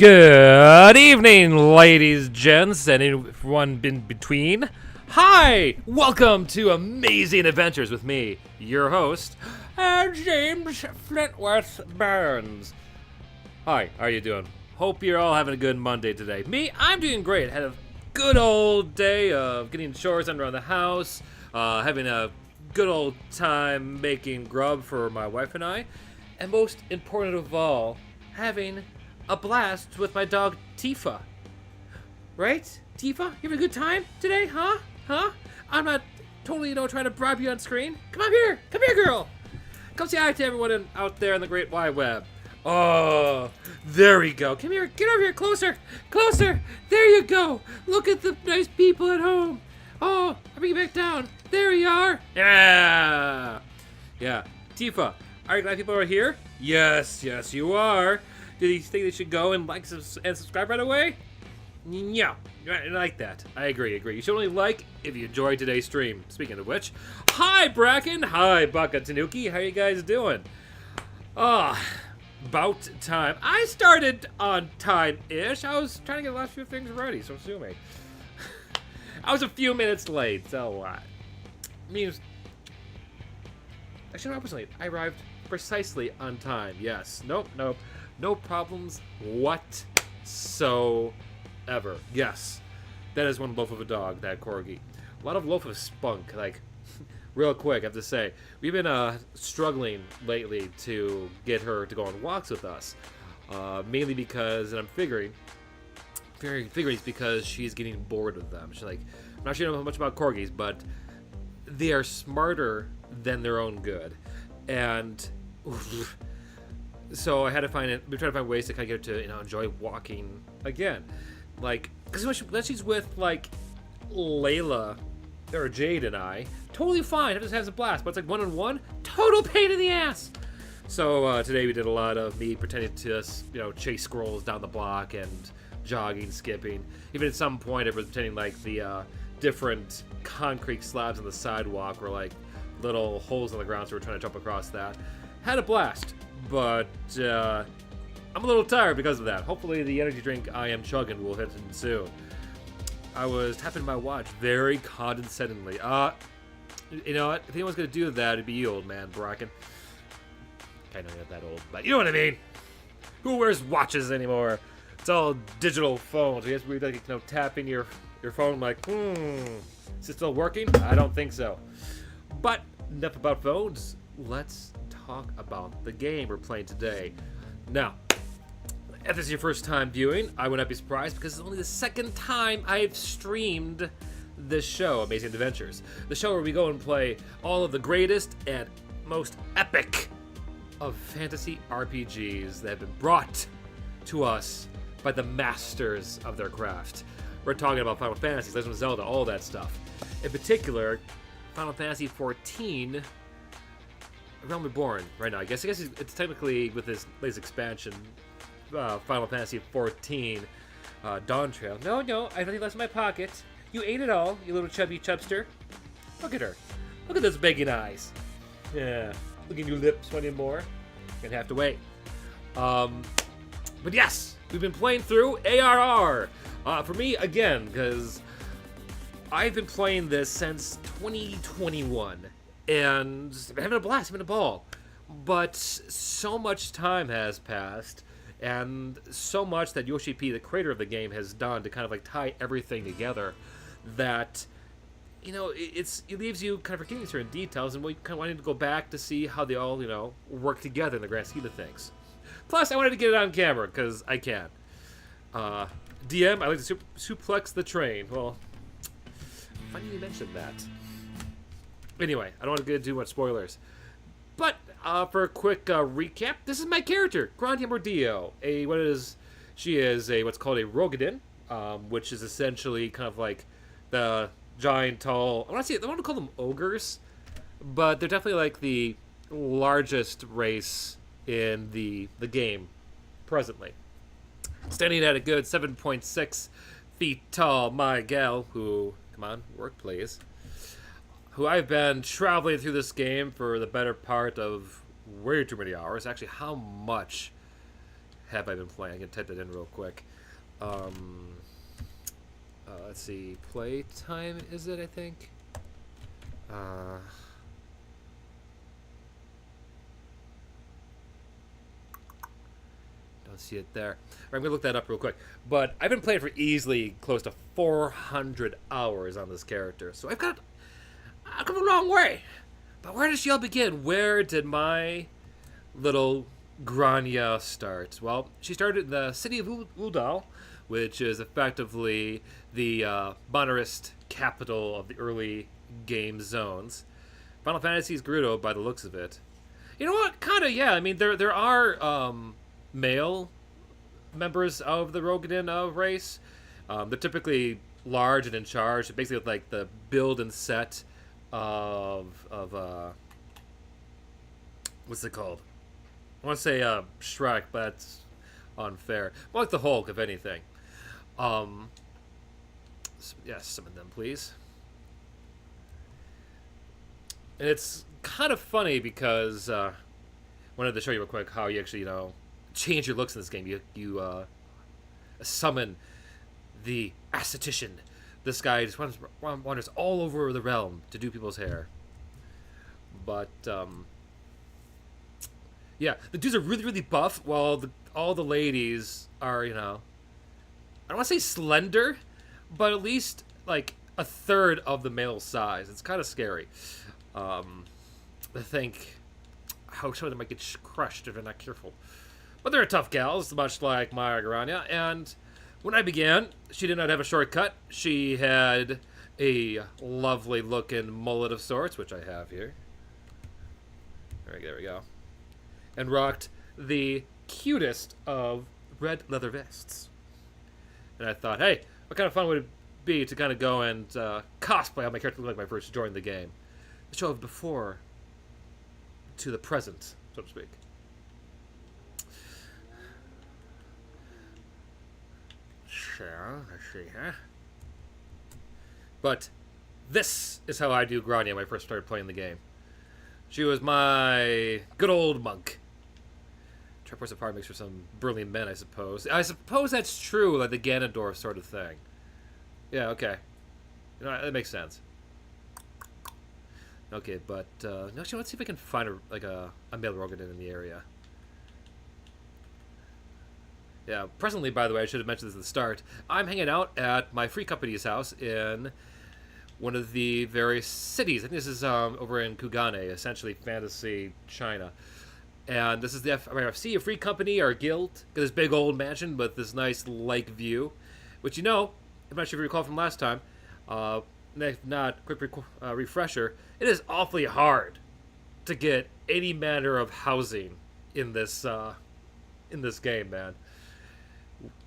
Good evening, ladies, gents, and everyone in between. Hi! Welcome to Amazing Adventures with me, your host, James Flintworth Burns. Hi, how are you doing? Hope you're all having a good Monday today. Me, I'm doing great. Had a good old day of getting chores done around the house, having a good old time making grub for my wife and I, and most important of all, having a blast with my dog Tifa. Right? Tifa, you having a good time today, huh? I'm not totally, trying to bribe you on screen. Come here, girl. Come say hi to everyone out there in the great wide web. Oh, there we go. Come here, get over here, closer. There you go. Look at the nice people at home. Oh, I'll bring you back down. There you are. Yeah. Tifa, are you glad people are here? Yes, you are. Do you think they should go and like and subscribe right away? Yeah, I like that. I agree. You should only like if you enjoy today's stream. Speaking of which, hi Bracken, hi Baka Tanuki, how you guys doing? About time. I started on time-ish. I was trying to get the last few things ready, so sue me. I was a few minutes late, so what? Means actually, I was late. I arrived precisely on time. Yes. Nope. No problems whatsoever. Yes. That is one loaf of a dog, that corgi. A lot of loaf of spunk, like, real quick, I have to say. We've been struggling lately to get her to go on walks with us. Mainly because, and I'm figuring it's because she's getting bored with them. She's like, I'm not sure you know much about corgis, but they are smarter than their own good. And so I had to we're trying to find ways to kind of get her to, enjoy walking again. Like, because when she's with, like, Layla, or Jade and I, totally fine, it just has a blast, but it's like one-on-one, total pain in the ass! So, today we did a lot of me pretending to, chase squirrels down the block and jogging, skipping. Even at some point, I was pretending like the, different concrete slabs on the sidewalk were like little holes in the ground, so we're trying to jump across that. Had a blast. But I'm a little tired because of that. Hopefully the energy drink I am chugging will hit in soon. I was tapping my watch very condescendingly. You know what? If anyone's going to do that, it'd be you, old man, Bracken. Kind of not that old, but you know what I mean. Who wears watches anymore? It's all digital phones. I guess we're like, tapping your phone like, is it still working? I don't think so. But enough about phones. Let's talk about the game we're playing today. Now, if this is your first time viewing, I would not be surprised because it's only the second time I've streamed this show, Amazing Adventures. The show where we go and play all of the greatest and most epic of fantasy RPGs that have been brought to us by the masters of their craft. We're talking about Final Fantasy, Legend of Zelda, all that stuff. In particular, Final Fantasy XIV, A Realm Reborn right now. I guess it's technically with this latest expansion, Final Fantasy XIV, Dawn Trail. No, I have nothing left in my pocket. You ate it all, you little chubby chubster. Look at her. Look at those begging eyes. Yeah. Look at your lips wanting more. Gonna have to wait. But yes, we've been playing through ARR. For me, again, because I've been playing this since 2021. And having a blast, having a ball. But so much time has passed, and so much that Yoshi P, the creator of the game, has done to kind of like tie everything together that, it leaves you kind of forgetting certain details and kind of wanting to go back to see how they all, work together in the grand scheme of things. Plus, I wanted to get it on camera, because I can. DM, I like to suplex the train. Well, funny you mentioned that. Anyway, I don't want to get too much spoilers. But, for a quick recap, this is my character, Grandia Mordillo. She is what's called a Rogadin, which is essentially kind of like the giant, tall, I want to call them ogres, but they're definitely like the largest race in the game presently. Standing at a good 7.6 feet tall, my gal, who, come on, work please, who I've been traveling through this game for the better part of way too many hours. Actually, how much have I been playing? I can type that in real quick. Let's see. Playtime, is it, I think? Don't see it there. Right, I'm going to look that up real quick. But I've been playing for easily close to 400 hours on this character. So I've come a long way. But where does she all begin? Where did my little Grania start? Well, she started in the city of Ul'dah, which is effectively the monerist capital of the early game zones. Final Fantasy's Gerudo, by the looks of it. You know what? Kind of, yeah. I mean, there are male members of the Rogadin race. They're typically large and in charge. Basically, like the build and set of what's it called? I want to say Shrek, but that's unfair. More like the Hulk, if anything. Yes, summon them, please. And it's kind of funny because I wanted to show you real quick how you actually, change your looks in this game. You summon the aesthetician. This guy just wanders all over the realm to do people's hair. But yeah, the dudes are really, really buff, while all the ladies are, I don't want to say slender, but at least like a third of the male size. It's kind of scary. I think how some of them might get crushed if they're not careful. But they're tough gals, much like Maya Garania. And when I began, she did not have a shortcut. She had a lovely looking mullet of sorts, which I have here. There we go. And rocked the cutest of red leather vests. And I thought, hey, what kind of fun would it be to kind of go and cosplay how my character looked like when I first joined the game? The show of before to the present, so to speak. Sure, let's see, huh? But this is how I do Grania when I first started playing the game. She was my good old monk. Triforce apart makes for some burly men, I suppose. I suppose that's true, like the Ganondorf sort of thing. Yeah, okay. That makes sense. Okay, but actually, let's see if I can find a male Rogadin in the area. Yeah, presently, by the way, I should have mentioned this at the start. I'm hanging out at my free company's house in one of the various cities. I think this is over in Kugane, essentially fantasy China. And this is the FFXIV, a free company, our guild. Got this big old mansion with this nice lake view. Which, I'm not sure if you recall from last time. If not, quick refresher. It is awfully hard to get any manner of housing in this game, man.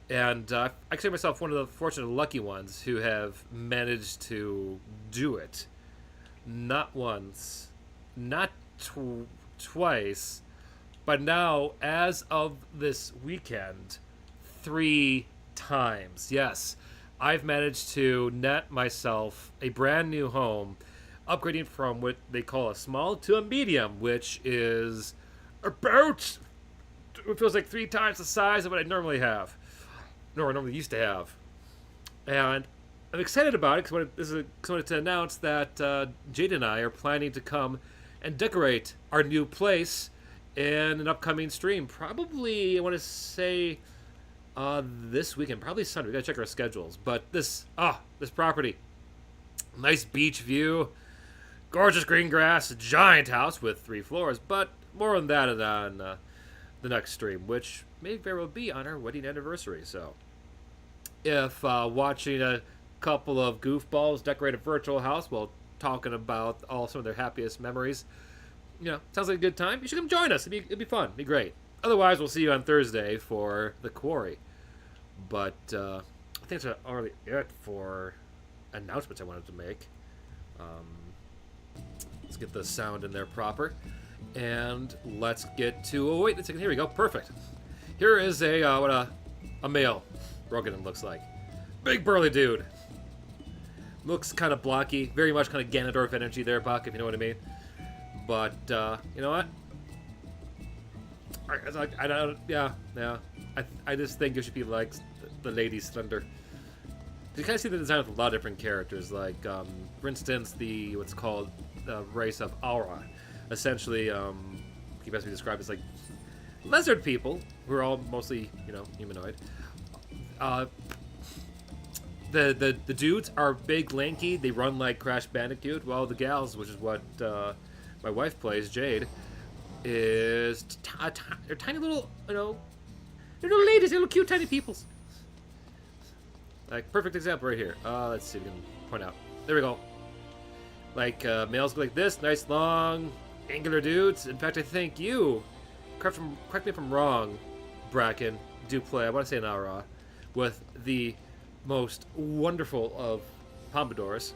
And I consider myself one of the fortunate lucky ones who have managed to do it. Not once, not twice, but now, as of this weekend, 3 times. Yes, I've managed to net myself a brand new home, upgrading from what they call a small to a medium, which is about, it feels like 3 times the size of what I normally have. I normally used to have. And I'm excited about it because I wanted to announce that Jade and I are planning to come and decorate our new place in an upcoming stream. Probably, I want to say, this weekend. Probably Sunday. We gotta check our schedules. But this property. Nice beach view. Gorgeous green grass. Giant house with 3 floors. But more on that on the next stream, which may very well be on our wedding anniversary. So, if watching a couple of goofballs decorate a virtual house while talking about some of their happiest memories, sounds like a good time. You should come join us. It'd be fun. It'd be great. Otherwise, we'll see you on Thursday for the quarry. But I think that's already it for announcements I wanted to make. Let's get the sound in there proper. And let's get to... Oh, wait a second. Here we go. Perfect. Here is what a male Rogadin looks like. Big burly dude. Looks kind of blocky. Very much kind of Ganondorf energy there, Buck, if you know what I mean. But, you know what? I don't. Yeah. I just think it should be like the Lady Slender. You kind of see the design with a lot of different characters. Like, for instance, what's called the race of Aura. Essentially, can best be described as like lizard people who are all mostly, humanoid. The dudes are big, lanky. They run like Crash Bandicoot. While the gals, which is what my wife plays, Jade, is they're tiny little, they're little ladies, they're little cute, tiny peoples. Like, perfect example right here. Let's see if we can point out. There we go. Like, males go like this, nice, long, angular dudes. In fact, I think you, correct me if I'm wrong, Bracken, do play, I want to say an Aura, with the most wonderful of pompadours.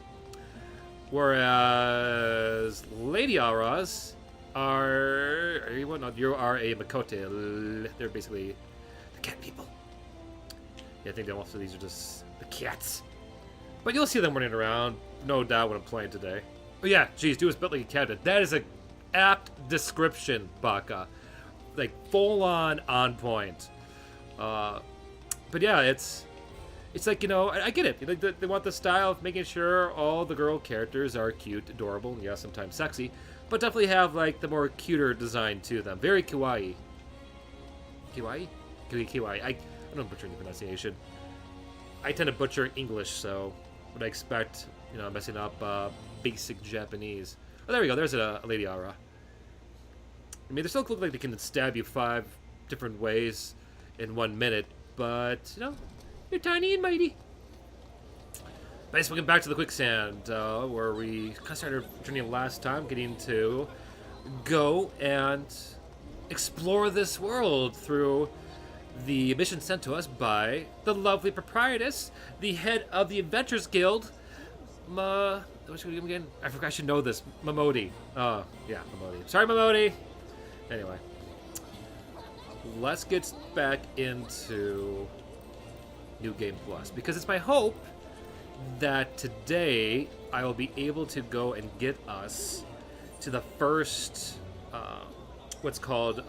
Whereas Lady Auras you are a Makote. They're basically the cat people. Yeah, I think most of these are just the cats. But you'll see them running around, no doubt, when I'm playing today. Oh yeah, geez, do is built like a cat. That is a apt description, Baka. Like, full on point. But yeah, it's like, I get it. Like, they want the style of making sure all the girl characters are cute, adorable, and yeah, sometimes sexy, but definitely have, like, the more cuter design to them. Very kawaii. Kawaii? Kawaii. I don't butcher the pronunciation. I tend to butcher English, so would I expect, messing up basic Japanese. Oh, there we go. There's a Lady Aura. I mean, they still look like they can stab you 5 different ways in 1 minute, but, you're tiny and mighty. Nice, welcome back to the quicksand, where we kind of started our journey last time, getting to go and explore this world through the mission sent to us by the lovely proprietress, the head of the Adventurers Guild, what's her name again? I forgot I should know this. Mamodi. Yeah, Mamodi. Sorry, Mamodi. Anyway, let's get back into New Game Plus, because it's my hope that today I will be able to go and get us to the first what's called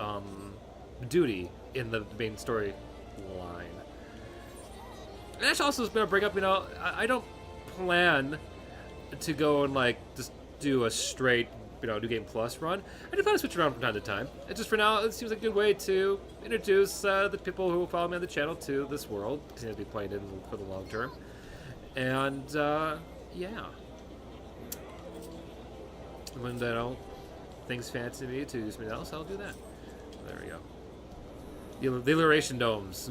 duty in the main story line. And that's also going to bring up, I don't plan to go and like just do a straight New Game Plus run. I do plan to switch around from time to time. And just for now, it seems like a good way to introduce the people who follow me on the channel to this world, because I'll be playing it for the long term. And yeah, when things fancy me to do something else, I'll do that. There we go. The Alliteration Domes.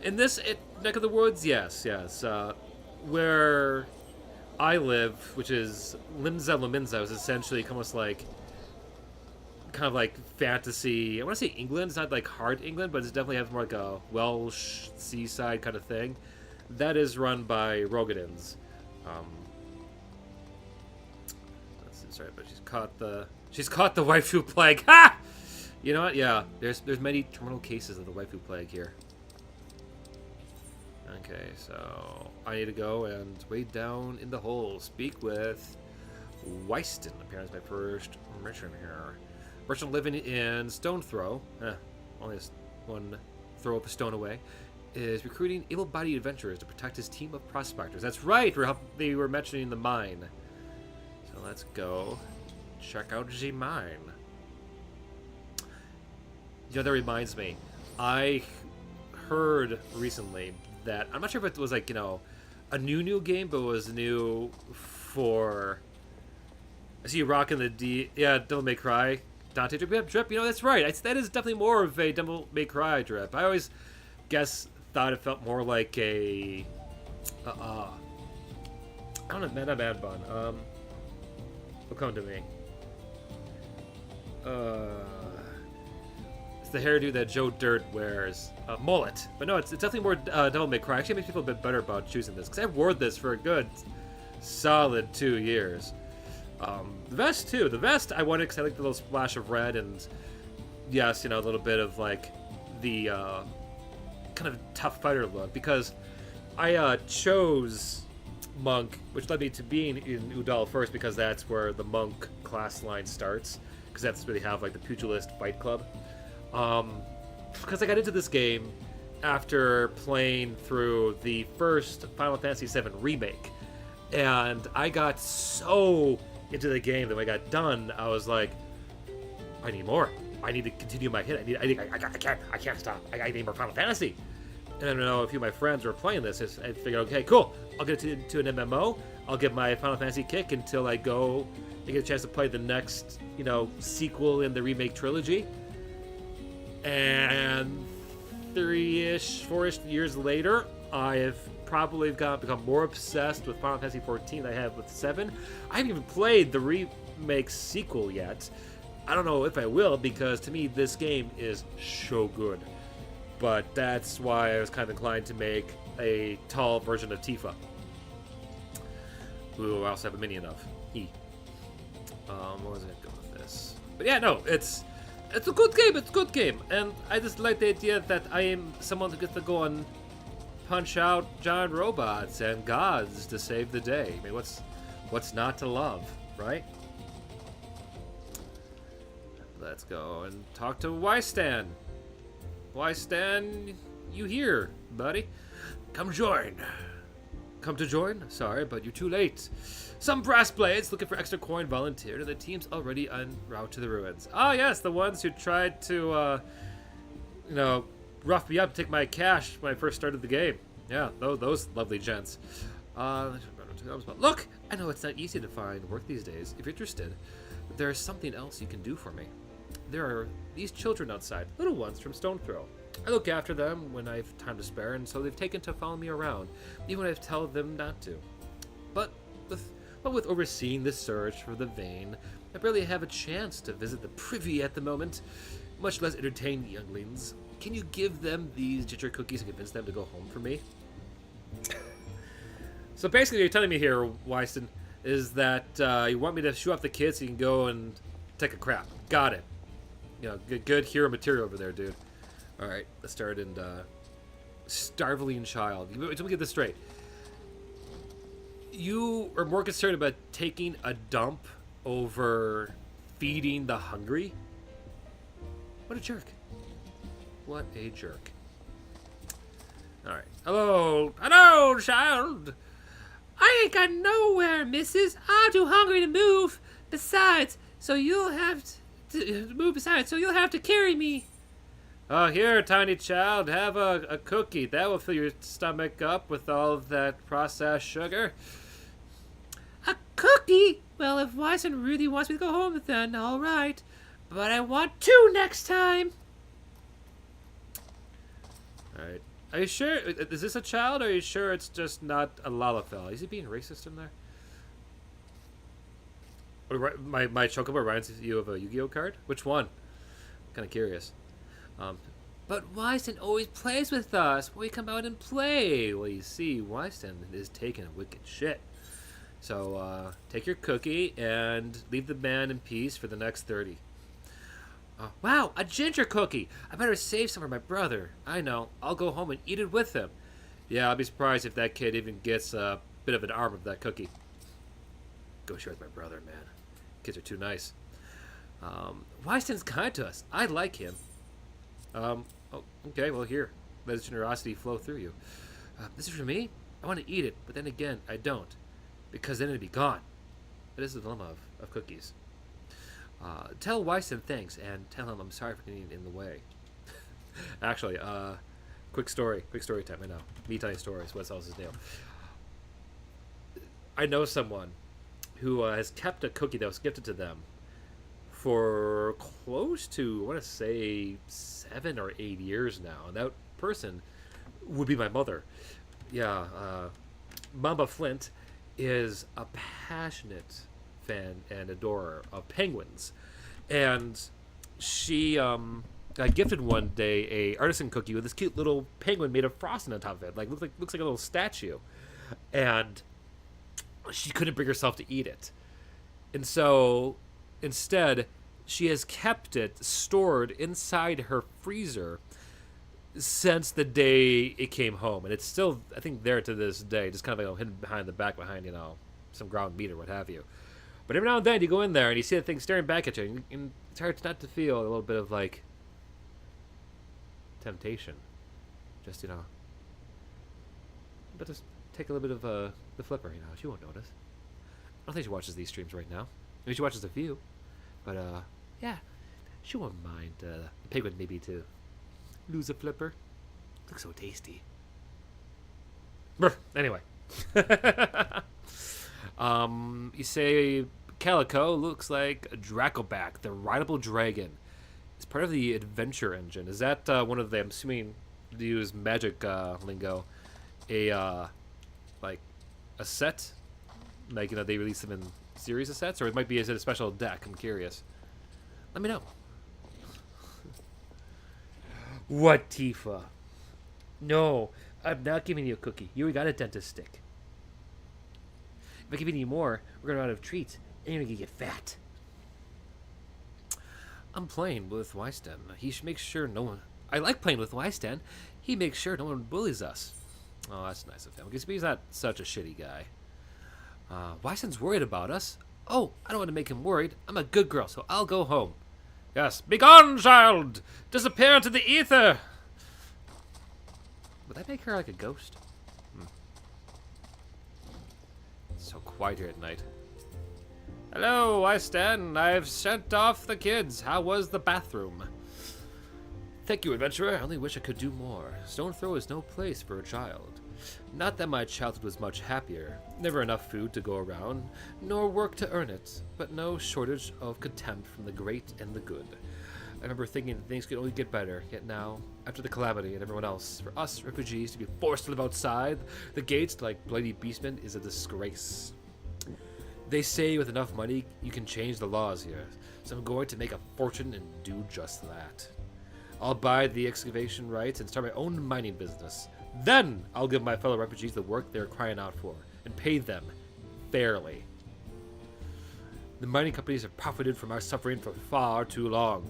In this neck of the woods, yes. Where I live, which is Limsa Lominsa, is essentially almost like kind of like fantasy. I want to say England. It's not like hard England, but it definitely has more like a Welsh seaside kind of thing. That is run by Rogadins. Sorry, but she's caught the waifu plague. Ha! You know what? Yeah, there's many terminal cases of the waifu plague here. Okay, so I need to go and wade down in the hole. Speak with Weiston. Apparently, my first mission here. Person living in Stone Throw. Only one throw up a stone away. Is recruiting able-bodied adventurers to protect his team of prospectors. That's right. They were mentioning the mine. So let's go check out the mine. That reminds me. I heard recently that, I'm not sure if it was like, a new game, but it was new for, I see you rocking the Devil May Cry Dante drip. That's right. That is definitely more of a Devil May Cry drip. I always thought it felt more like a, I don't know, not a Mad Bun. Will come to me. It's the hairdo that Joe Dirt wears. Mullet. But no, it's definitely more Devil May Cry. Actually, it makes me feel a bit better about choosing this, because I've wore this for a good solid 2 years. The vest, too. The vest I wanted because I like the little splash of red, and yes, a little bit of like the kind of tough fighter look, because I chose Monk, which led me to being in Ul'dah first, because that's where the Monk class line starts. because that's where they have like the pugilist fight club. Because I got into this game after playing through the first Final Fantasy VII remake, and I got so into the game that when I got done, I was like, I need more. I need to continue my hit. I can't stop. I need more Final Fantasy. And I know a few of my friends were playing this. I figured, okay, cool. I'll get to an MMO. I'll get my Final Fantasy kick until I get a chance to play the next, sequel in the remake trilogy. And 3-ish, 4-ish years later, I have probably become more obsessed with Final Fantasy XIV than I have with 7. I haven't even played the remake sequel yet. I don't know if I will, because to me this game is so good. But that's why I was kind of inclined to make a tall version of Tifa, who I also have a minion of. What was I going to go with this? But yeah, no, it's a good game. It's a good game, and I just like the idea that I am someone who gets to go and punch out giant robots and gods to save the day. I mean, what's not to love, right? Let's go and talk to Wystan. Wystan, you here, buddy? Come join. Come to join? Sorry, but you're too late. Some brass blades looking for extra coin volunteered, and the team's already en route to the ruins. Ah, yes, the ones who tried to, rough me up, take my cash when I first started the game. Yeah, those lovely gents. Look, I know it's not easy to find work these days. If you're interested, there's something else you can do for me. There are these children outside, little ones from Stone Throw. I look after them when I have time to spare, and so they've taken to follow me around, even when I've told them not to. But with overseeing the search for the vein, I barely have a chance to visit the privy at the moment, much less entertain the younglings. Can you give them these ginger cookies and convince them to go home for me? So basically, what you're telling me here, Wystan, is that you want me to shoo off the kids so you can go and take a crap. Got it. Good hero material over there, dude. All right, let's start in Starveling Child. Let me get this straight. You are more concerned about taking a dump over feeding the hungry? What a jerk. What a jerk. All right. Hello, child. I ain't got nowhere, missus. I'm too hungry to move. Besides, so you'll have to carry me. Oh, here, tiny child, have a cookie. That will fill your stomach up with all of that processed sugar. A cookie? Well, if Wystan really wants me to go home, then all right. But I want 2 next time. All right. Are you sure? Is this a child, or are you sure it's just not a Lalafell? Is he being racist in there? My chocobo reminds you of a Yu-Gi-Oh card? Which one? I'm kind of curious. But Wystan always plays with us when we come out and play. Well, you see, Wystan is taking a wicked shit. So, take your cookie and leave the man in peace for the next 30. Wow, a ginger cookie! I better save some for my brother. I know, I'll go home and eat it with him. Yeah, I'll be surprised if that kid even gets a bit of an arm of that cookie. Go share with my brother, man. Kids are too nice. Wystan's kind to us. I like him. Okay, well, here. Let his generosity flow through you. This is for me? I want to eat it, but then again, I don't. Because then it'd be gone. That is the dilemma of cookies. Tell Wystan thanks, and tell him I'm sorry for getting in the way. Actually, quick story time right now. Me telling stories, what else is new? I know someone who has kept a cookie that was gifted to them for close to, I want to say, 7 or 8 years now. And that person would be my mother. Yeah, Mama Flint is a passionate fan and adorer of penguins. And she got gifted one day a artisan cookie with this cute little penguin made of frosting on top of it. Looks like a little statue. And she couldn't bring herself to eat it. And so instead, she has kept it stored inside her freezer since the day it came home. And it's still, I think, there to this day, just kind of hidden behind some ground meat or what have you. But every now and then you go in there and you see the thing staring back at you, and it's hard not to feel a little bit of like temptation. Just but just take a little bit of the flipper. She won't notice. I don't think she watches these streams right now. Maybe she watches a few, but yeah, she won't mind. The pig would maybe to lose a flipper. Looks so tasty. Brr. Anyway, you say Calico looks like a Dracoback, the rideable dragon. It's part of the adventure engine. Is that one of the? I'm assuming to use magic lingo, like a set, like they release them in series of sets, or it might be as a special deck. I'm curious. Let me know. What, Tifa? No, I'm not giving you a cookie. You already got a dentist stick. If I give you any more, we're gonna run out of treats, and you're gonna get fat. I'm playing with Wystan. He should make sure no one. I like playing with Wystan. He makes sure no one bullies us. Oh, that's nice of him. Because he's not such a shitty guy. Wystan's worried about us. Oh, I don't want to make him worried. I'm a good girl, so I'll go home. Yes, begone, child! Disappear into the ether! Would that make her like a ghost? It's so quiet here at night. Hello, Wystan. I've sent off the kids. How was the bathroom? Thank you, adventurer. I only wish I could do more. Stone throw is no place for a child. Not that my childhood was much happier. Never enough food to go around, nor work to earn it, but no shortage of contempt from the great and the good. I remember thinking that things could only get better, yet now, after the calamity and everyone else, for us refugees to be forced to live outside the gates like bloody beastmen is a disgrace. They say with enough money, you can change the laws here, so I'm going to make a fortune and do just that. I'll buy the excavation rights and start my own mining business. Then I'll give my fellow refugees the work they're crying out for, and pay them fairly. The mining companies have profited from our suffering for far too long.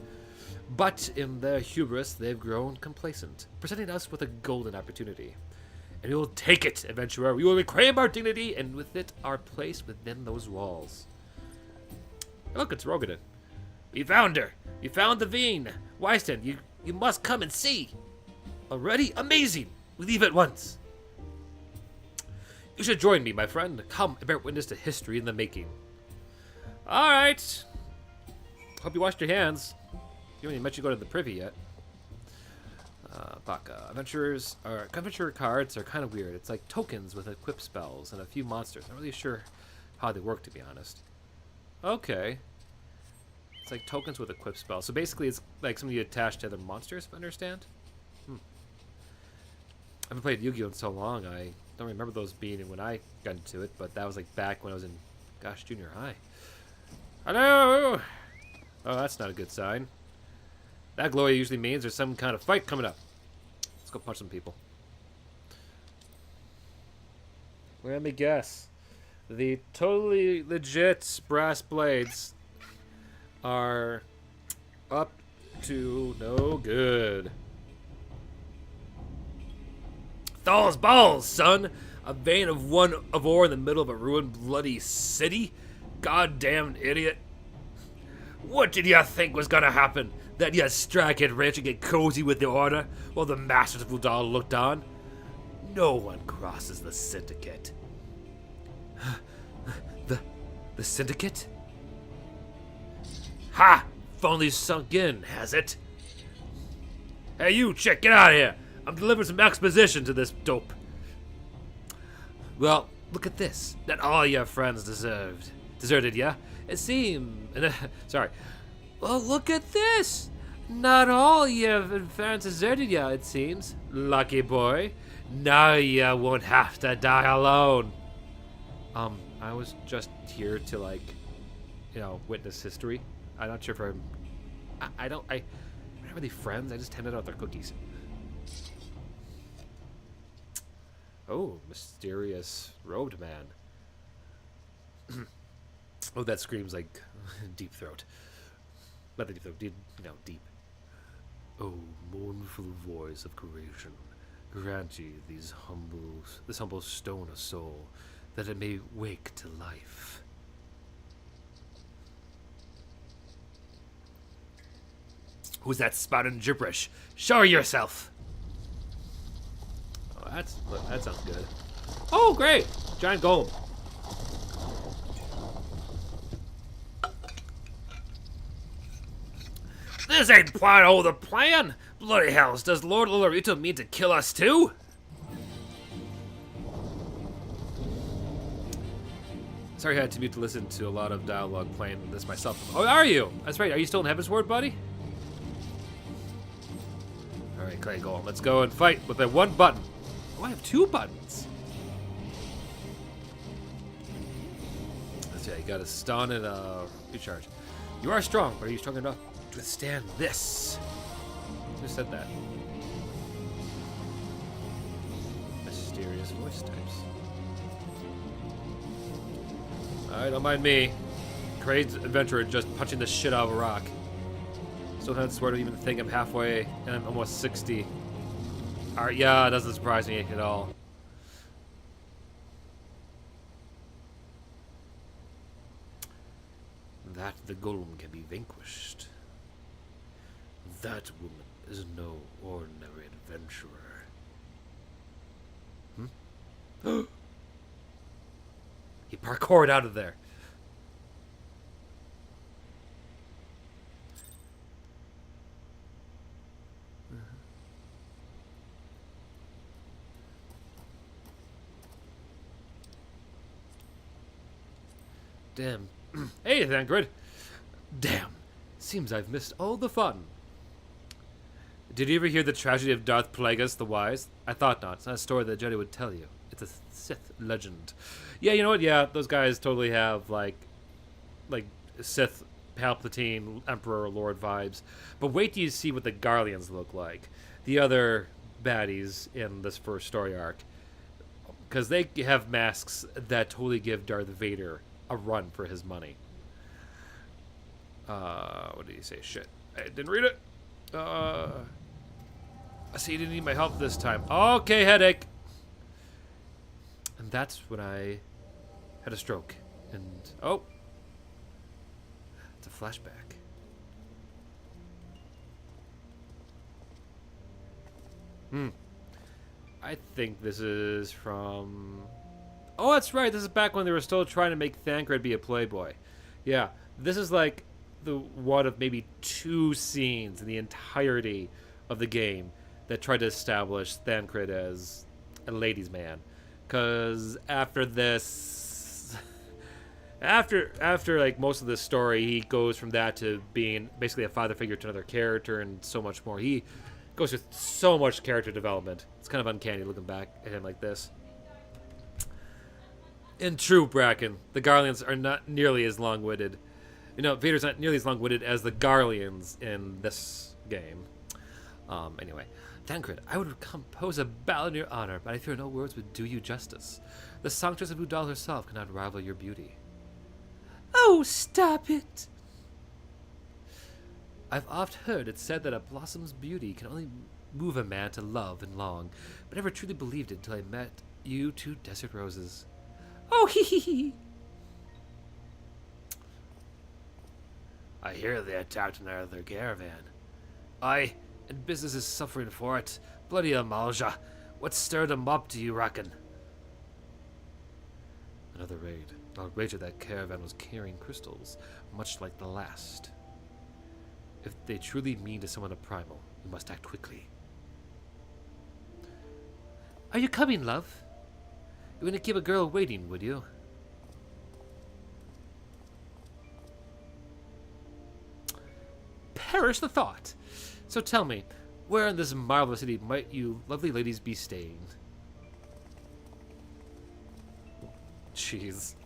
But in their hubris, they've grown complacent, presenting us with a golden opportunity. And we will take it, adventurer. We will reclaim our dignity, and with it, our place within those walls. Look, it's Rogadin. We found her. We found the Veen. Wystan, you must come and see. Already? Amazing. We leave at once. You should join me, my friend. Come and bear witness to history in the making. All right. Hope you washed your hands. You haven't even mentioned going to the privy yet. Baka. Adventure cards are kind of weird. It's like tokens with equip spells and a few monsters. I'm not really sure how they work, to be honest. Okay. It's like tokens with equip spells. So basically it's like something you attach to other monsters, if I understand. I haven't played Yu-Gi-Oh! In so long, I don't remember those being in when I got into it, but that was like back when I was in, gosh, junior high. Hello! Oh, that's not a good sign. That glory usually means there's some kind of fight coming up. Let's go punch some people. Let me guess. The totally legit brass blades are up to no good. Thaw's balls, son! A vein of one of ore in the middle of a ruined bloody city? Goddamn idiot. What did you think was gonna happen? That you'd strike it rich and get cozy with the order while the masters of Ul'dah looked on? No one crosses the syndicate. The syndicate? Ha! Finally sunk in, has it? Hey you, chick, get out of here! I'm delivering some exposition to this dope. Well, look at this. Not all your friends deserted ya. It seemed... sorry. Well, look at this. Not all your friends deserted ya, it seems. Lucky boy. Now ya won't have to die alone. I was just here to, like, witness history. I'm not sure if we're not really friends. I just handed out their cookies. Oh, mysterious robed man. Oh, that screams like deep throat. Not the deep throat, deep. Oh, mournful voice of creation, grant ye this humble stone of soul, that it may wake to life. Who's that spouting gibberish? Show yourself! Oh, that sounds good. Oh, great! Giant golem. This ain't part of the plan! Bloody hells, does Lord Lolorito mean to kill us too? Sorry I had to mute to listen to a lot of dialogue playing this myself. Oh, are you? That's right, are you still in Heaven's Ward, buddy? Alright, Clay Golem, let's go and fight with that one button. Oh, I have 2 buttons. Let's see, you got a stun and a recharge. You are strong, but are you strong enough to withstand this? Who said that? Mysterious voice types. Alright, don't mind me. Crazy adventurer just punching the shit out of a rock. Still haven't swear to even think I'm halfway and I'm almost 60. Alright, yeah, it doesn't surprise me at all. That the golem can be vanquished. That woman is no ordinary adventurer. He parkoured out of there. Damn. Hey, Thancred. Damn. Seems I've missed all the fun. Did you ever hear the tragedy of Darth Plagueis the Wise? I thought not. It's not a story that Jedi would tell you. It's a Sith legend. Yeah, you know what? Yeah, those guys totally have, like Sith, Palpatine, Emperor, Lord vibes. But wait till you see what the Garleans look like. The other baddies in this first story arc. Because they have masks that totally give Darth Vader a run for his money. What did he say? Shit. I didn't read it. I see you didn't need my help this time. Okay, headache. And that's when I had a stroke. And, oh. It's a flashback. I think this is from... Oh, that's right. This is back when they were still trying to make Thancred be a playboy. Yeah. This is like the one of maybe 2 scenes in the entirety of the game that tried to establish Thancred as a ladies' man. Because after this... After like most of this story, he goes from that to being basically a father figure to another character and so much more. He goes through so much character development. It's kind of uncanny looking back at him like this. In true Bracken, the Garleans are not nearly as long-witted. You know, Vader's not nearly as long-witted as the Garleans in this game. Anyway, Thancred, I would compose a ballad in your honor, but I fear no words would do you justice. The songstress of Ul'dah herself cannot rival your beauty. Oh, stop it! I've oft heard it said that a blossom's beauty can only move a man to love and long, but never truly believed it until I met you 2 desert roses. Oh, hee hee hee! I hear they attacked another caravan. Aye, and business is suffering for it. Bloody Amalja, what stirred them up, do you reckon? Another raid. I'll wager that caravan was carrying crystals, much like the last. If they truly mean to summon a primal, we must act quickly. Are you coming, love? You wouldn't keep a girl waiting, would you? Perish the thought! So tell me, where in this marvelous city might you lovely ladies be staying? Jeez.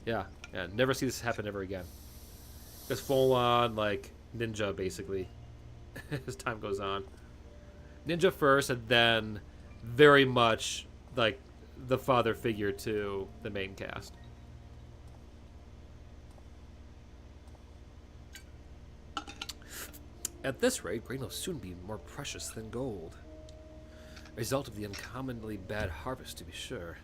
Yeah, never see this happen ever again. Just full on, like, ninja, basically, as time goes on. Ninja first, and then very much, like, the father figure to the main cast. At this rate, grain will soon be more precious than gold. A result of the uncommonly bad harvest, to be sure.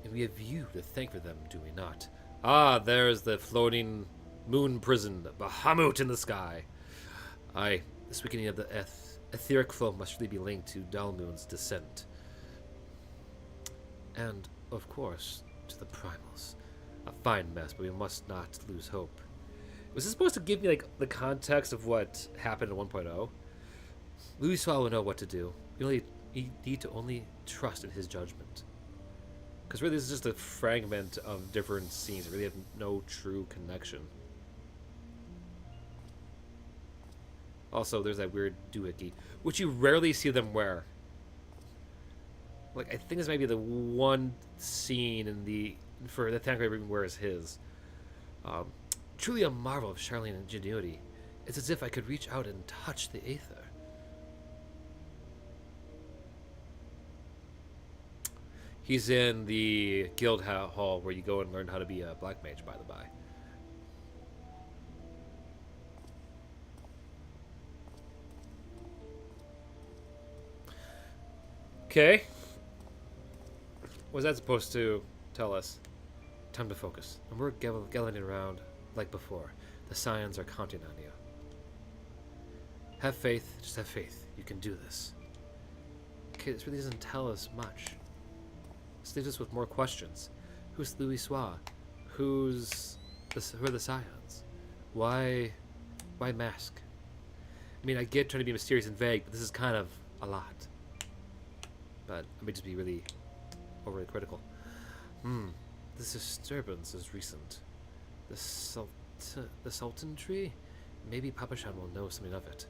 And we have you to thank for them, do we not? Ah, there's the floating moon prison, Bahamut in the sky. Aye, this weakening of the etheric flow must really be linked to Dalmoon's descent. And, of course, to the primals. A fine mess, but we must not lose hope. Was this supposed to give me, like, the context of what happened in 1.0? Louis will know what to do. You need to only trust in his judgment. Because really, this is just a fragment of different scenes. It really have no true connection. Also, there's that weird doohickey, which you rarely see them wear. Like, I think this might be the one scene in the for the Thanalan even wears his. Truly a marvel of Charlene ingenuity. It's as if I could reach out and touch the aether. He's in the guild hall where you go and learn how to be a black mage, by the by. Okay. What's that supposed to tell us? Time to focus. And we're gallivanting around like before. The Scions are counting on you. Have faith. Just have faith. You can do this. Okay, this really doesn't tell us much. This leaves us with more questions. Who's Louis Soir? Who are the Scions? Why mask? I mean, I get trying to be mysterious and vague, but this is kind of a lot. But I may just be really overly critical. This disturbance is recent. The Sultan tree? Maybe Papashan will know something of it.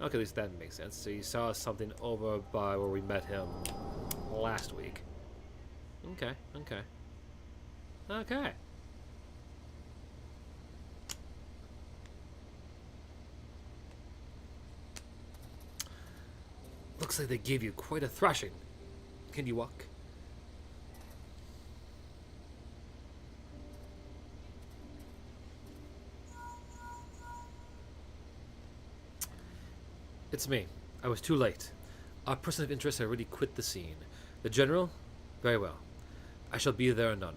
Okay, at least that makes sense. So you saw something over by where we met him last week. Okay. Looks like they gave you quite a thrashing. Can you walk? It's me. I was too late. Our person of interest had already quit the scene. The general? Very well. I shall be there anon.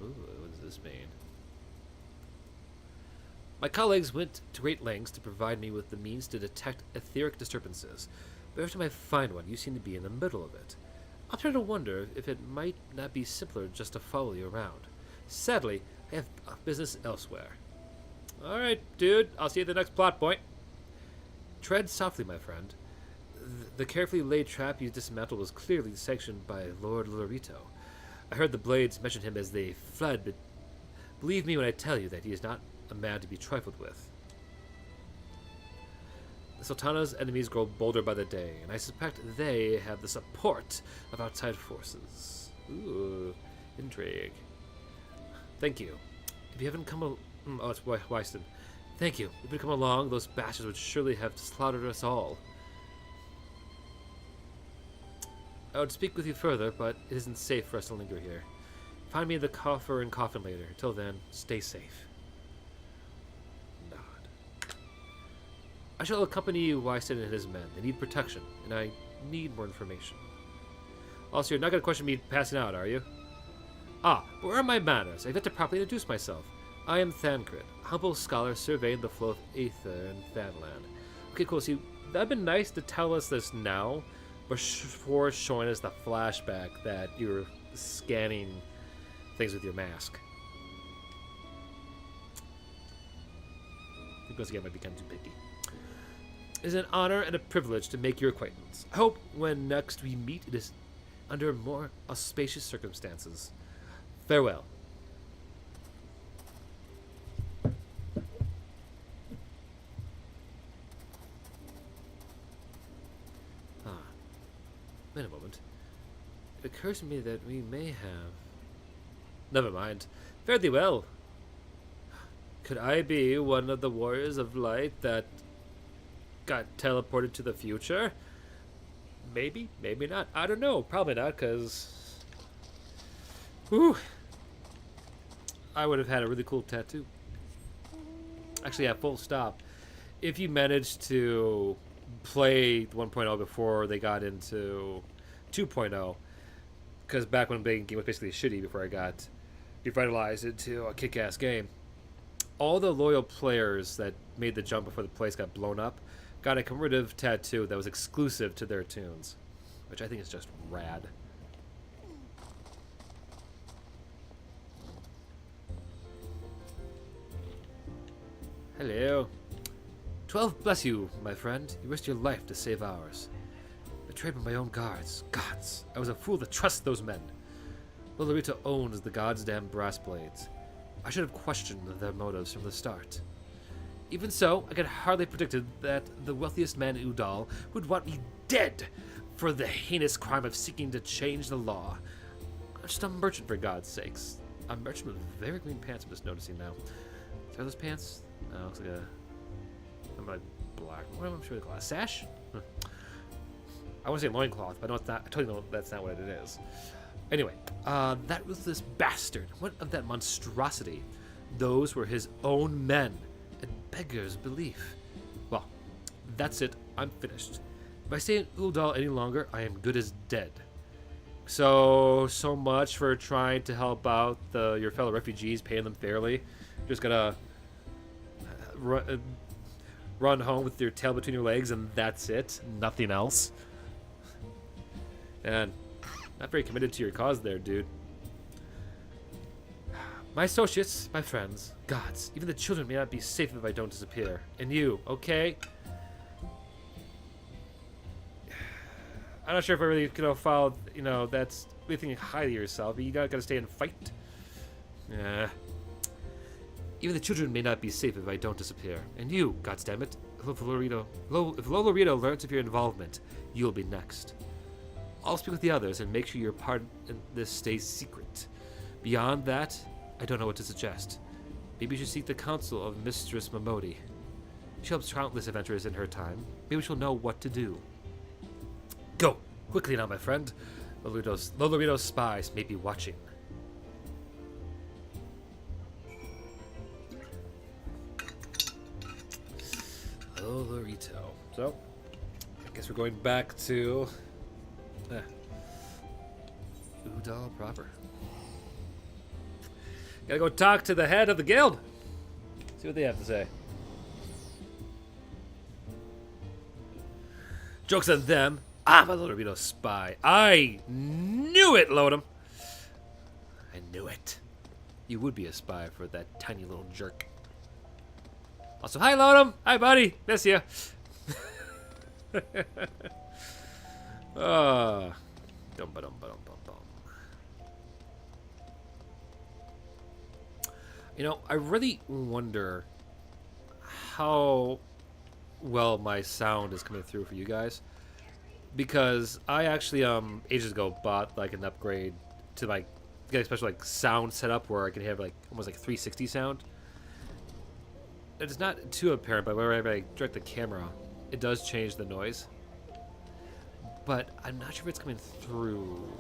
Ooh, what does this mean? My colleagues went to great lengths to provide me with the means to detect etheric disturbances, but every time I find one, you seem to be in the middle of it. I'm trying to wonder if it might not be simpler just to follow you around. Sadly, I have business elsewhere. Alright, dude. I'll see you at the next plot point. Tread softly, my friend. The carefully laid trap you dismantled was clearly sanctioned by Lord Lorito. I heard the Blades mention him as they fled, but believe me when I tell you that he is not a man to be trifled with. The Sultana's enemies grow bolder by the day, and I suspect they have the support of outside forces. Ooh, intrigue. Thank you. If you haven't come oh, it's Wyston. Thank you. If you'd come along, those bastards would surely have slaughtered us all. I would speak with you further, but it isn't safe for us to linger here. Find me the coffer and coffin later. Till then, stay safe. Nod. I shall accompany you, Wyston and his men. They need protection, and I need more information. Also, you're not going to question me passing out, are you? Ah, but where are my manners? I've got to properly introduce myself. I am Thancred, humble scholar surveying the flow of aether in Thanalan. Okay, cool. See, that'd been nice to tell us this now, before showing us the flashback that you were scanning things with your mask. I think once again, I might be kind of too picky. It is an honor and a privilege to make your acquaintance. I hope when next we meet, it is under more auspicious circumstances. Farewell. Wait a moment. It occurs to me that we may have... Never mind. Fare thee well. Could I be one of the warriors of light that got teleported to the future? Maybe, maybe not. I don't know. Probably not, because... Whew. I would have had a really cool tattoo. Actually, yeah, full stop. If you managed to play 1.0 before they got into 2.0, Because back when the game was basically shitty before I got revitalized into a kick-ass game, all the loyal players that made the jump before the place got blown up got a commemorative tattoo that was exclusive to their tunes, which I think is just rad. Hello. 12 bless you, my friend. You risked your life to save ours. Betrayed by my own guards. Gods. I was a fool to trust those men. Lolorito owns the gods' damn brass blades. I should have questioned their motives from the start. Even so, I could hardly predicted that the wealthiest man in Ul'dah would want me dead for the heinous crime of seeking to change the law. I'm just a merchant, for God's sakes. A merchant with very clean pants, I'm just noticing now. Are those pants? Oh, looks like a... I'm like black. What am I sure they call it? A sash? I want to say loincloth, but I know it's not. I totally know that's not what it is. Anyway, that ruthless bastard. What of that monstrosity? Those were his own men. And beggars belief. Well, that's it. I'm finished. If I stay in Ul'dah any longer, I am good as dead. So much for trying to help out your fellow refugees, paying them fairly. Just gotta run home with your tail between your legs, and that's it. Nothing else. And not very committed to your cause there, dude. My associates, my friends, gods, even the children may not be safe if I don't disappear. And you, okay? I'm not sure if I really could have followed, that's really thinking highly of yourself, but you gotta stay and fight. Yeah. Even the children may not be safe if I don't disappear. And you, goddammit, if Lolorito learns of your involvement, you'll be next. I'll speak with the others and make sure your part in this stays secret. Beyond that, I don't know what to suggest. Maybe you should seek the counsel of Mistress Momodi. She helps countless adventurers in her time. Maybe she'll know what to do. Go! Quickly now, my friend. Lolorito's spies may be watching. Lolorito. So, I guess we're going back to... Ul'dah proper. Gotta go talk to the head of the guild. See what they have to say. Joke's on them. I'm a Lolorito spy. I knew it, Lodum. I knew it. You would be a spy for that tiny little jerk. Also, hi, Lodum. Hi, buddy. Miss ya. I really wonder how well my sound is coming through for you guys, because I actually ages ago bought like an upgrade to like get a special like sound setup where I can have like almost like 360 sound. It's not too apparent, but whenever I direct the camera, it does change the noise. But I'm not sure if it's coming through.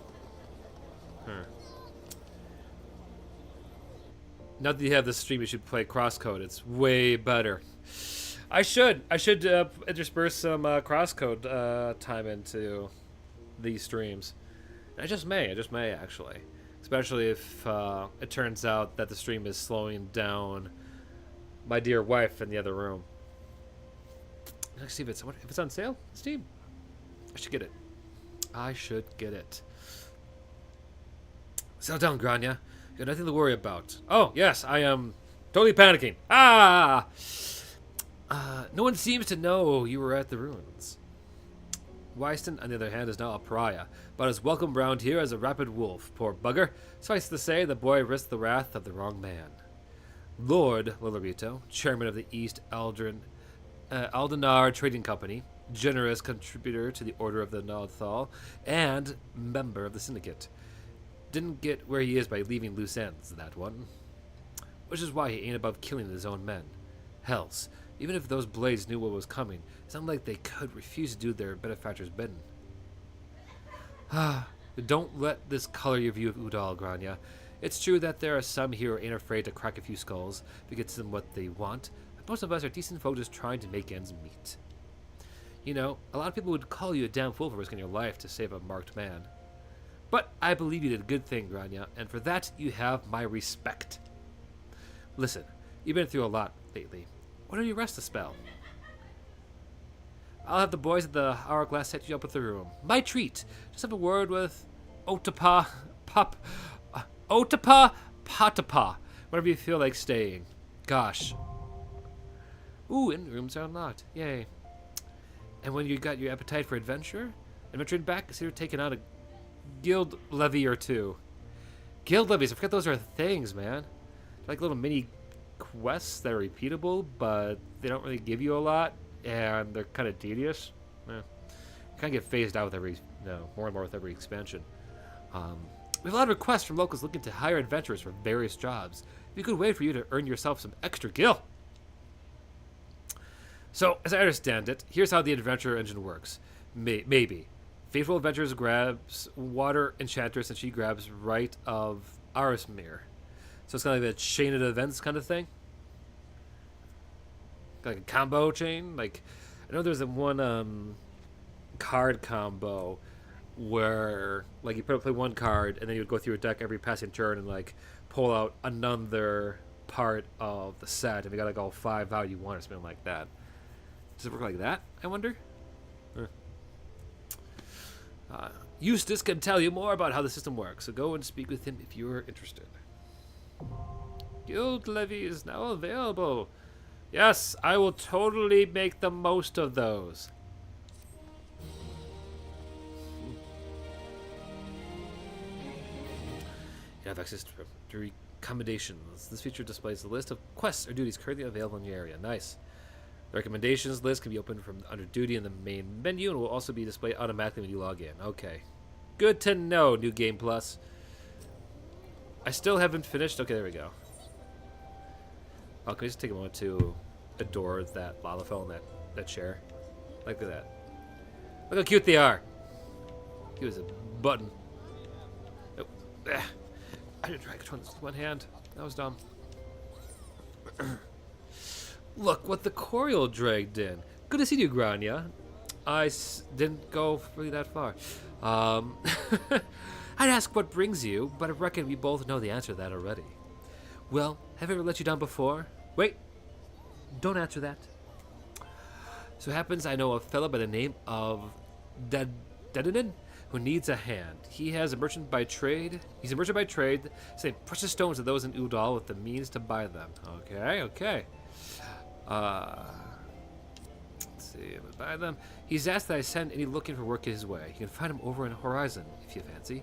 Now that you have the stream, you should play crosscode. It's way better. I should intersperse some crosscode time into these streams. I just may actually. Especially if it turns out that the stream is slowing down my dear wife in the other room. Let's see if it's on sale. Steam. I should get it. Settle down, Grania. You got nothing to worry about. Oh, yes, I am totally panicking. No one seems to know you were at the ruins. Wyston, on the other hand, is now a pariah, but is welcome round here as a rapid wolf. Poor bugger. Suffice to say, the boy risked the wrath of the wrong man. Lord Lolorito, chairman of the East Aldenar Trading Company, generous contributor to the Order of the Nodthal, and member of the Syndicate. Didn't get where he is by leaving loose ends, that one. Which is why he ain't above killing his own men. Hells, even if those blades knew what was coming, it's not like they could refuse to do their benefactor's bidding. Don't let this color your view of Ul'dah, Grania. It's true that there are some here who ain't afraid to crack a few skulls if it gets them what they want, but most of us are decent folk just trying to make ends meet. A lot of people would call you a damn fool for risking your life to save a marked man. But I believe you did a good thing, Grania, and for that you have my respect. Listen, you've been through a lot lately. Why don't you rest a spell? I'll have the boys at the hourglass set you up with the room. My treat. Just have a word with Otapa Patapa. Whenever you feel like staying. Gosh. Ooh, and rooms are unlocked. Yay. And when you got your appetite for adventuring back, consider taking out a guild levy or two. Guild levies, I forget those are things, man. Like little mini quests that are repeatable, but they don't really give you a lot, and they're kind of tedious. Kind of get phased out with more and more with every expansion. We have a lot of requests from locals looking to hire adventurers for various jobs. It'd be a good way for you to earn yourself some extra gil. So, as I understand it, here's how the adventure engine works. Maybe. Faithful Adventurers grabs Water Enchantress, and she grabs Right of Arismir. So it's kind of like a chain of events kind of thing. Like a combo chain. Like, I know there's one card combo where like you play one card and then you would go through a deck every passing turn and like pull out another part of the set, and we got like all 5 how you want or something like that. Does it work like that, I wonder? Eustace can tell you more about how the system works, so go and speak with him if you're interested. Guild levy is now available. Yes, I will totally make the most of those. You have access to recommendations. This feature displays the list of quests or duties currently available in your area. Nice. The recommendations list can be opened from under duty in the main menu and will also be displayed automatically when you log in. Okay. Good to know, New Game Plus. I still haven't finished. Okay, there we go. Oh, can we just take a moment to adore that Lalafell in that chair? Look at that. Look how cute they are. He was a button. Oh, I didn't try controlling this with one hand. That was dumb. Look what the Coriol dragged in. Good to see you, Grania. I didn't go really that far. I'd ask what brings you, but I reckon we both know the answer to that already. Well, have I ever let you down before? Wait, don't answer that. So it happens I know a fellow by the name of Dedanin who needs a hand. He has a merchant by trade. He's a merchant by trade, selling precious stones to those in Ul'dah with the means to buy them. Okay. Let's see, I'm gonna buy them. He's asked that I send any looking for work his way. You can find him over in Horizon, if you fancy.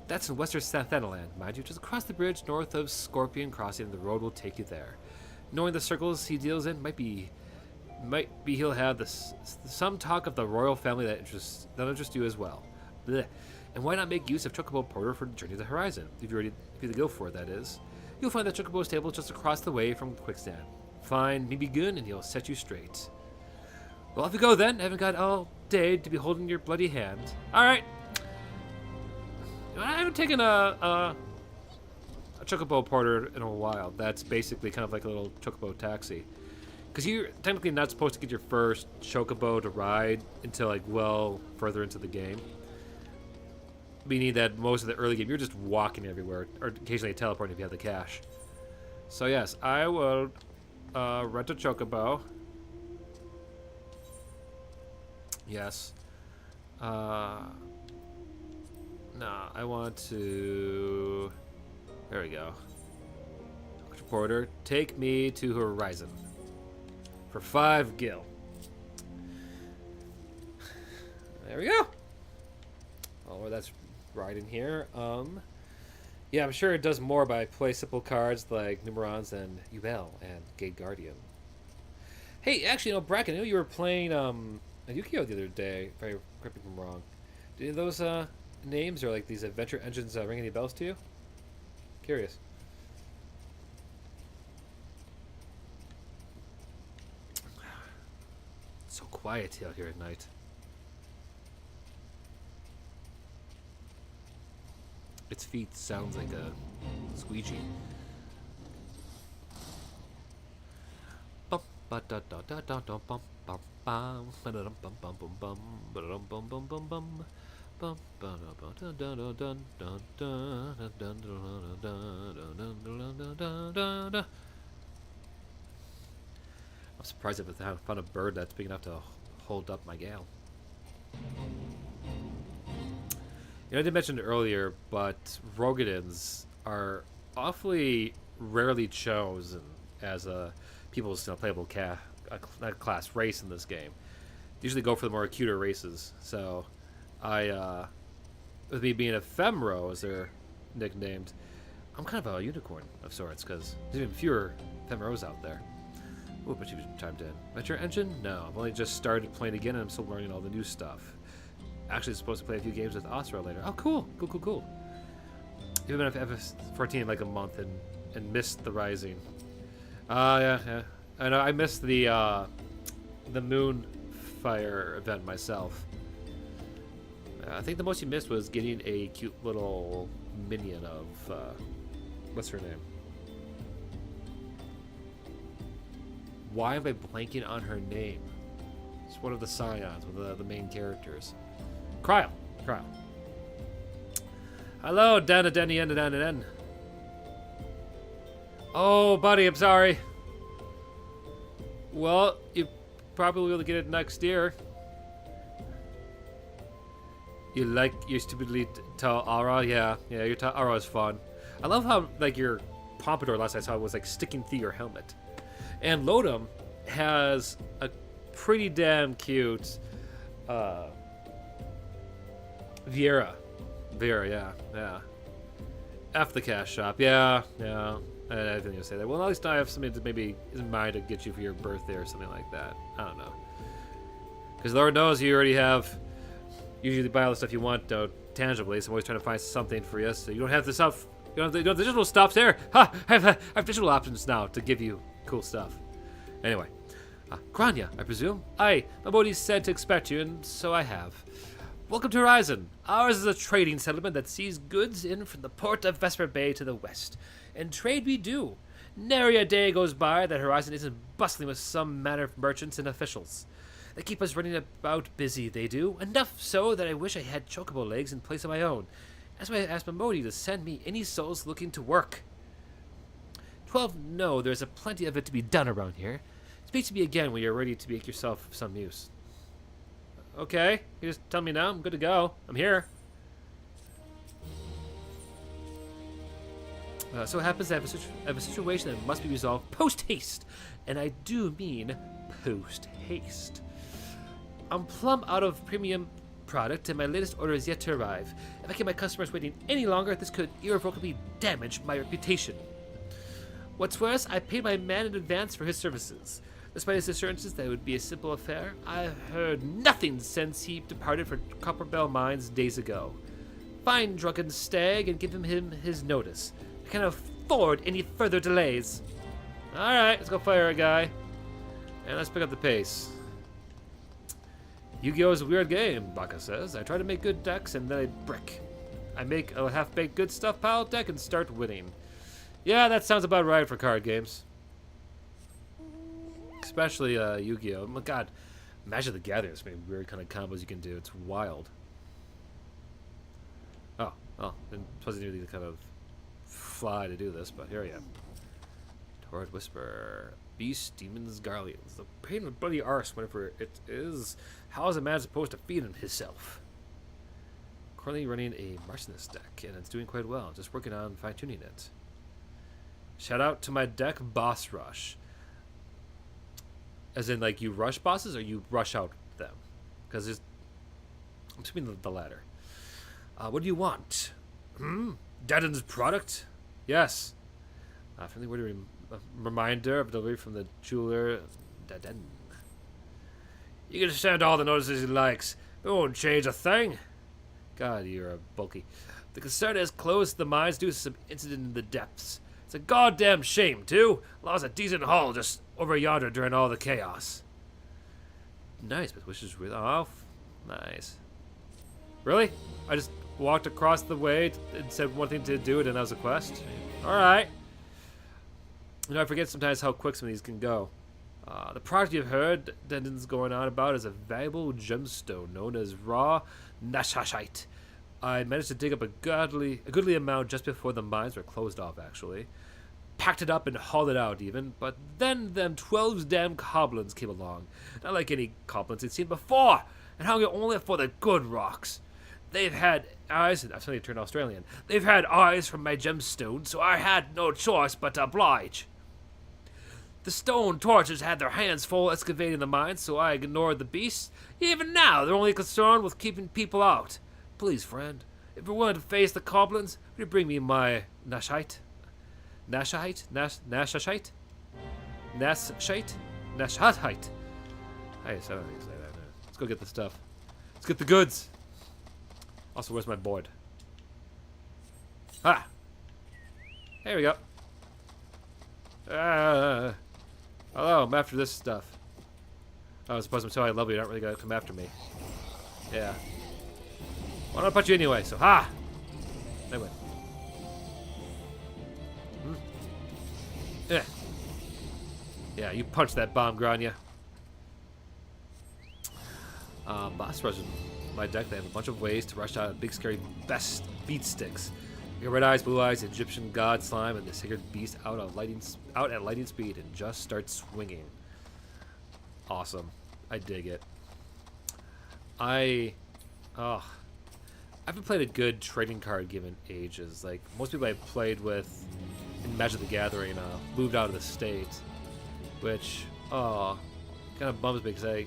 That's in western Thanalan, mind you, just across the bridge north of Scorpion Crossing, and the road will take you there. Knowing the circles he deals in, might be he'll have some talk of the royal family that interests you as well. Blech. And why not make use of Chocobo Porter for the Journey to the Horizon? If you're the go for it, that is. You'll find the Chocobo stable just across the way from Quicksand. Find Mibigun and he'll set you straight. Well, off you go then. I haven't got all day to be holding your bloody hand. Alright. I haven't taken a Chocobo Porter in a while. That's basically kind of like a little Chocobo taxi. Because you're technically not supposed to get your first Chocobo to ride until like well further into the game. Meaning that most of the early game you're just walking everywhere, or occasionally teleporting if you have the cash. So yes, I will rent a Chocobo. Yes. No, I want to... There we go. Porter, take me to Horizon. For 5 gil. There we go. Oh, that's right in here. Yeah, I'm sure it does more by play simple cards like Numerons and UL and Gate Guardian. Hey, actually, Bracken, I know you were playing Yu-Gi-Oh! The other day, if I correct me if I'm wrong. Do those names or like these adventure engines ring any bells to you? Curious. It's so quiet out here at night. Its feet sounds like a squeegee. surprised if I found a bird that's big enough to hold up my gal. You know, I did mention it earlier, but Rogadins are awfully rarely chosen as a people's playable class race in this game. They usually go for the more cuter races. So, with me being Ephemero, as they're nicknamed, I'm kind of a unicorn of sorts because there's even fewer Ephemeros out there. Ooh, but you chimed in. Metro Engine? No, I've only just started playing again and I'm still learning all the new stuff. Actually supposed to play a few games with Asra later. Oh, cool. Cool. You've been at FFXIV like a month and missed the Rising. Yeah. I know, I missed the Moonfire event myself. I think the most you missed was getting a cute little minion of, what's her name? Why am I blanking on her name? It's one of the Scions, one of the main characters. Cryle. Hello, Dan. Oh, buddy, I'm sorry. Well, you probably will get it next year. You like your stupidly tall aura? Yeah, your tall aura is fun. I love how, like, your pompadour last I saw was, like, sticking through your helmet. And Lodum has a pretty damn cute Viera, yeah. F the cash shop, yeah. I didn't even say that. Well, at least I have something to maybe in mind to get you for your birthday or something like that. I don't know. Because Lord knows you already have. Usually buy all the stuff you want tangibly, so I'm always trying to find something for you, so you don't have the stuff. You don't have the digital stuff there. Ha! I have digital options now to give you cool stuff. Anyway, Grania, I presume. Aye, my buddy said to expect you, and so I have. Welcome to Horizon. Ours is a trading settlement that sees goods in from the port of Vesper Bay to the west. And trade we do. Nary a day goes by that Horizon isn't bustling with some manner of merchants and officials. They keep us running about busy, they do. Enough so that I wish I had chocobo legs in place of my own. That's why I asked Mamodi to send me any souls looking to work. 12, no, there's a plenty of it to be done around here. Speak to me again when you're ready to make yourself some use. Okay, you just tell me now. I'm good to go. I'm here. So it happens that I have a situation that must be resolved post-haste. And I do mean post-haste. I'm plumb out of premium product and my latest order is yet to arrive. If I keep my customers waiting any longer, this could irrevocably damage my reputation. What's worse, I paid my man in advance for his services. Despite his assurances that it would be a simple affair, I've heard nothing since he departed for Copperbell Mines days ago. Find drunken stag and give him his notice. I can't afford any further delays. Alright, let's go fire a guy. And let's pick up the pace. Yu-Gi-Oh! Is a weird game, Baka says. I try to make good decks and then I brick. I make a half-baked good stuff pile deck and start winning. Yeah, that sounds about right for card games. Especially Yu-Gi-Oh! Oh my god, Magic the Gathering, so many weird kind of combos you can do. It's wild. Oh, didn't suppose you need to kind of fly to do this, but here I am. Torrid Whisper. Beast, Demons, Guardians. The pain of bloody arse whenever it is. How is a man supposed to feed him himself? Currently running a Marcinus deck, and it's doing quite well. Just working on fine-tuning it. Shout out to my deck, Boss Rush. As in, like, you rush bosses or you rush out them? Because I'm assuming the latter. What do you want? Deaden's product? Yes. Friendly word reminder of delivery from the jeweler, Daden. You can send all the notices he likes. It won't change a thing. God, you're a bulky. The concern is close to the mines due to some incident in the depths. It's a goddamn shame, too. Lost a decent haul just over yonder during all the chaos. Nice, but wishes with off. Nice. Really? I just walked across the way and said one thing to do it, and that was a quest? Alright. You know, I forget sometimes how quick some of these can go. The project you've heard Denden's going on about is a valuable gemstone known as raw nashashite. I managed to dig up a goodly amount just before the mines were closed off, actually. Packed it up and hauled it out, even. But then them 12 damn goblins came along. Not like any goblins I'd seen before, and hung it only for the good rocks. They've had eyes, and I've suddenly turned Australian. They've had eyes from my gemstone, so I had no choice but to oblige. The stone torches had their hands full excavating the mines, so I ignored the beasts. Even now, they're only concerned with keeping people out. Please, friend, if you're willing to face the goblins, would you bring me my nashite? Nashite? Nashite? Nashite? Nashite? Hey, so I don't think say that. Let's go get the stuff. Let's get the goods. Also, where's my board? Ah! There we go. Hello, I'm after this stuff. Oh, I suppose I'm so I love you, you're not really gonna come after me. Yeah. Well, I'm gonna punch you anyway, so ha! Anyway. Yeah. Yeah, you punch that bomb, Grania. Boss rush in my deck. They have a bunch of ways to rush out a big scary best beat sticks. Your red eyes, blue eyes, Egyptian god slime, and the sacred beast out at lightning speed and just start swinging. Awesome. I dig it. I haven't played a good trading card game in ages. Like most people I played with in Magic the Gathering moved out of the state, which kind of bums me because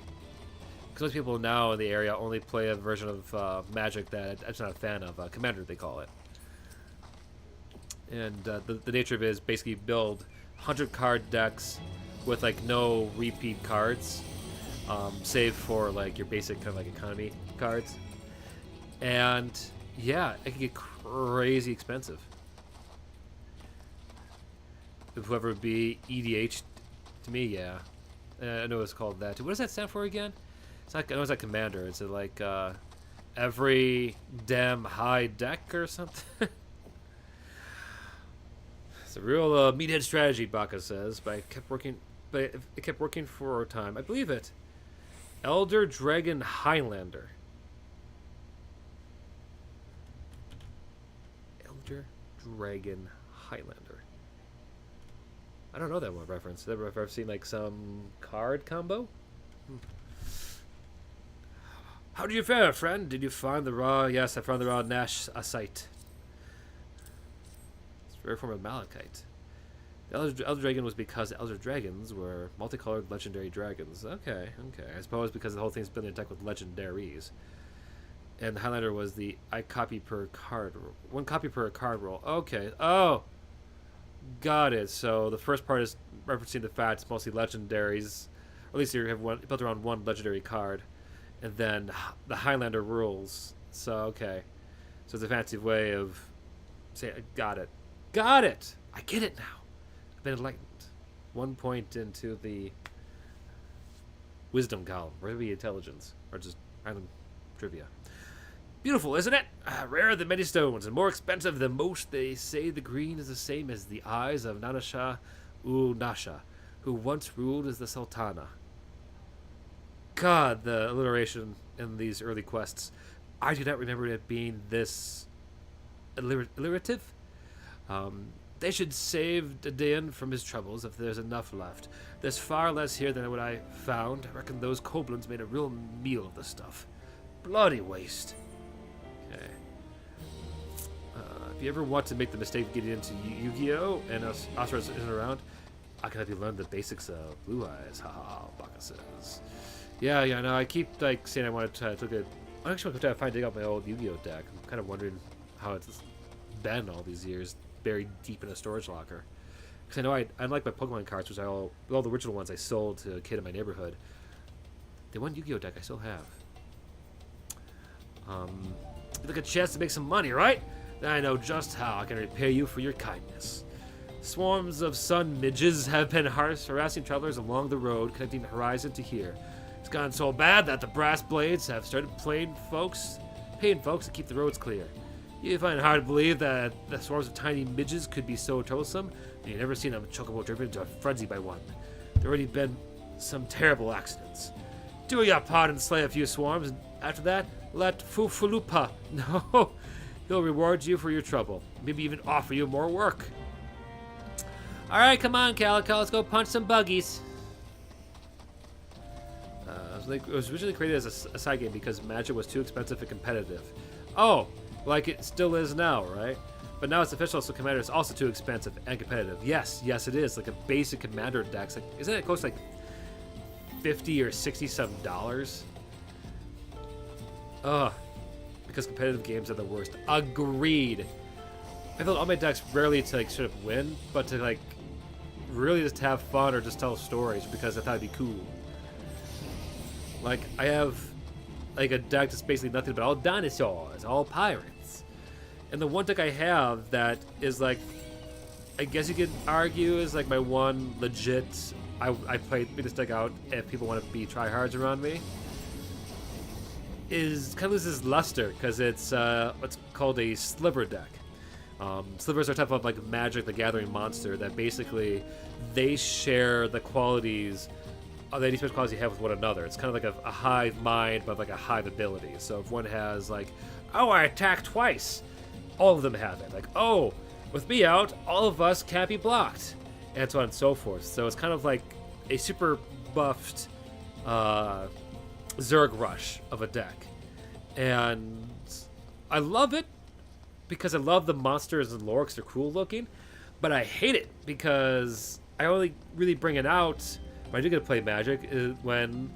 most people now in the area only play a version of Magic that I'm not a fan of, Commander they call it. And the nature of it is basically build 100 card decks with like no repeat cards, save for like your basic kind of like economy cards. And yeah, it can get crazy expensive. Whoever would be EDH to me, yeah. I know it's called that. What does that stand for again? It's like I know it's like Commander. It's like every damn high deck or something. It's a real meathead strategy, Baka says. But it kept working for a time. I believe it. Elder Dragon Highlander. Elder Dragon Highlander. I don't know that one reference. I've seen like some card combo. How did you fare, friend? Did you find the raw? Yes, I found the raw Nash site. It's a rare form of malachite. The Elder Dragon was because the Elder Dragons were multicolored legendary dragons. Okay. I suppose because the whole thing's been in a deck with legendaries. And the Highlander was the one copy per card roll. Okay. Oh, got it. So the first part is referencing the fact it's mostly legendaries, or at least you have one built around one legendary card, and then the Highlander rules. So okay, so it's a fancy way of saying, got it. I get it now. I've been enlightened. 1 point into the wisdom column, or maybe intelligence, or just random trivia. Beautiful, isn't it? Rarer than many stones and more expensive than most. They say the green is the same as the eyes of Nanasha Ul'dah, who once ruled as the Sultana. God, the alliteration in these early quests. I do not remember it being this alliterative. They should save Dadan from his troubles if there's enough left. There's far less here than what I found. I reckon those kobolds made a real meal of the stuff. Bloody waste. Okay. If you ever want to make the mistake of getting into Yu-Gi-Oh! And Asura isn't around, I can help you learn the basics of Blue Eyes. Haha, Baka says. Yeah, no, I keep like saying I want to look at. I actually want to try to dig out my old Yu-Gi-Oh! Deck. I'm kind of wondering how it's been all these years, buried deep in a storage locker. Because I know I like my Pokemon cards, which all the original ones I sold to a kid in my neighborhood. The one Yu-Gi-Oh! Deck I still have. Look, a chance to make some money, right? Then I know just how I can repay you for your kindness. Swarms of sun midges have been harassing travelers along the road connecting the horizon to here. It's gotten so bad that the brass blades have started paying folks to keep the roads clear. You find it hard to believe that the swarms of tiny midges could be so troublesome, and you've never seen a chocobo driven into a frenzy by one. There already been some terrible accidents. Do your part and slay a few swarms, and after that, let Fufulupa know he'll reward you for your trouble. Maybe even offer you more work. Alright, come on, Calico, let's go punch some buggies. It was originally created as a side game because Magic was too expensive and competitive. Oh, like it still is now, right? But now it's official, so Commander is also too expensive and competitive. Yes, it is. Like a basic Commander deck's like, isn't it cost like $50 or $60-some? Ugh. Because competitive games are the worst. Agreed. I build all my decks rarely to like sort of win, but to like really just have fun or just tell stories because I thought it'd be cool. Like I have like a deck that's basically nothing but all dinosaurs, all pirates. And the one deck I have that is like, I guess you could argue is like my one legit, I played this deck out if people want to be tryhards around me, is kind of loses luster because it's what's called a sliver deck. Slivers are a type of like Magic the Gathering monster that basically they share the qualities of any special qualities you have with one another. It's kind of like a hive mind, but like a hive ability. So if one has like, oh, I attack twice, all of them have it. Like, oh, with me out, all of us can't be blocked, and so on and so forth. So it's kind of like a super buffed Zerg Rush of a deck. And I love it because I love the monsters and lore because they're cool looking, but I hate it because I only really bring it out when I do get to play Magic is when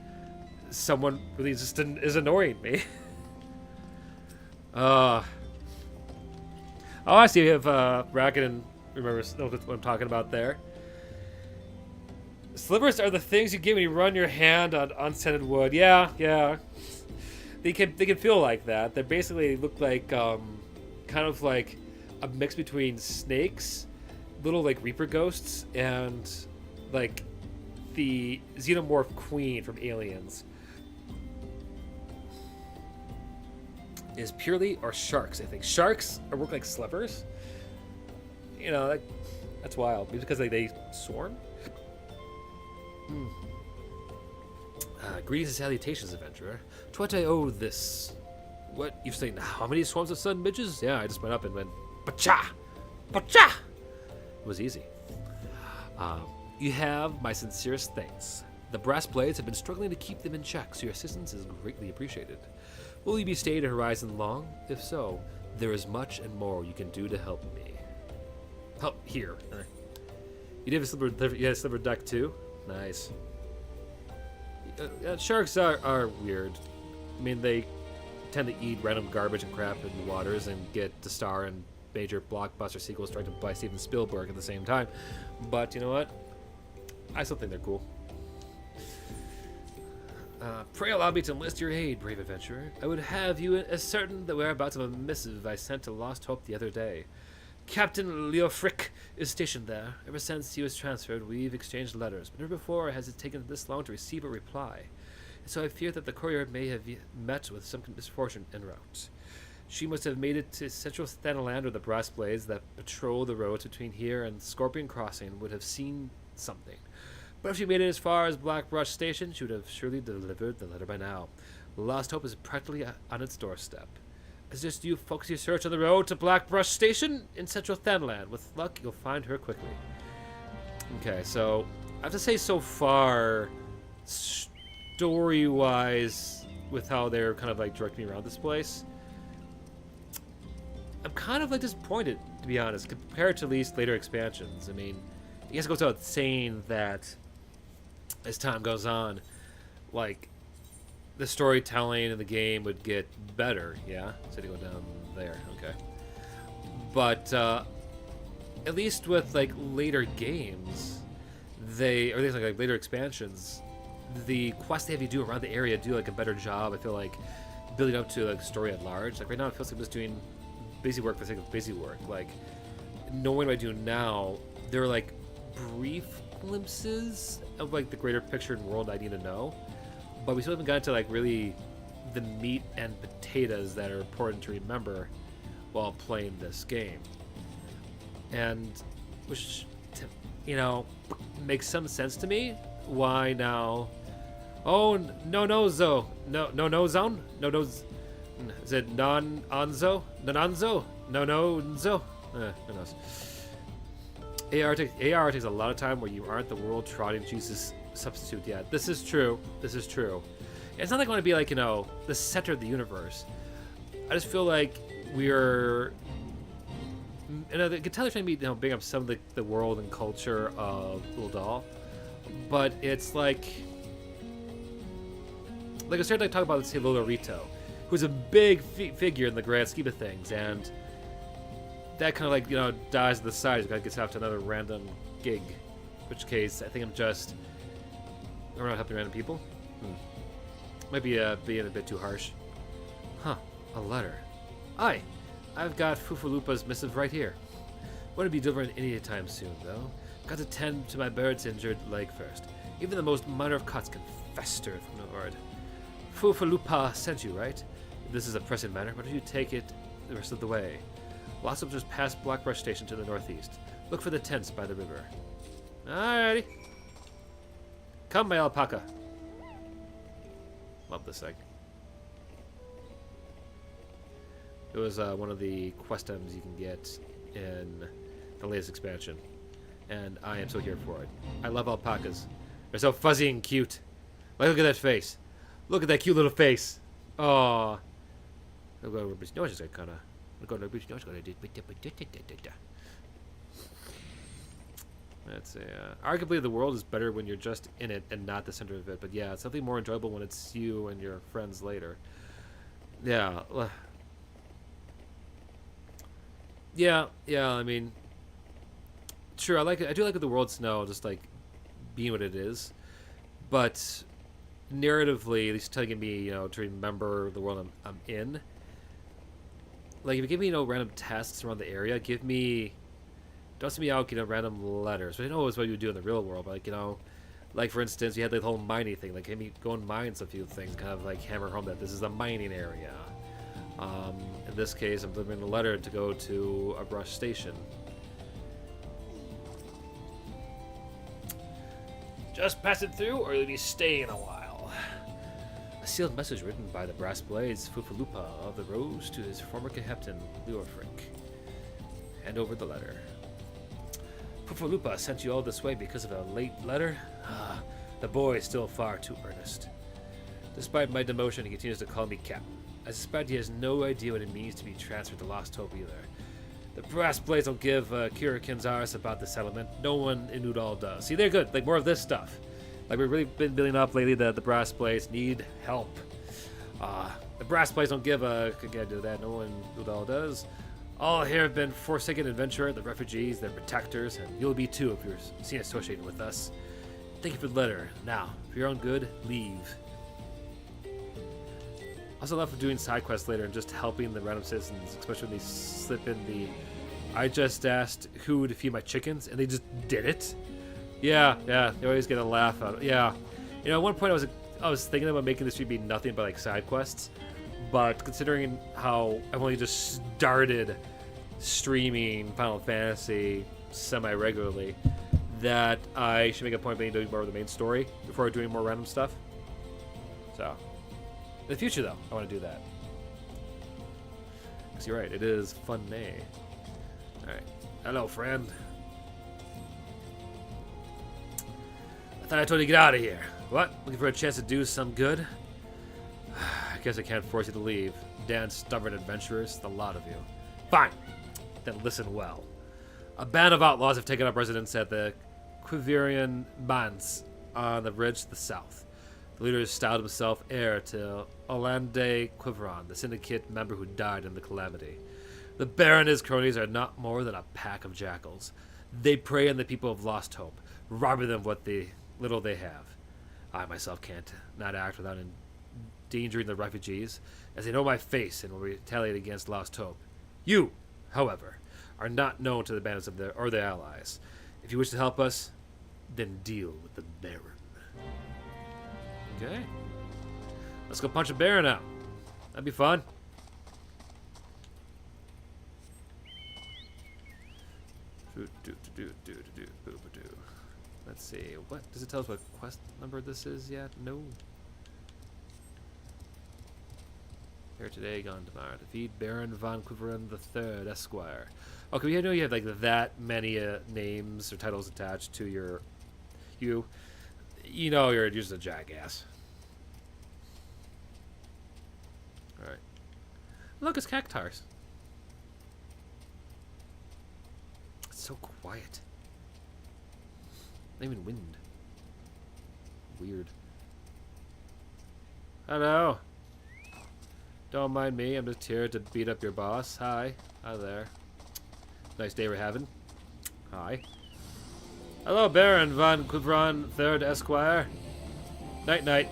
someone really just is annoying me. Oh, I see you have Racket and remember what I'm talking about there. Slivers are the things you get when you run your hand on unscented wood. Yeah. They can feel like that. They basically look like kind of like a mix between snakes, little like Reaper ghosts, and like the Xenomorph Queen from Aliens. Is purely or sharks, I think. Sharks are work like slivers. You know, that's wild. Maybe because they swarm? Greetings and salutations, adventurer. To what I owe this? What? You've seen how many swarms of sun midges? Yeah, I just went up and went, Bacha! Bacha! It was easy. You have my sincerest thanks. The brass blades have been struggling to keep them in check, so your assistance is greatly appreciated. Will you be staying at Horizon long? If so, there is much and more you can do to help me. Help here. You had a sliver deck too? Nice. Sharks are weird. I mean, they tend to eat random garbage and crap in the waters and get to star in major blockbuster sequels directed by Steven Spielberg at the same time. But you know what? I still think they're cool. Pray allow me to enlist your aid, brave adventurer. I would have you ascertain the whereabouts of a missive I sent to Lost Hope the other day. Captain Leofric is stationed there. Ever since he was transferred, we've exchanged letters, but never before has it taken this long to receive a reply. So I fear that the courier may have met with some misfortune en route. She must have made it to central Thanalan, or the brass blades that patrol the roads between here and Scorpion Crossing would have seen something. But if she made it as far as Blackbrush Station, she would have surely delivered the letter by now. Lost Hope is practically on its doorstep. I suggest you focus your search on the road to Blackbrush Station in central Thanalan. With luck, you'll find her quickly. Okay, so I have to say so far, story-wise, with how they're kind of like directing me around this place, I'm kind of like disappointed, to be honest, compared to at least later expansions. I mean, I guess it goes without saying that as time goes on, like, the storytelling in the game would get better, yeah? So to go down there, okay. But, at least with, like, later games, or at least, like, later expansions, the quests they have you do around the area do, like, a better job, I feel like, building up to, like, story at large. Like, right now, it feels like I'm just doing busy work for the sake of busy work. Like, knowing what I do now, there are, like, brief glimpses of, like, the greater picture and world I need to know. But we still haven't gotten to, like, really the meat and potatoes that are important to remember while playing this game. And, which, you know, makes some sense to me Why now? Oh, no, Zo. No, zone? No, is it non-onzo? Non-onzo? No, who knows? AR takes a lot of time where you aren't the world-trotting Jesus substitute yet. This is true. It's not like I want to be like, the center of the universe. I just feel like we're... the Gattelli's trying to be, bring up some of the world and culture of Ul'dah. But it's like I started to talk about, let's say, Lolorito, who's a big figure in the grand scheme of things, and that kind of like, dies to the side. He gets out to another random gig. In which case, I think I'm not helping random people. Might be being a bit too harsh. Huh, a letter. Aye, I've got Fufulupa's missive right here. Wouldn't be delivering any time soon, though. Got to tend to my bird's injured leg first. Even the most minor of cuts can fester from the word. Fufulupa sent you, right? If this is a pressing matter, why don't you take it the rest of the way? Lots of just past Blackbrush Station to the northeast. Look for the tents by the river. Alrighty. Come, my alpaca. Love this thing. It was one of the quest items you can get in the latest expansion. And I am so here for it. I love alpacas. They're so fuzzy and cute. Like, look at that face. Look at that cute little face. Aww. That's arguably the world is better when you're just in it and not the center of it. But yeah, it's something more enjoyable when it's you and your friends later. Yeah. Yeah, I mean, sure, I do like the world snow, just like being what it is, but narratively, at least telling me, to remember the world I'm in. Like, if you give me, random tasks around the area, don't send me out, random letters. But I know it's what you would do in the real world, but like for instance, you had the whole mining thing, like, maybe go and mine a few things, kind of like hammer home that this is a mining area. In this case, I'm delivering a letter to go to a brush station. Just pass it through, or you'll be staying a while. A sealed message written by the Brass Blades Fufulupa of the Rose to his former captain, Leorfric. Hand over the letter. Fufulupa sent you all this way because of a late letter? The boy is still far too earnest. Despite my demotion, he continues to call me Captain. I suspect he has no idea what it means to be transferred to Lost Hope either. The Brass Blades don't give Kira Kinzaris about the settlement. No one in Ul'dah does. See, they're good. Like, more of this stuff. Like, we've really been building up lately that the Brass Blades need help. The Brass Blades don't give can't do that. No one in Ul'dah does. All here have been forsaken adventurer, the refugees, their protectors, and you'll be too if you're seen associated with us. Thank you for the letter. Now, for your own good, leave. Also love for doing side quests later and just helping the random citizens, especially when they slip in the I just asked who to feed my chickens and they just did it. Yeah, they always get a laugh out of it. Yeah. At one point I was thinking about making this be nothing but like side quests, but considering how I've only just started streaming Final Fantasy semi-regularly, that I should make a point of doing more of the main story before doing more random stuff. So in the future, though, I want to do that. Because you're right, it is fun, nay. Alright. Hello, friend. I thought I told you to get out of here. What? Looking for a chance to do some good? I guess I can't force you to leave. Damn stubborn adventurers, the lot of you. Fine. Then listen well. A band of outlaws have taken up residence at the Quivirian Manse on the ridge to the south. The leader has styled himself heir to Ul'dah Quiveron, the syndicate member who died in the calamity. The Baron and his cronies are not more than a pack of jackals. They prey on the people of Lost Hope, robbing them of what little they have. I myself can't not act without endangering the refugees, as they know my face and will retaliate against Lost Hope. You, however, are not known to the bandits of their allies. If you wish to help us, then deal with the Baron. Okay. Let's go punch a Baron out. That'd be fun. Let's see. What? Does it tell us what quest number this is yet? No. Here today, gone tomorrow. Defeat Baron von Quiveren III, Esquire. Okay, we know you have like that many names or titles attached to your... You know you're just a jackass. Alright. Look, it's cactars. It's so quiet. Not even wind. Weird. Hello. Don't mind me, I'm just here to beat up your boss. Hi. Hi there. Nice day we're having. Hi. Hello, Baron von Quiveren III, Esquire. Night, night.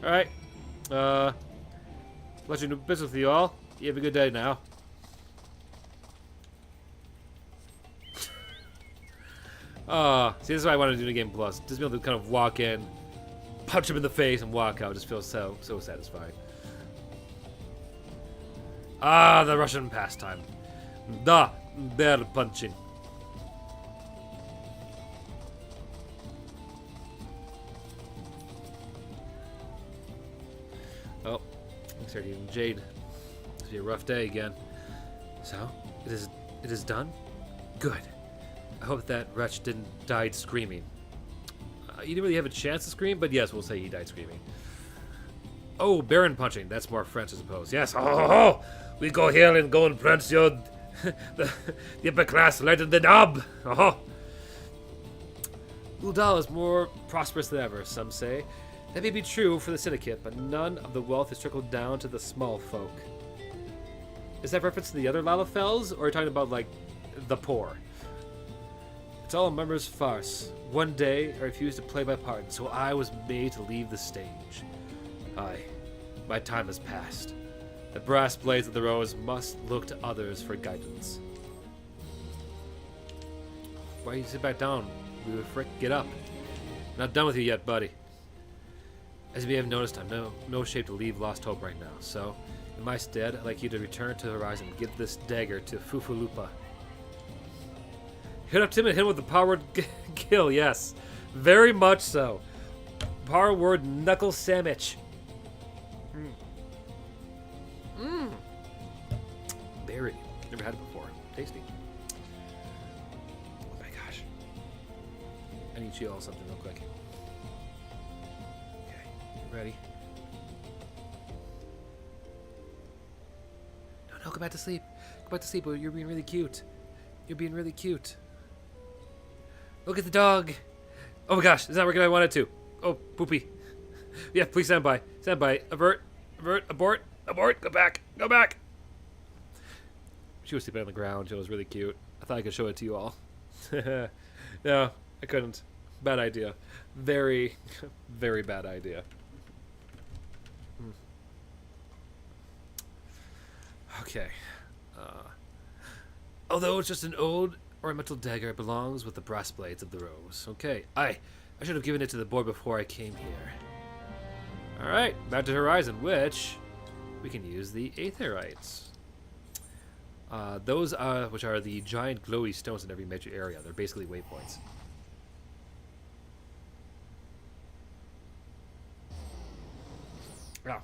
Alright. Pleasure to do business with you all. You have a good day now. See, this is what I want to do in Game Plus. Just be able to kind of walk in, punch him in the face, and walk out. Just feels so satisfying. Ah, the Russian pastime. Da, bear punching. Oh, I'm starting eating Jade. It's be a rough day again. So, it is done? Good. I hope that wretch didn't die screaming. He didn't really have a chance to scream, but yes, we'll say he died screaming. Oh, Baron punching. That's more French, I suppose. Yes. Oh, we go here and go and punch your the upper class lighter than knob. Oh. Ul'dah is more prosperous than ever, some say. That may be true for the syndicate, but none of the wealth has trickled down to the small folk. Is that reference to the other Lalafels, or are you talking about, like, the poor? It's all a murmur's farce. One day, I refused to play my part, so I was made to leave the stage. Aye, my time has passed. The brass blades of the rose must look to others for guidance. Why you sit back down? We would frick, get up. Not done with you yet, buddy. As you may have noticed, I'm no shape to leave Lost Hope right now, so in my stead, I'd like you to return to the horizon and give this dagger to Fufulupa. Hit up Tim and hit him with the power word kill, yes. Very much so. Power word knuckle sandwich. Berry. Never had it before. Tasty. Oh my gosh. I need to chill something real quick. Okay, you ready? No, go back to sleep. Go back to sleep. You're being really cute. You're being really cute. Look at the dog. Oh my gosh, it's not working how I wanted to. Oh, poopy. Yeah, please stand by. Stand by. Avert. Avert. Abort. Abort. Go back. Go back. She was sleeping on the ground. She was really cute. I thought I could show it to you all. No, I couldn't. Bad idea. Very, very bad idea. Okay. Although it's just an old ornamental dagger, it belongs with the brass blades of the rose. Okay. I should have given it to the boy before I came here. Alright, back to Horizon, which we can use the Aetherites. Those which are the giant glowy stones in every major area. They're basically waypoints. Yeah.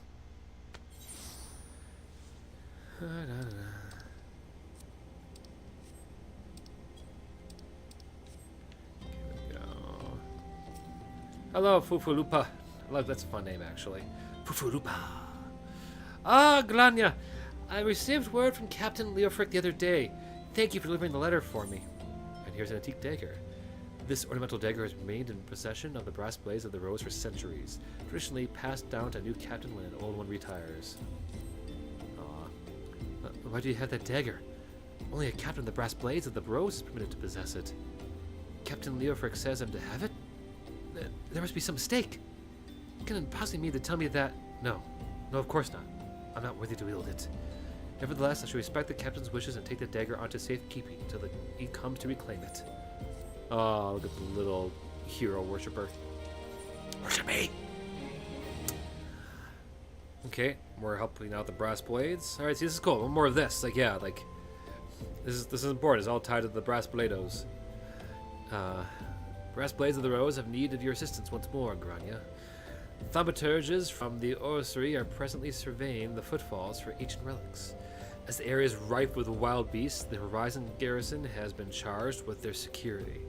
Hello, Fufulupa. I love that's a fun name, actually. Fufulupa. Ah, Glanya. I received word from Captain Leofric the other day. Thank you for delivering the letter for me. And here's an antique dagger. This ornamental dagger has remained in possession of the brass blades of the rose for centuries, traditionally passed down to a new captain when an old one retires. Why do you have that dagger? Only a captain of the brass blades of the rose is permitted to possess it. Captain Leofric says I'm to have it? There must be some mistake. It couldn't possibly mean to tell me that... No, of course not. I'm not worthy to wield it. Nevertheless, I shall respect the captain's wishes and take the dagger onto safekeeping until he comes to reclaim it. Oh, look at the little hero worshipper. Worship me! Okay, we're helping out the brass blades. Alright, see, this is cool. One more of this. Like, yeah, like... This is important. It's all tied to the brass blados. Brass Blades of the Rose have need of your assistance once more, Grania. Thaumaturges from the Orrery are presently surveying the footfalls for ancient relics. As the area is rife with wild beasts, the Horizon garrison has been charged with their security.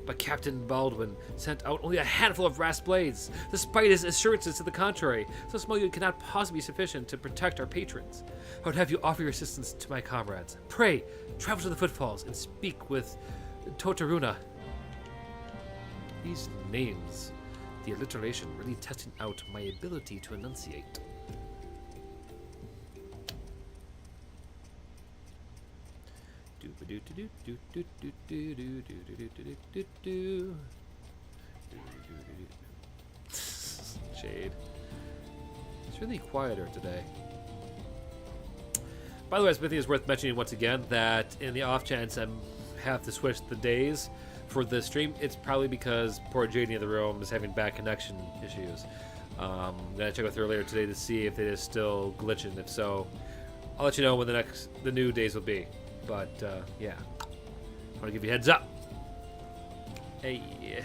But Captain Baldwin sent out only a handful of brass blades, despite his assurances to the contrary. So small unit cannot possibly be sufficient to protect our patrons. I would have you offer your assistance to my comrades. Pray, travel to the footfalls and speak with Totaruna. These names, the alliteration really testing out my ability to enunciate. Shade. It's really quieter today. By the way, I think it's worth mentioning once again that in the off chance I have to switch the days for the stream, it's probably because poor Janie of the Realm is having bad connection issues. I'm gonna check with her later today to see if it is still glitching. If so, I'll let you know when the new days will be. But yeah, I want to give you a heads up. Hey.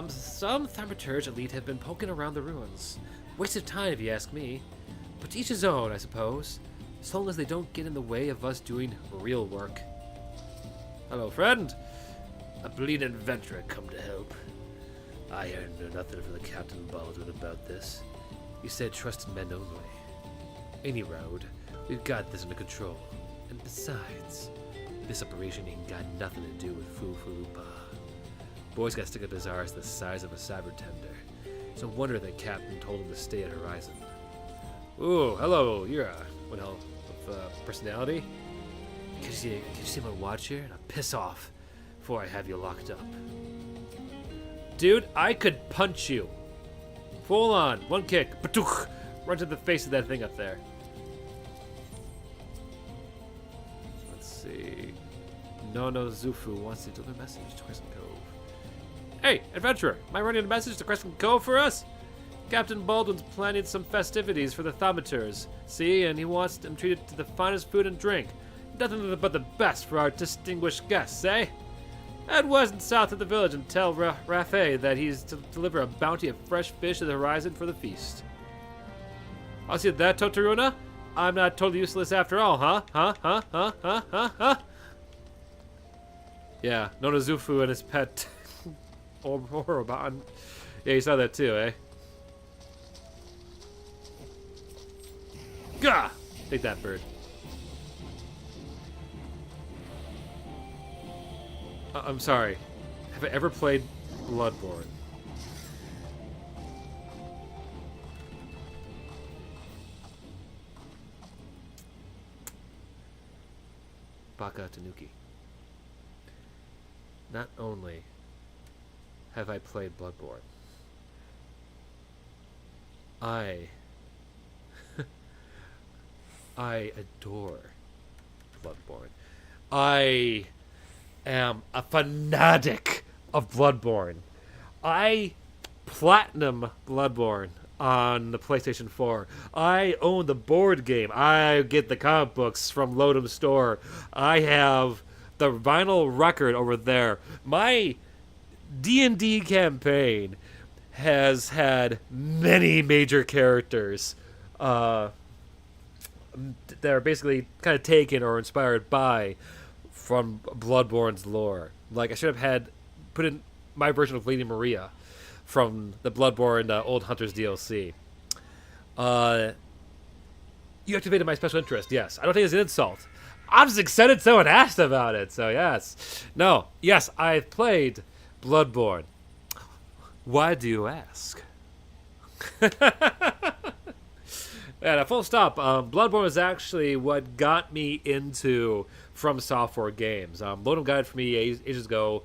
Some thaumaturge elite have been poking around the ruins. Waste of time, if you ask me. But to each his own, I suppose. So long as they don't get in the way of us doing real work. Hello, friend. A bleeding adventurer come to help. I heard nothing from the Captain Baldwin about this. You said trusted men only. Any road, we've got this under control. And besides, this operation ain't got nothing to do with Foo-Foo-Lupa. Boy's got stick up his arse the size of a saber tender. It's no wonder the captain told him to stay at Horizon. Ooh, hello, you're one hell of personality. Can you see my watch here? Now piss off before I have you locked up. Dude, I could punch you. Full on, one kick, patooch, run to the face of that thing up there. Let's see. Nono Zufu wants to deliver a message to Crescent Cove. Hey, adventurer, am I running a message to Crescent Cove for us? Captain Baldwin's planning some festivities for the thaumaturges. See, and he wants them treated to the finest food and drink. Nothing but the best for our distinguished guests, eh? Head west and south of the village and tell Rafe that he's to deliver a bounty of fresh fish to the Horizon for the feast. I'll see that, Totaruna. I'm not totally useless after all, huh? Huh? Yeah, Nonozufu and his pet Oroban. Yeah, you saw that too, eh? Gah! Take that, bird. I'm sorry. Have I ever played Bloodborne? Baka Tanuki. Not only have I played Bloodborne, I adore Bloodborne. I am a fanatic of Bloodborne. I platinum Bloodborne on the PlayStation 4. I own the board game. I get the comic books from Lodum Store. I have the vinyl record over there. My D&D campaign has had many major characters that are basically kind of taken or inspired by from Bloodborne's lore. Like, I should have had put in my version of Lady Maria from the Bloodborne Old Hunters DLC. You activated my special interest, yes. I don't think it's an insult. I'm just excited someone asked about it, so yes. No, yes, I've played Bloodborne. Why do you ask? Yeah, full stop. Bloodborne was actually what got me into From Software games. Lodum got it for me ages ago.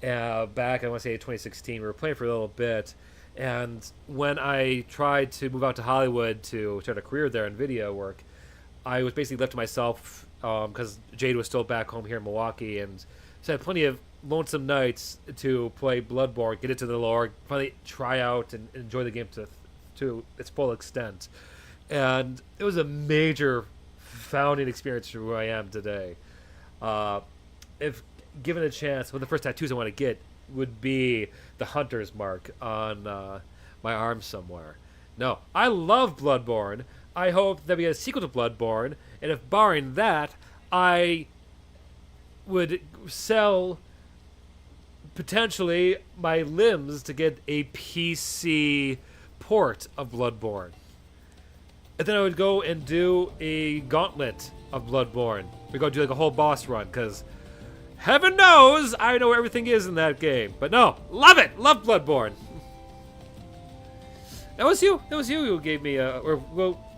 Back, I want to say 2016. We were playing for a little bit. And when I tried to move out to Hollywood to start a career there in video work, I was basically left to myself because Jade was still back home here in Milwaukee. And so I had plenty of lonesome nights to play Bloodborne, get into the lore, finally try out and enjoy the game to its full extent. And it was a major founding experience for who I am today. If given a chance, one of the first tattoos I want to get would be the Hunter's Mark on my arm somewhere. No, I love Bloodborne. I hope that we get a sequel to Bloodborne, and if barring that, I would sell potentially my limbs to get a PC port of Bloodborne. And then I would go and do a gauntlet of Bloodborne. We go do like a whole boss run, because heaven knows I know where everything is in that game. But no, love it! Love Bloodborne. That was you who gave me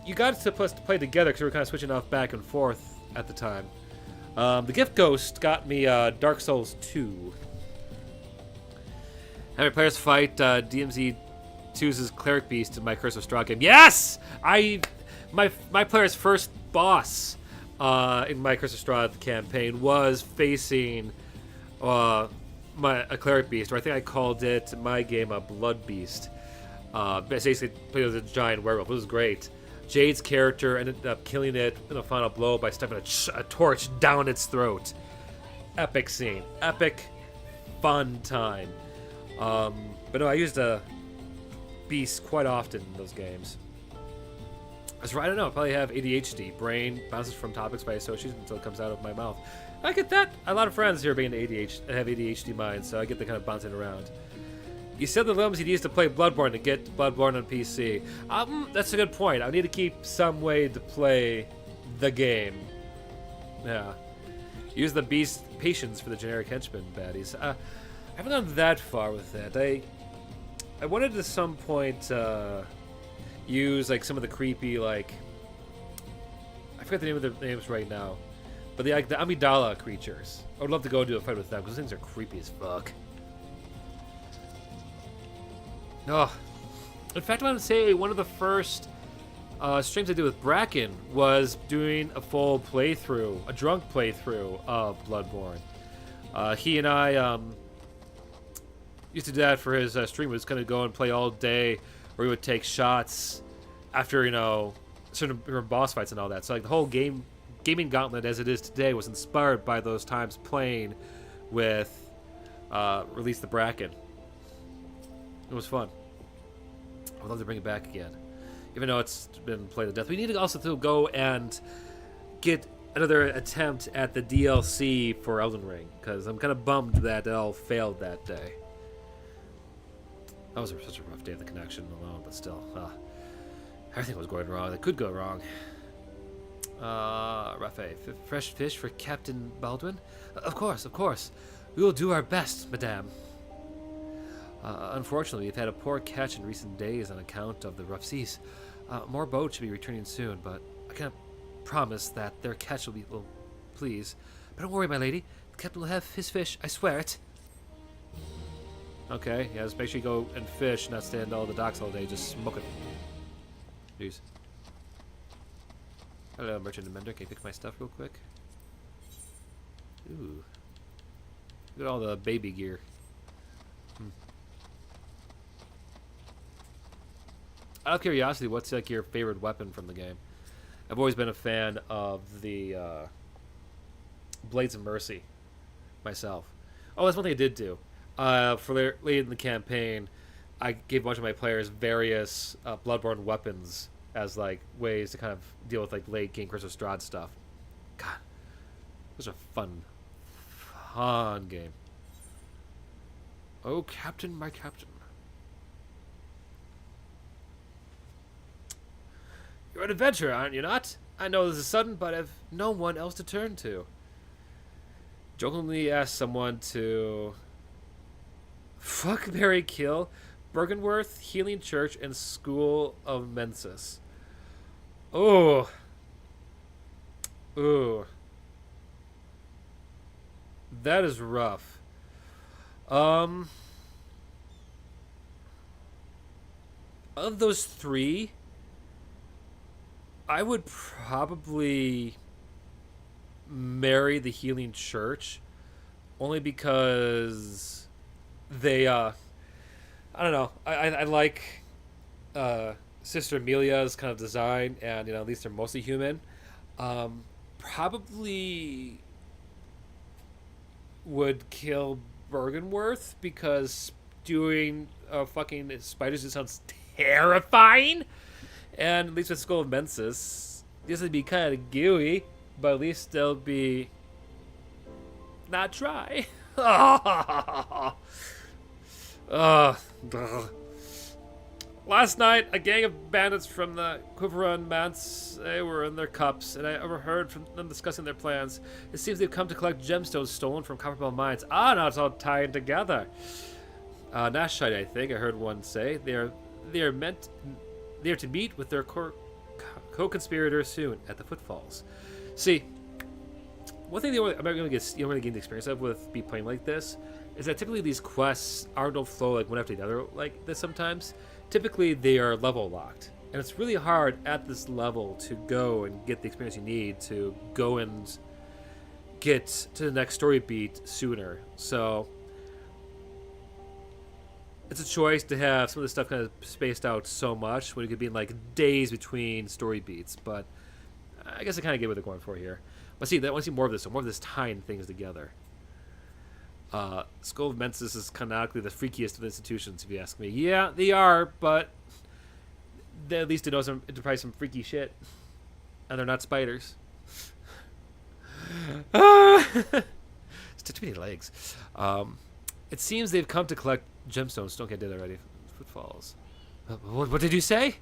you got us to play together because we were kind of switching off back and forth at the time. The Gift Ghost got me Dark Souls 2. Having players fight DMZ chooses Cleric Beast in my Curse of Strahd game. Yes! My player's first boss in my Curse of Strahd campaign was facing a Cleric Beast, or I think I called it in my game a Blood Beast. Basically played as a giant werewolf. It was great. Jade's character ended up killing it in a final blow by stuffing a torch down its throat. Epic scene. Epic fun time. But no, I used a beast quite often in those games. That's right, I don't know, I probably have ADHD. Brain bounces from topics by association until it comes out of my mouth. I get that. A lot of friends here being ADHD have ADHD minds, so I get the kind of bouncing around. You said the limbs you'd use to play Bloodborne to get Bloodborne on PC. That's a good point. I need to keep some way to play the game. Yeah. Use the beast patience for the generic henchman baddies. I haven't gone that far with that. I wanted to some point use like some of the creepy I forget the name of their names right now, but the Amidala creatures. I would love to go do a fight with them because those things are creepy as fuck. Oh, in fact, I want to say one of the first streams I did with Bracken was doing a full playthrough, a drunk playthrough of Bloodborne. He and I used to do that for his stream. We was going to go and play all day, where he would take shots after, certain boss fights and all that. So like the whole gaming gauntlet as it is today was inspired by those times playing with Release the Bracken. It was fun. I'd love to bring it back again, even though it's been played to death. We need to also go and get another attempt at the DLC for Elden Ring, because I'm kind of bummed that it all failed that day. That was such a rough day of the connection alone, but still, everything was going wrong. It could go wrong. Rafe, fresh fish for Captain Baldwin? Of course. We will do our best, madame. Unfortunately, we've had a poor catch in recent days on account of the rough seas. More boats should be returning soon, but I cannot promise that their catch will please. But don't worry, my lady. The captain will have his fish, I swear it. Okay, yeah, just make sure you go and fish, not stand all the docks all day just smoking. Jeez. Hello, merchant and mender. Can you pick my stuff real quick? Ooh. Look at all the baby gear. Out of curiosity, what's like your favorite weapon from the game? I've always been a fan of the Blades of Mercy myself. Oh, that's one thing I did do. For late in the campaign, I gave a bunch of my players various Bloodborne weapons as like ways to kind of deal with like late game Curse of Strahd stuff. God, it was a fun game. Oh, Captain, my Captain. You're an adventurer, aren't you not? I know this is sudden, but I've no one else to turn to. Jokingly asked someone to fuck, marry, kill Bergenworth, Healing Church, and School of Mensis. Oh. Ooh. That is rough. Of those three, I would probably marry the Healing Church, only because they, I don't know, I like Sister Amelia's kind of design, and, at least they're mostly human. Probably would kill Bergenworth because doing fucking spiders just sounds terrifying. And at least with Skull of Mensis, this would be kind of gooey, but at least they'll be not dry. Last night, a gang of bandits from the Quiveron Manse, they were in their cups, and I overheard from them discussing their plans. It seems they've come to collect gemstones stolen from Copperbell mines. Ah, now it's all tying together. Nashite, I think, I heard one say. They are to meet with their co-conspirator soon at the Footfalls. See, one thing I'm not going to gain the experience of with be playing like this is that typically these quests don't flow like one after the other like this sometimes. Typically they are level locked, and it's really hard at this level to go and get the experience you need to go and get to the next story beat sooner. So it's a choice to have some of this stuff kind of spaced out so much when it could be in like days between story beats, but I guess I kind of get what they're going for here. I want to see more of this, so more of this tying things together. Skull of Mensis is canonically the freakiest of institutions, if you ask me. Yeah, they are, but at least it knows them to probably some freaky shit, and they're not spiders. It's too many legs. It seems they've come to collect gemstones. Don't get did already. Footfalls. What did you say?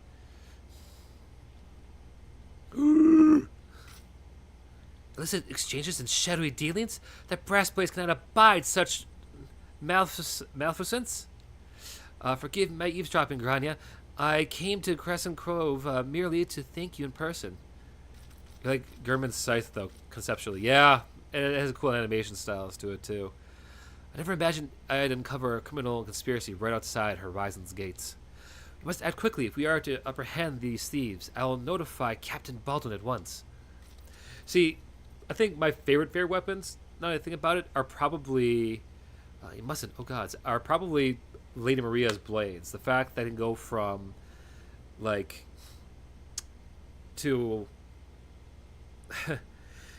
Illicit exchanges and shadowy dealings? That brass place cannot abide such malfeasance. Forgive my eavesdropping, Grania. I came to Crescent Grove merely to thank you in person. You like German's Scythe, though, conceptually. Yeah, and it has cool animation styles to it, too. I never imagined I'd uncover a criminal conspiracy right outside Horizon's gates. We must act quickly if we are to apprehend these thieves. I will notify Captain Baldwin at once. See, I think my favorite weapons, now that I think about it, are probably... are probably Lady Maria's blades. The fact that I can go from, like, to...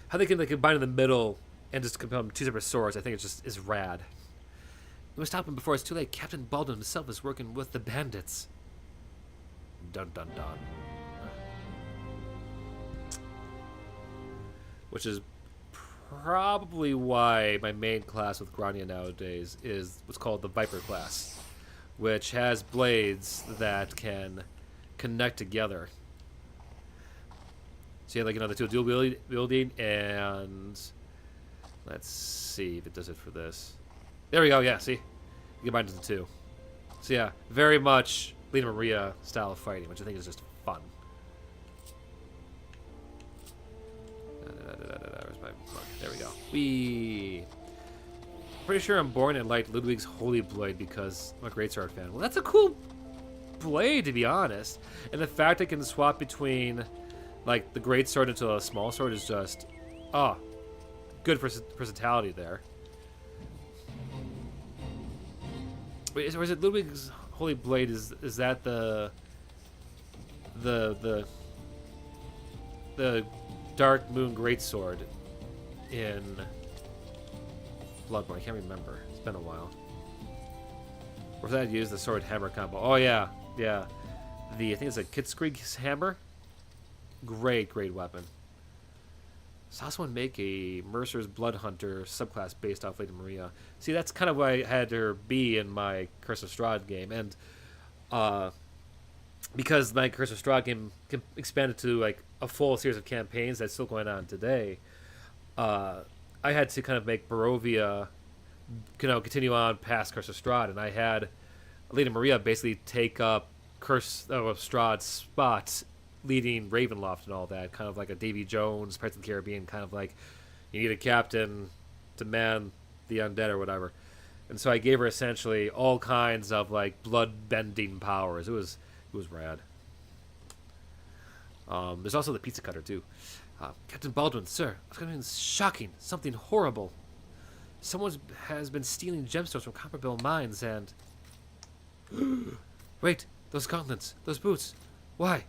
how they can like combine in the middle and just become two separate swords, I think it just is rad. We must stop him before it's too late. Captain Baldwin himself is working with the bandits. Dun dun dun. Which is probably why my main class with Grania nowadays is what's called the Viper class, which has blades that can connect together. So you have like the two dual wielding, and let's see if it does it for this. There we go. Yeah, see, you combine it into two. So yeah, very much Lena Maria style of fighting, which I think is just fun. Where's my mark? There we go. Pretty sure I'm born in like Ludwig's Holy Blade because I'm a Greatsword fan. Well, that's a cool blade, to be honest. And the fact I can swap between like the Greatsword into a small sword is just, good versatility there. Wait, is it Ludwig's Holy Blade? Is that the Dark Moon Greatsword in Bloodborne? I can't remember. It's been a while. Or if I use the sword hammer combo. Oh yeah, yeah. I think it's a Kitskrieg's hammer. Great weapon. Saw someone make a Mercer's Blood Hunter subclass based off Lady Maria. See, that's kind of why I had her be in my Curse of Strahd game, and because my Curse of Strahd game expanded to like a full series of campaigns that's still going on today, I had to kind of make Barovia, continue on past Curse of Strahd, and I had Lady Maria basically take up Curse of Strahd's spot, leading Ravenloft and all that, kind of like a Davy Jones, Pirates of the Caribbean, kind of like you need a captain to man the undead or whatever. And so I gave her essentially all kinds of like blood-bending powers. It was rad. There's also the pizza cutter too. Captain Baldwin, sir, I've got something shocking, something horrible. Someone has been stealing gemstones from Copperbell mines and... Wait, those gauntlets, those boots. Why?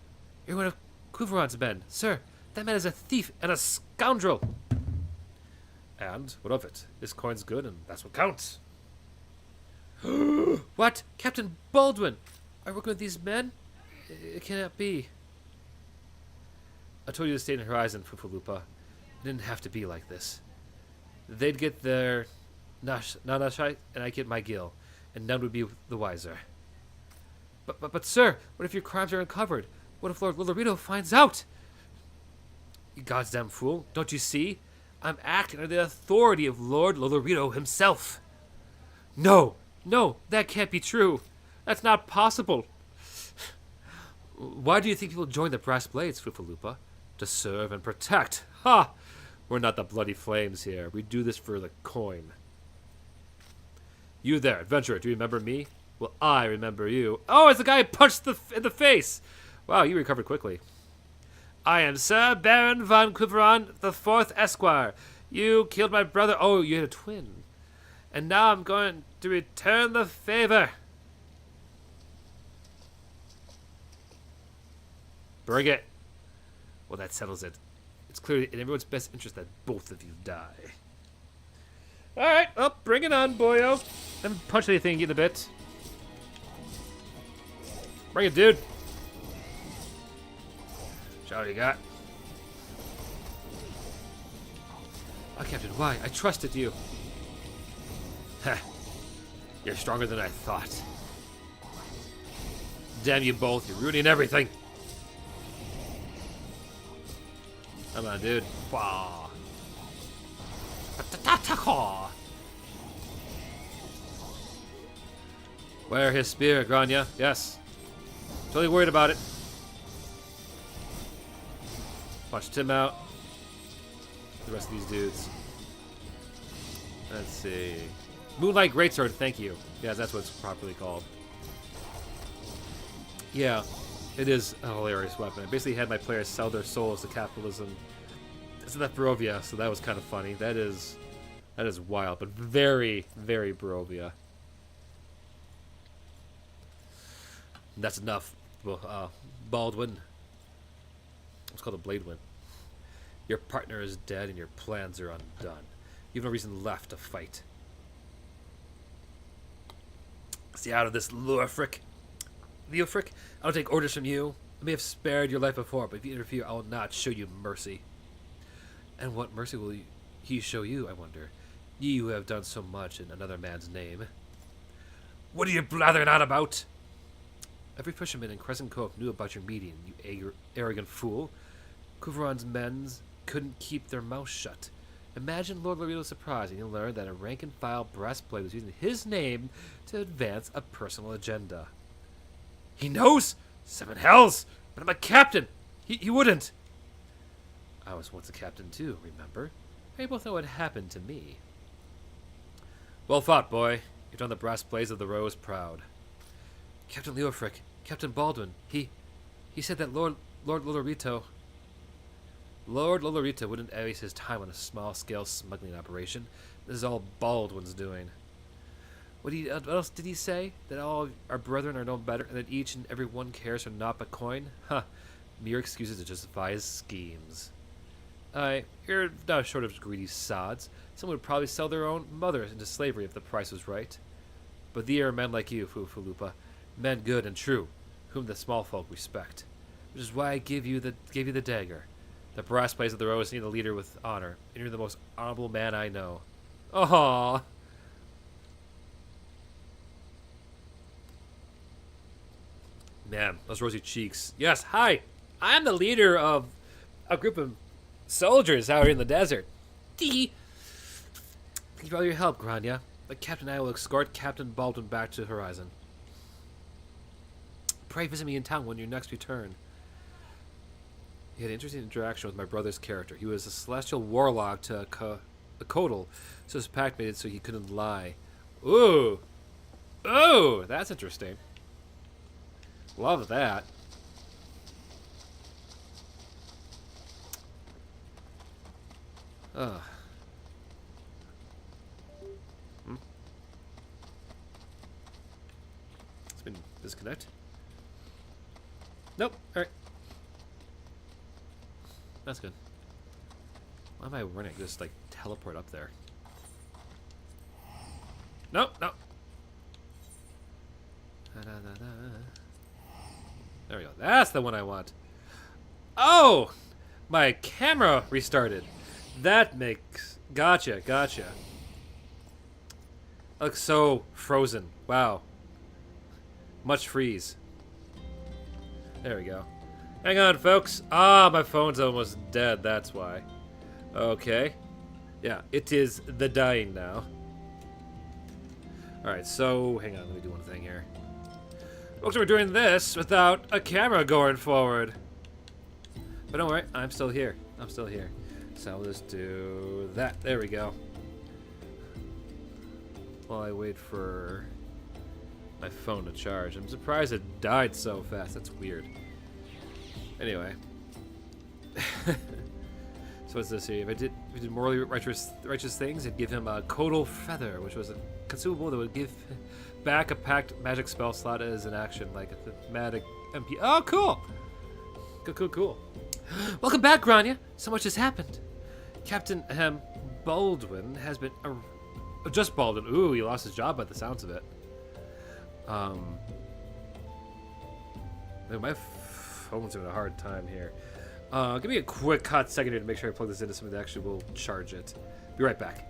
You're one of Couveron's men. Sir, that man is a thief and a scoundrel. And what of it? This coin's good, and that's what counts. What? Captain Baldwin? Are you working with these men? It cannot be. I told you to stay in the horizon, Fufulupa. It didn't have to be like this. They'd get their Nanashite, and I'd get my gil, and none would be the wiser. But sir, what if your crimes are uncovered? What if Lord Lolorito finds out? You goddamn fool, don't you see? I'm acting under the authority of Lord Lolorito himself. No, that can't be true. That's not possible. Why do you think people join the Brass Blades, Fufulupa? To serve and protect. Ha! We're not the bloody flames here. We do this for the coin. You there, adventurer, do you remember me? Well, I remember you. Oh, it's the guy who punched in the face. Wow, you recovered quickly. I am Sir Baron von Quiveron, the 4th Esquire. You killed my brother. Oh, you had a twin. And now I'm going to return the favor. Bring it. Well, that settles it. It's clearly in everyone's best interest that both of you die. Alright, well, bring it on, boyo. Haven't punched anything in a bit. Bring it, dude. Show what you got. Oh, Captain, why? I trusted you. Heh. You're stronger than I thought. Damn you both, you're ruining everything. Come on, dude. Wow. Wear his spear, Grania. Yes. Totally worried about it. Punched him out. The rest of these dudes. Let's see. Moonlight Greatsword, thank you. Yeah, that's what it's properly called. Yeah, it is a hilarious weapon. I basically had my players sell their souls to capitalism. It's that Barovia, so that was kind of funny. That is wild, but very, very Barovia. And that's enough, Baldwin. It's called a Blade Wind. Your partner is dead and your plans are undone. You have no reason left to fight. Stay out of this, Leofric. I don't take orders from you. I may have spared your life before, but if you interfere, I will not show you mercy. And what mercy will he show you, I wonder? Ye who have done so much in another man's name. What are you blathering on about? Every fisherman in Crescent Cove knew about your meeting, you arrogant fool. Couveron's men couldn't keep their mouths shut. Imagine Lord Lorito's surprise when he learned that a rank-and-file breastplate was using his name to advance a personal agenda. He knows? 7 hells! But I'm a captain! He wouldn't! I was once a captain too, remember? We both know what happened to me. Well fought, boy. You've done the brass blades of the Rose proud. Captain Leofric, Captain Baldwin, he said that Lord Lolorito wouldn't waste his time on a small-scale smuggling operation. This is all Baldwin's doing. What else did he say? That all our brethren are no better, and that each and every one cares for naught but coin? Huh. Mere excuses to justify his schemes. You're not short of greedy sods. Some would probably sell their own mothers into slavery if the price was right. But thee are men like you, Fufulupa. Men good and true, whom the small folk respect. Which is why I gave you the dagger. The brass blades of the Rose need a leader with honor, and you're the most honorable man I know. Aww. Man, those rosy cheeks. Yes, hi. I'm the leader of a group of soldiers out here in the desert. Thank you for all your help, Grania. The captain and I will escort Captain Baldwin back to the horizon. Pray visit me in town when you next return. He had an interesting interaction with my brother's character. He was a celestial warlock to a Kodal, so his pact made it so he couldn't lie. Ooh! Oh, that's interesting. Love that. Ugh. It's been disconnect. Nope. All right. That's good. Why am I running? Just like teleport up there. No, no. There we go. That's the one I want. Oh! My camera restarted. That makes... Gotcha, gotcha. Looks so frozen. Wow. Much freeze. There we go. Hang on, folks. Ah, my phone's almost dead. That's why. Okay. Yeah, it is the dying now. Alright, so... Hang on, let me do one thing here. Folks, we're doing this without a camera going forward. But don't worry, I'm still here. I'm still here. So I'll just do that. There we go. While I wait for my phone to charge. I'm surprised it died so fast. That's weird. Anyway. So what's this here? If we did morally righteous things, it'd give him a Codal Feather, which was a consumable that would give back a packed magic spell slot as an action, like a thematic MP. Oh, cool! Cool. Welcome back, Grania. So much has happened. Captain Baldwin has been... just Baldwin. Ooh, he lost his job by the sounds of it. My phone's having a hard time here. Give me a quick hot second here to make sure I plug this into something that actually will charge it. Be right back.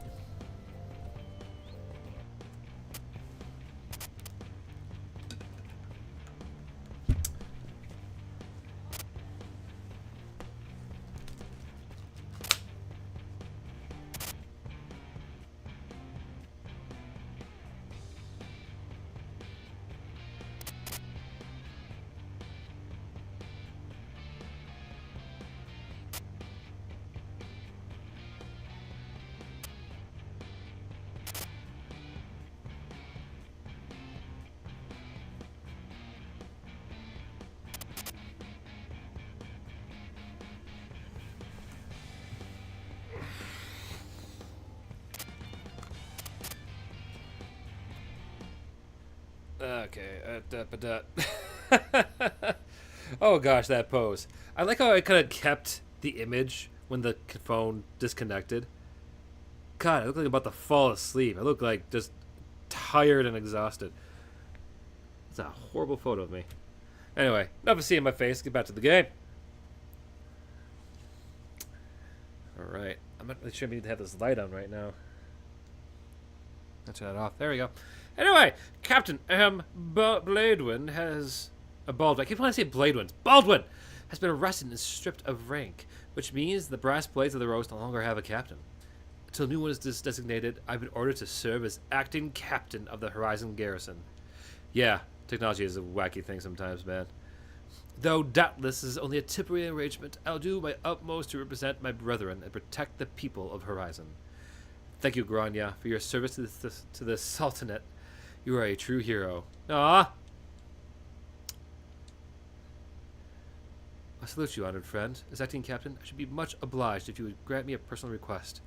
Okay. Oh gosh, that pose. I like how I kind of kept the image when the phone disconnected. God, I look like I'm about to fall asleep. I look like just tired and exhausted. It's a horrible photo of me. Anyway, enough of seeing my face. Get back to the game. Alright. I'm not really sure I need to have this light on right now. I'll turn that off. There we go. Anyway, Captain Baldwin has... Baldwin. I keep wanting to say Bladewin. Baldwin has been arrested and stripped of rank, which means the brass blades of the rose no longer have a captain. Until a new one is designated, I've been ordered to serve as acting captain of the Horizon Garrison. Yeah, technology is a wacky thing sometimes, man. Though doubtless this is only a temporary arrangement, I'll do my utmost to represent my brethren and protect the people of Horizon. Thank you, Grania, for your service to the Sultanate. You are a true hero. Ah! I salute you, honored friend. As acting captain, I should be much obliged if you would grant me a personal request.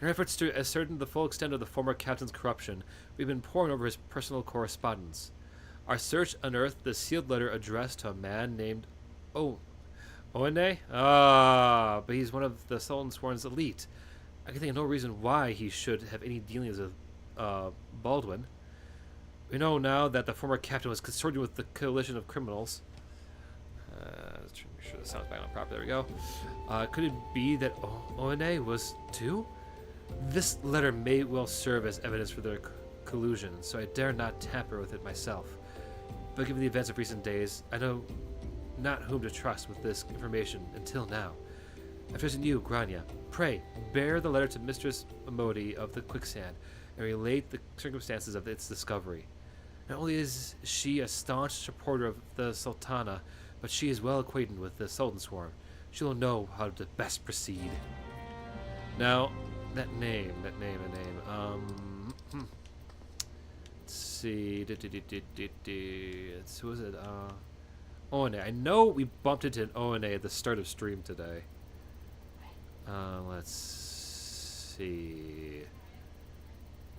In our efforts to ascertain the full extent of the former captain's corruption, we've been poring over his personal correspondence. Our search unearthed the sealed letter addressed to a man named Oene? Ah, but he's one of the Sultan-sworn's elite. I can think of no reason why he should have any dealings with Baldwin. We know now that the former captain was consorting with the coalition of criminals. Let's make sure the sound's back on proper. There we go. Could it be that Oene was too? This letter may well serve as evidence for their collusion, so I dare not tamper with it myself. But given the events of recent days, I know not whom to trust with this information until now. I've chosen you, Grania. Pray, bear the letter to Mistress Modi of the Quicksand and relate the circumstances of its discovery. Not only is she a staunch supporter of the Sultana, but she is well acquainted with the Sultan Swarm. She will know how to best proceed. Now, that name. Let's see. Who is it? Oene. I know we bumped into an Oene at the start of stream today. Let's see.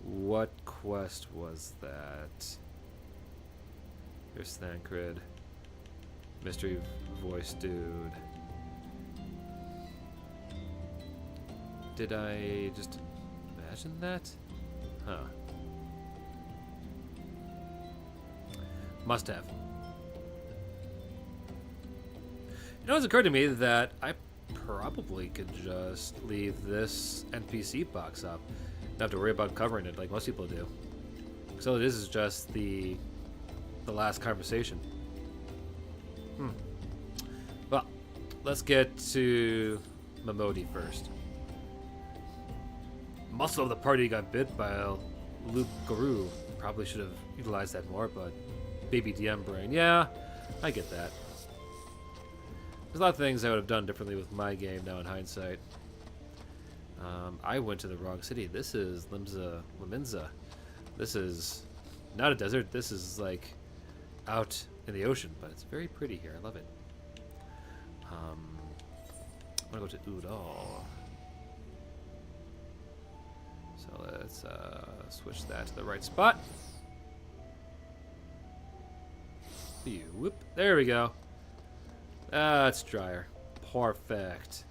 What quest was that? Here's Thancred. Mystery voice dude. Did I just imagine that? Huh. Must have. You know, it's occurred to me that I probably could just leave this NPC box up. Not have to worry about covering it like most people do. So it is just the last conversation. Well, let's get to Mamodi first. Muscle of the party got bit by a Luke-Guru. Probably should have utilized that more, but baby DM brain. Yeah, I get that. There's a lot of things I would have done differently with my game now in hindsight. I went to the wrong city. This is Liminza. This is not a desert. This is like out in the ocean, but it's very pretty here. I love it. I'm gonna go to Ul'dah. So let's switch that to the right spot. Whoop. There we go. It's drier. Perfect.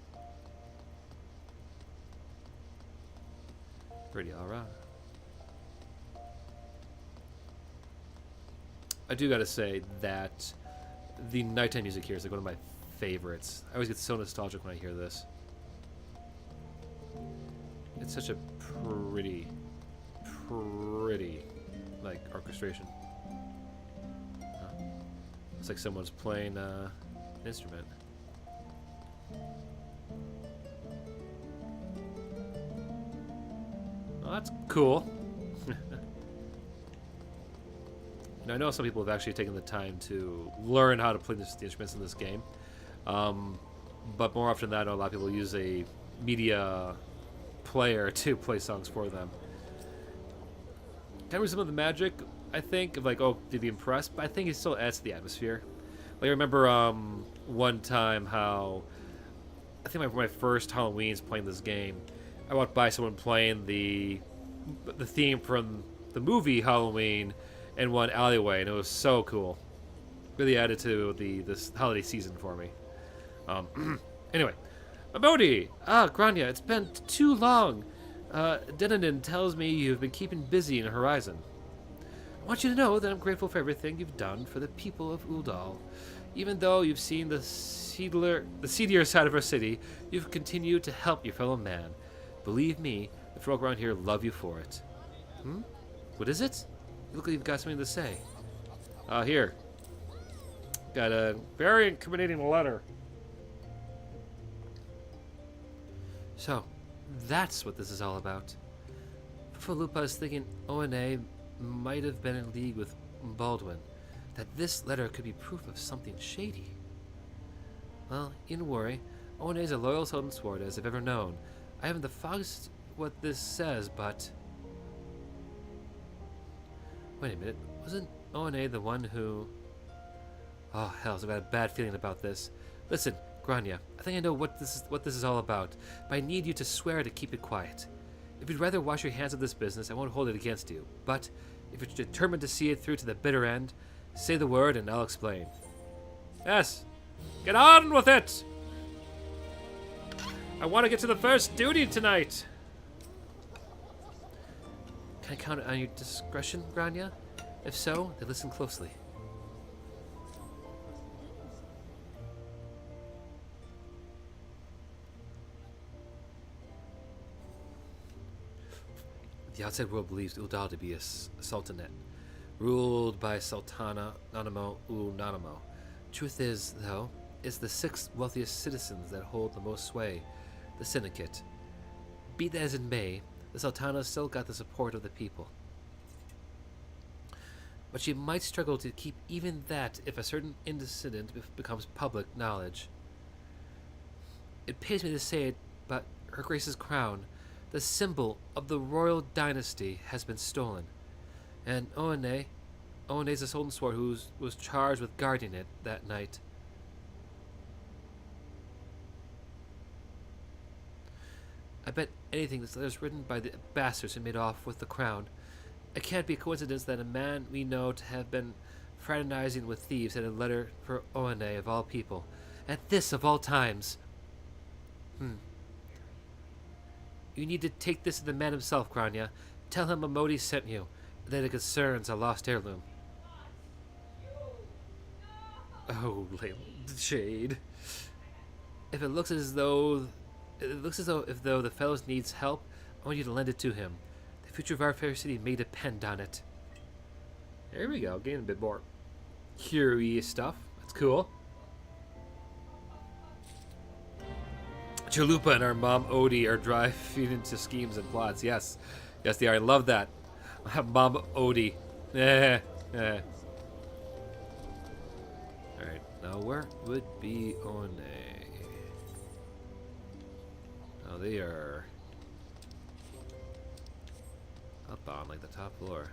Pretty alright. I do gotta say that the nighttime music here is like one of my favorites. I always get so nostalgic when I hear this. It's such a pretty like orchestration. It's like someone's playing an instrument. Well, that's cool. And I know some people have actually taken the time to learn how to play the instruments in this game. But more often than not, I know a lot of people use a media player to play songs for them. Kind of some of the magic, I think, of like, oh, to be impressed, but I think it still adds to the atmosphere. Like, I remember one time how, I think my first Halloween's playing this game, I walked by someone playing the theme from the movie Halloween in one alleyway, and it was so cool. Really added to this holiday season for me. Anyway, Mamodi! Grania, it's been too long. Thanalan tells me you've been keeping busy in Horizon. I want you to know that I'm grateful for everything you've done for the people of Ul'dah. Even though you've seen the seedier side of our city, you've continued to help your fellow man. Believe me, the folk around here love you for it. What is it? You look like you've got something to say. Here. Got a very incriminating letter. So, that's what this is all about. Falupa is thinking ONA might have been in league with Baldwin. That this letter could be proof of something shady. Well, needn't worry. ONA is a loyal Sultan Sword as I've ever known. I haven't the foggiest what this says, but... Wait a minute. Wasn't ONA the one who... Oh, hell, I've got a bad feeling about this. Listen, Grania, I think I know what this is all about, but I need you to swear to keep it quiet. If you'd rather wash your hands of this business, I won't hold it against you. But if you're determined to see it through to the bitter end, say the word and I'll explain. Yes, get on with it! I want to get to the first duty tonight! Can I count on your discretion, Grania? If so, then listen closely. The outside world believes Ul'dah to be a sultanate, ruled by Sultana Nanamo Nanamo. Truth is, though, it's the 6 wealthiest citizens that hold the most sway, the syndicate. Be that as it may, the Sultana still got the support of the people. But she might struggle to keep even that if a certain incident becomes public knowledge. It pains me to say it, but Her Grace's crown, the symbol of the royal dynasty, has been stolen. And Oane's a Sultan Sword who was charged with guarding it that night. I bet anything this letter is written by the bastards who made off with the crown. It can't be a coincidence that a man we know to have been fraternizing with thieves had a letter for Oane of all people. At this of all times. You need to take this to the man himself, Grania. Tell him Modi sent you, that it concerns a lost heirloom. Oh, Jade. If it looks as though the fellow needs help, I want you to lend it to him. The future of our fair city may depend on it. There we go, getting a bit more curious stuff. That's cool. Chalupa and our mom Odie are driving into schemes and plots. Yes, yes, they are. I love that. Mom Odie. Alright, now where would be One? Oh, they are up on like the top floor.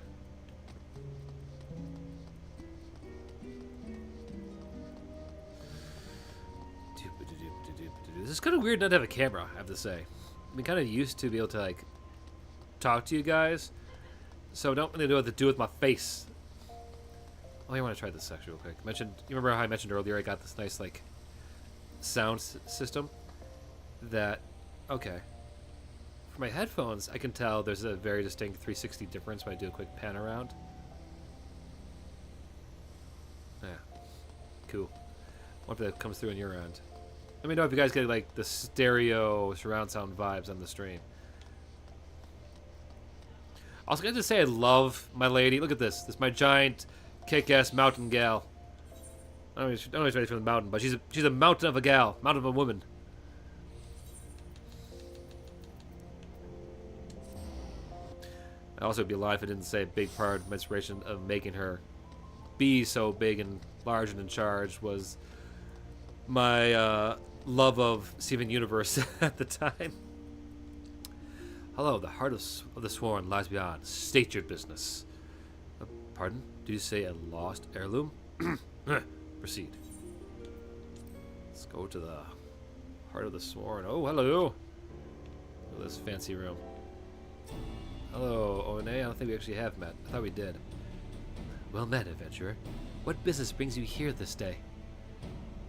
This is kind of weird not to have a camera, I have to say. I'm kind of used to be able to like talk to you guys, so I don't really know what to do with my face. Oh, I want to try this actually real quick. You remember how I mentioned earlier I got this nice like sound system that, okay. For my headphones, I can tell there's a very distinct 360 difference when I do a quick pan around. Yeah, cool. I wonder if that comes through on your end. Let me know if you guys get like the stereo surround sound vibes on the stream. Also, I got to say I love my lady. Look at this. This is my giant, kick-ass mountain gal. I don't know if she's ready for the mountain, but she's a mountain of a gal, mountain of a woman. I also would be lying if I didn't say a big part of my inspiration of making her be so big and large and in charge was my love of Steven Universe at the time. Hello, the heart of the Sworn lies beyond. State your business. Pardon? Do you say a lost heirloom? Proceed. Let's go to the heart of the Sworn. Oh, hello. Look at this fancy room. Hello, One. I don't think we actually have met. I thought we did. Well met, adventurer. What business brings you here this day?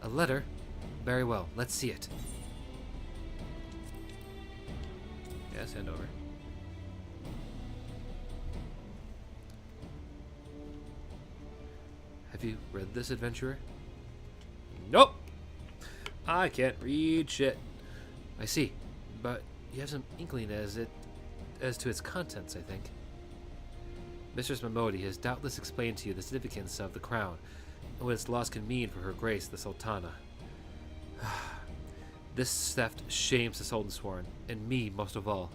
A letter? Very well, let's see it. Yes, hand over. Have you read this, adventurer? Nope! I can't read shit. I see, but you have some inkling as to its contents, I think. Mistress Mamodi has doubtless explained to you the significance of the crown and what its loss can mean for her grace, the Sultana. This theft shames the Sultan Sworn, and me most of all.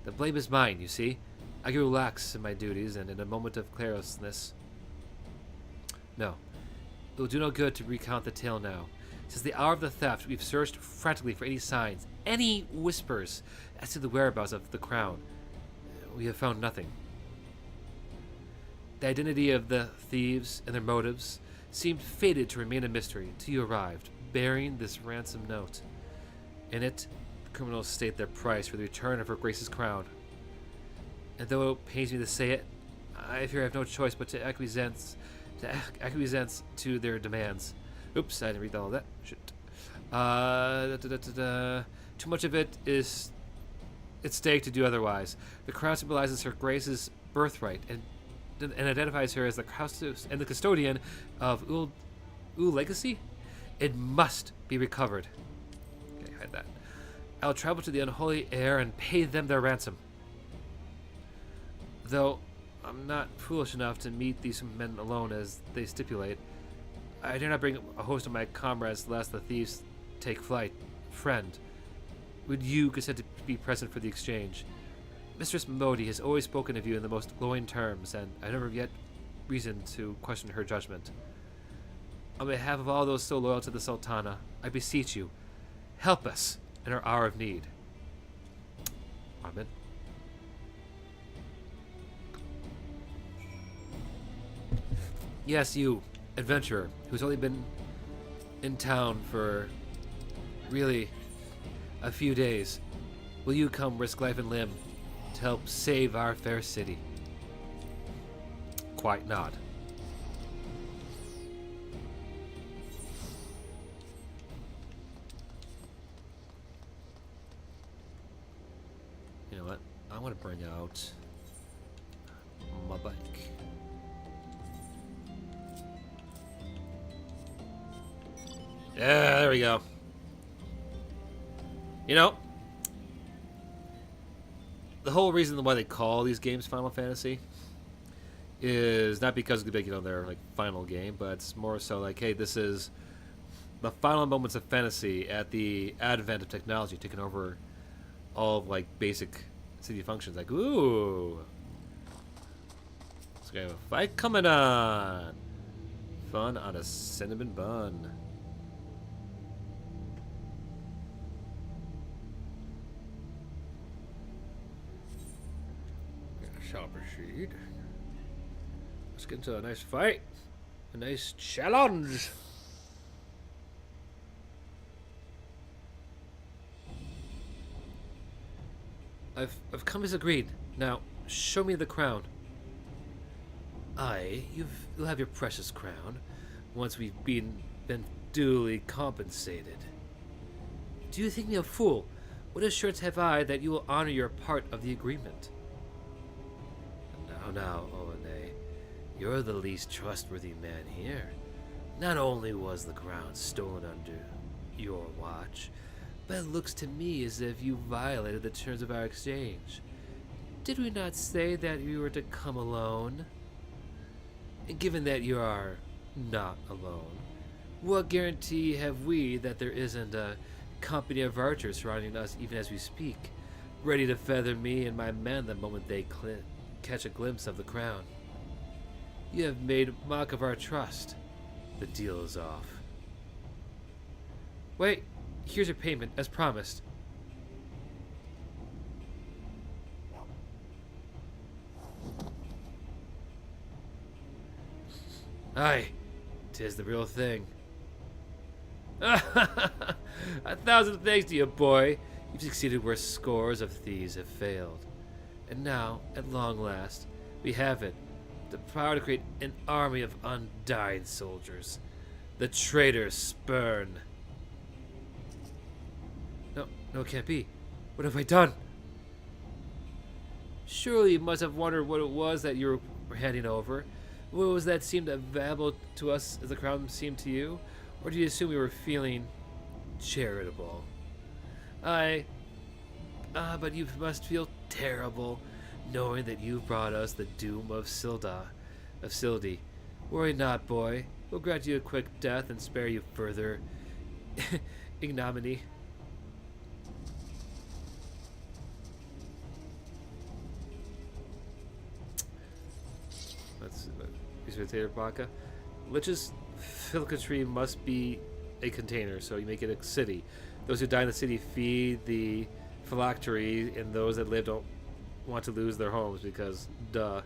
The blame is mine, you see. I grew lax in my duties, and in a moment of carelessness... No, it will do no good to recount the tale now. Since the hour of the theft, we've searched frantically for any signs, any whispers, as to the whereabouts of the crown. We have found nothing. The identity of the thieves and their motives seemed fated to remain a mystery till you arrived, bearing this ransom note. In it, the criminals state their price for the return of her Grace's crown. And though it pains me to say it, I fear I have no choice but to acquiesce to their demands. Oops, I didn't read all of that. Shit. Too much of it is at stake to do otherwise. The crown symbolizes her Grace's birthright and identifies her as the custodian of Ul'dah legacy. It must be recovered. Okay, hide that. I'll travel to the unholy heir and pay them their ransom. Though I'm not foolish enough to meet these men alone as they stipulate, I dare not bring a host of my comrades lest the thieves take flight. Friend, would you consent to be present for the exchange? Mistress Modi has always spoken of you in the most glowing terms, and I never yet reason to question her judgment. On behalf of all those so loyal to the Sultana, I beseech you, help us in our hour of need. Amen. Yes, you, adventurer, who's only been in town for really a few days. Will you come risk life and limb to help save our fair city? Quite not. bring out my bike. Yeah, there we go. You know, the whole reason why they call these games Final Fantasy is not because it's their like final game, but it's more so like, hey, this is the final moments of fantasy at the advent of technology taking over all of like basic city functions. Like, ooh, let's go, a fight coming on. Fun on a cinnamon bun. Shall proceed. Let's get into a nice fight. A nice challenge. I've come as agreed. Now, show me the crown. Aye, you'll have your precious crown once we've been duly compensated. Do you think me a fool? What assurance have I that you will honor your part of the agreement? Now, Oane, you're the least trustworthy man here. Not only was the crown stolen under your watch, but it looks to me as if you violated the terms of our exchange. Did we not say that you were to come alone? And given that you are not alone, what guarantee have we that there isn't a company of archers surrounding us even as we speak, ready to feather me and my men the moment they catch a glimpse of the crown? You have made mock of our trust. The deal is off. Wait, here's your payment, as promised. Aye, 'tis the real thing. 1,000 thanks to you, boy. You've succeeded where scores of thieves have failed. And now, at long last, we have it. The power to create an army of undying soldiers. The traitors spurn. No, it can't be. What have I done? Surely you must have wondered what it was that you were handing over. What was that seemed valuable to us as the crown seemed to you? Or do you assume we were feeling charitable? But you must feel terrible, knowing that you've brought us the doom of Sildie. Worry not, boy. We'll grant you a quick death and spare you further ignominy. That's potato baka. Lich's phylactery must be a container, so you make it a city. Those who die in the city feed the phylactery, and those that live don't want to lose their homes because, duh.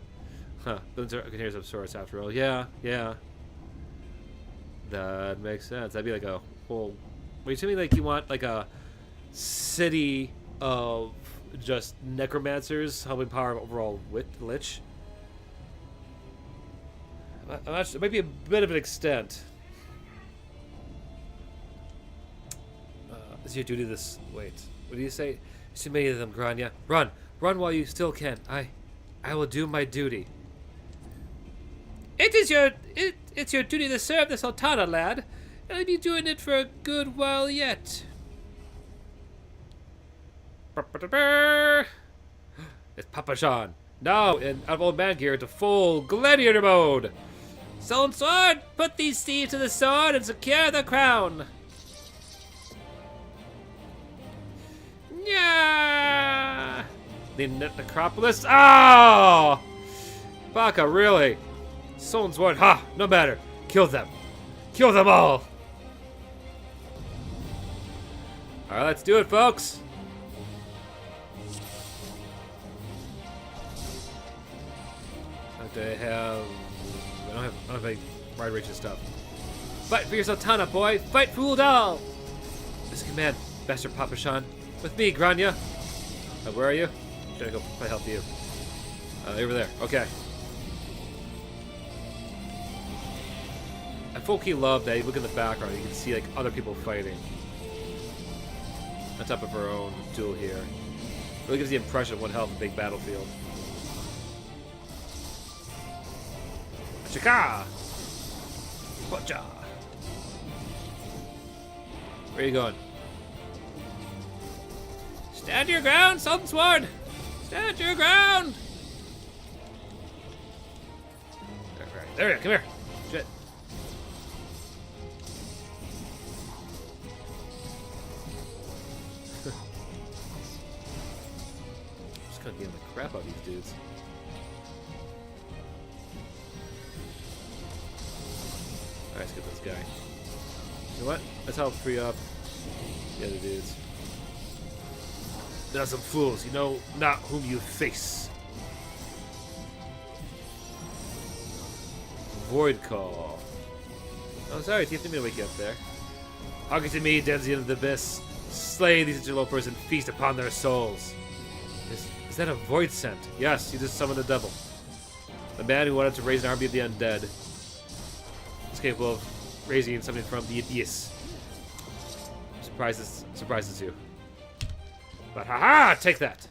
Huh, those are containers of sorts after all. Yeah. That makes sense. That'd be like a whole... Wait, you mean like you want like a city of just necromancers helping power overall Lich? I'm not sure. It might be a bit of an extent. Is your duty this... Wait, what do you say? Too many of them, Grania. Run while you still can. I will do my duty. It's your duty to serve the Sultana, lad. And I'll be doing it for a good while yet. It's Papa Sean. Now, out of old man gear to full gladiator mode. Stone sword, put these thieves to the sword and secure the crown. Yeah. The necropolis. Oh, Baka, really? Stone sword. Ha! No matter. Kill them. Kill them all. All right, let's do it, folks. I don't have any wide range of stuff. Fight for your Sultana, boy! Fight for Ul'dah! This is command, Master Papa Sean. With me, Grania. Where are you? I'm trying to go probably help you. Over there. Okay. I fucking love that. You look in the background, you can see like other people fighting. On top of our own duel here. Really gives the impression of one hell of a big battlefield. Chaka! Bacha! Where are you going? Stand your ground, Sultan Sword! Stand your ground! There you go, come here. Shit. Just gonna get the crap out of these dudes. Alright, let's get this guy. You know what? Let's help free up the other dudes. There are some fools, you know not whom you face. Void Call. Oh, sorry, Tiff, didn't mean to wake you up there. Hearken to me, Denzian of the Abyss. Slay these interlopers and feast upon their souls. Is that a void scent? Yes, you just summoned the devil. The man who wanted to raise an army of the undead. Is capable of raising something from the abyss. Surprises you. But haha, take that.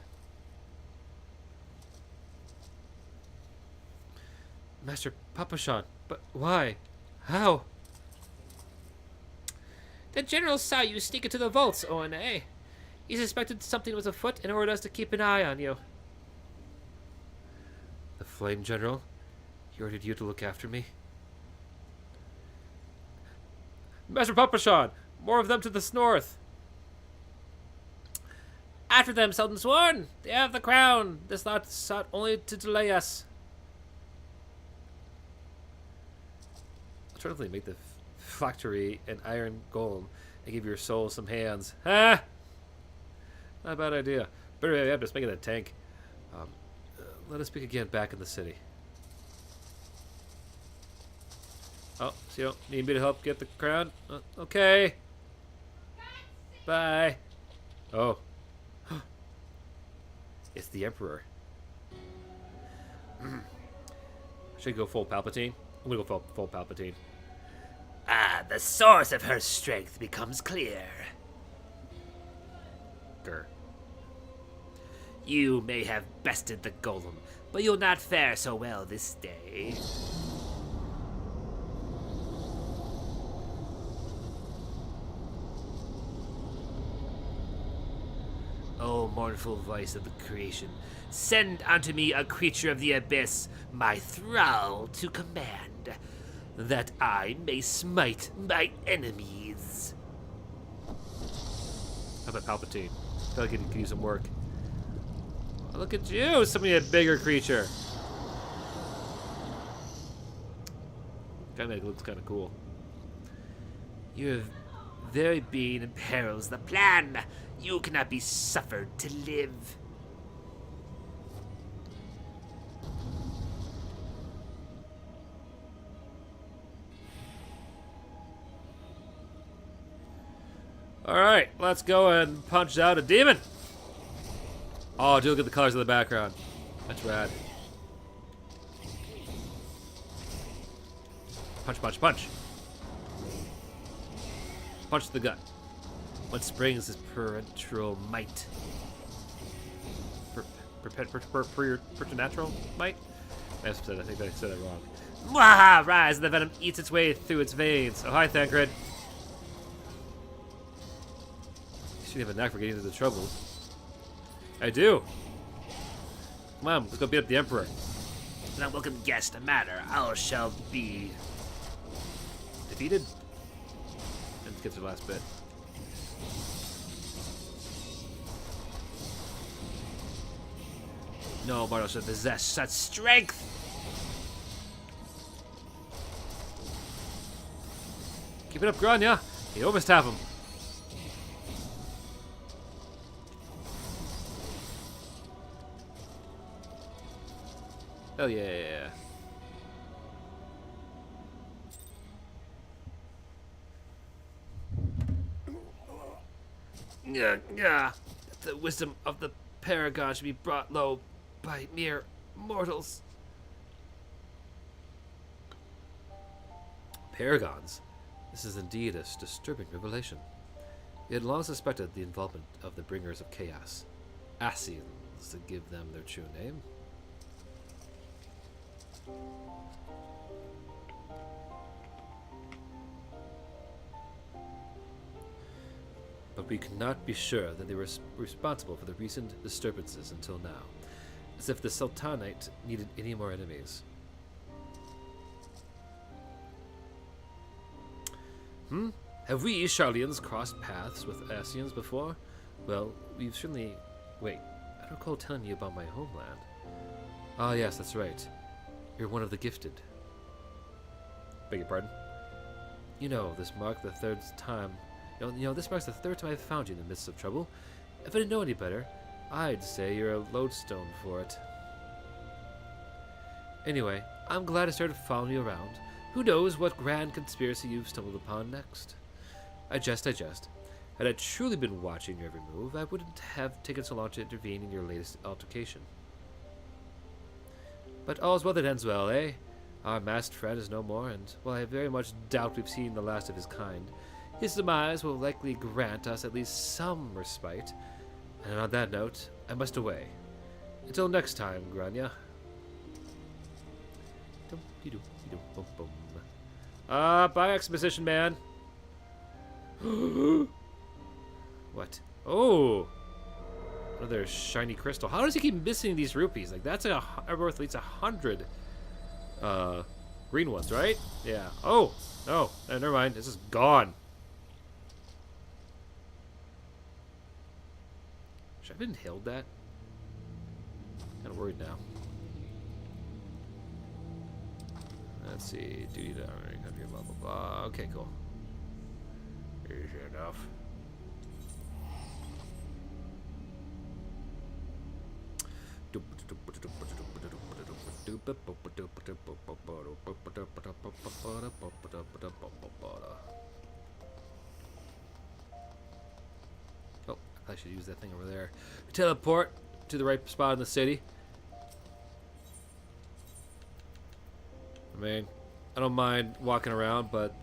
Master Papashan, but why? How? The general saw you sneak into the vaults, O.N.A. He suspected something was afoot and ordered us to keep an eye on you. The Flame General? He ordered you to look after me? Master Papashan! More of them to the north! After them, Sultan Sworn! They have the crown! This lot sought only to delay us. Alternatively, make the factory an iron golem and give your soul some hands. Ha! Not a bad idea. Better I'm just making a tank. Let us speak again back in the city. Oh, so you don't need me to help get the crown? Okay. Bye. Oh. It's the Emperor. Should I go full Palpatine? I'm gonna go full Palpatine. Ah, the source of her strength becomes clear. Grr. You may have bested the golem, but you'll not fare so well this day. O mournful voice of the creation, send unto me a creature of the abyss, my thrall to command, that I may smite my enemies. How about Palpatine? I feel like he could use some work. Oh, look at you, somebody a bigger creature. Kinda looks kinda cool. Your very being imperils the plan. You cannot be suffered to live. Alright, let's go and punch out a demon. Oh, do look at the colors of the background. That's rad. Punch, punch, punch. Punch to the gut. What springs is preternatural might? Preternatural might? I think I said that wrong. Mwaha! Rise! The venom eats its way through its veins. Oh, hi, Thancred. You should have a knack for getting into the trouble. I do. Come on, let's go beat up the Emperor. An unwelcome guest, a matter I shall be Defeated? Let's get to the last bit. No mortal should possess such strength. Keep it up, Grania. You almost have him. Hell yeah. The wisdom of the Paragon should be brought low by mere mortals. Paragons? This is indeed a disturbing revelation. We had long suspected the involvement of the Bringers of Chaos. Asians, to give them their true name. But we cannot be sure that they were responsible for the recent disturbances until now, as if the Sultanate needed any more enemies. Have we Charlians crossed paths with Asians before? Well, we've certainly... Wait, I don't recall telling you about my homeland. Ah, yes, that's right. You're one of the gifted. Beg your pardon? You know, this marks the third time... this marks the third time I've found you in the midst of trouble. If I didn't know any better, I'd say you're a lodestone for it. Anyway, I'm glad I started following you around. Who knows what grand conspiracy you've stumbled upon next? I jest. Had I truly been watching your every move, I wouldn't have taken so long to intervene in your latest altercation. But all's well that ends well, eh? Our masked friend is no more, and while I very much doubt we've seen the last of his kind, his demise will likely grant us at least some respite. And on that note, I must away. Until next time, Grania. Bye, exposition man. What? Oh! Another shiny crystal. How does he keep missing these rupees? Like, that's worth at least 100 green ones, right? Yeah. Oh! No. Never mind. This is gone. Should I have inhaled that? Kind of worried now. Let's see. Duty to come here, blah, blah, blah. Okay, cool. Easy enough. Oh, I should use that thing over there. Teleport to the right spot in the city. I mean, I don't mind walking around, but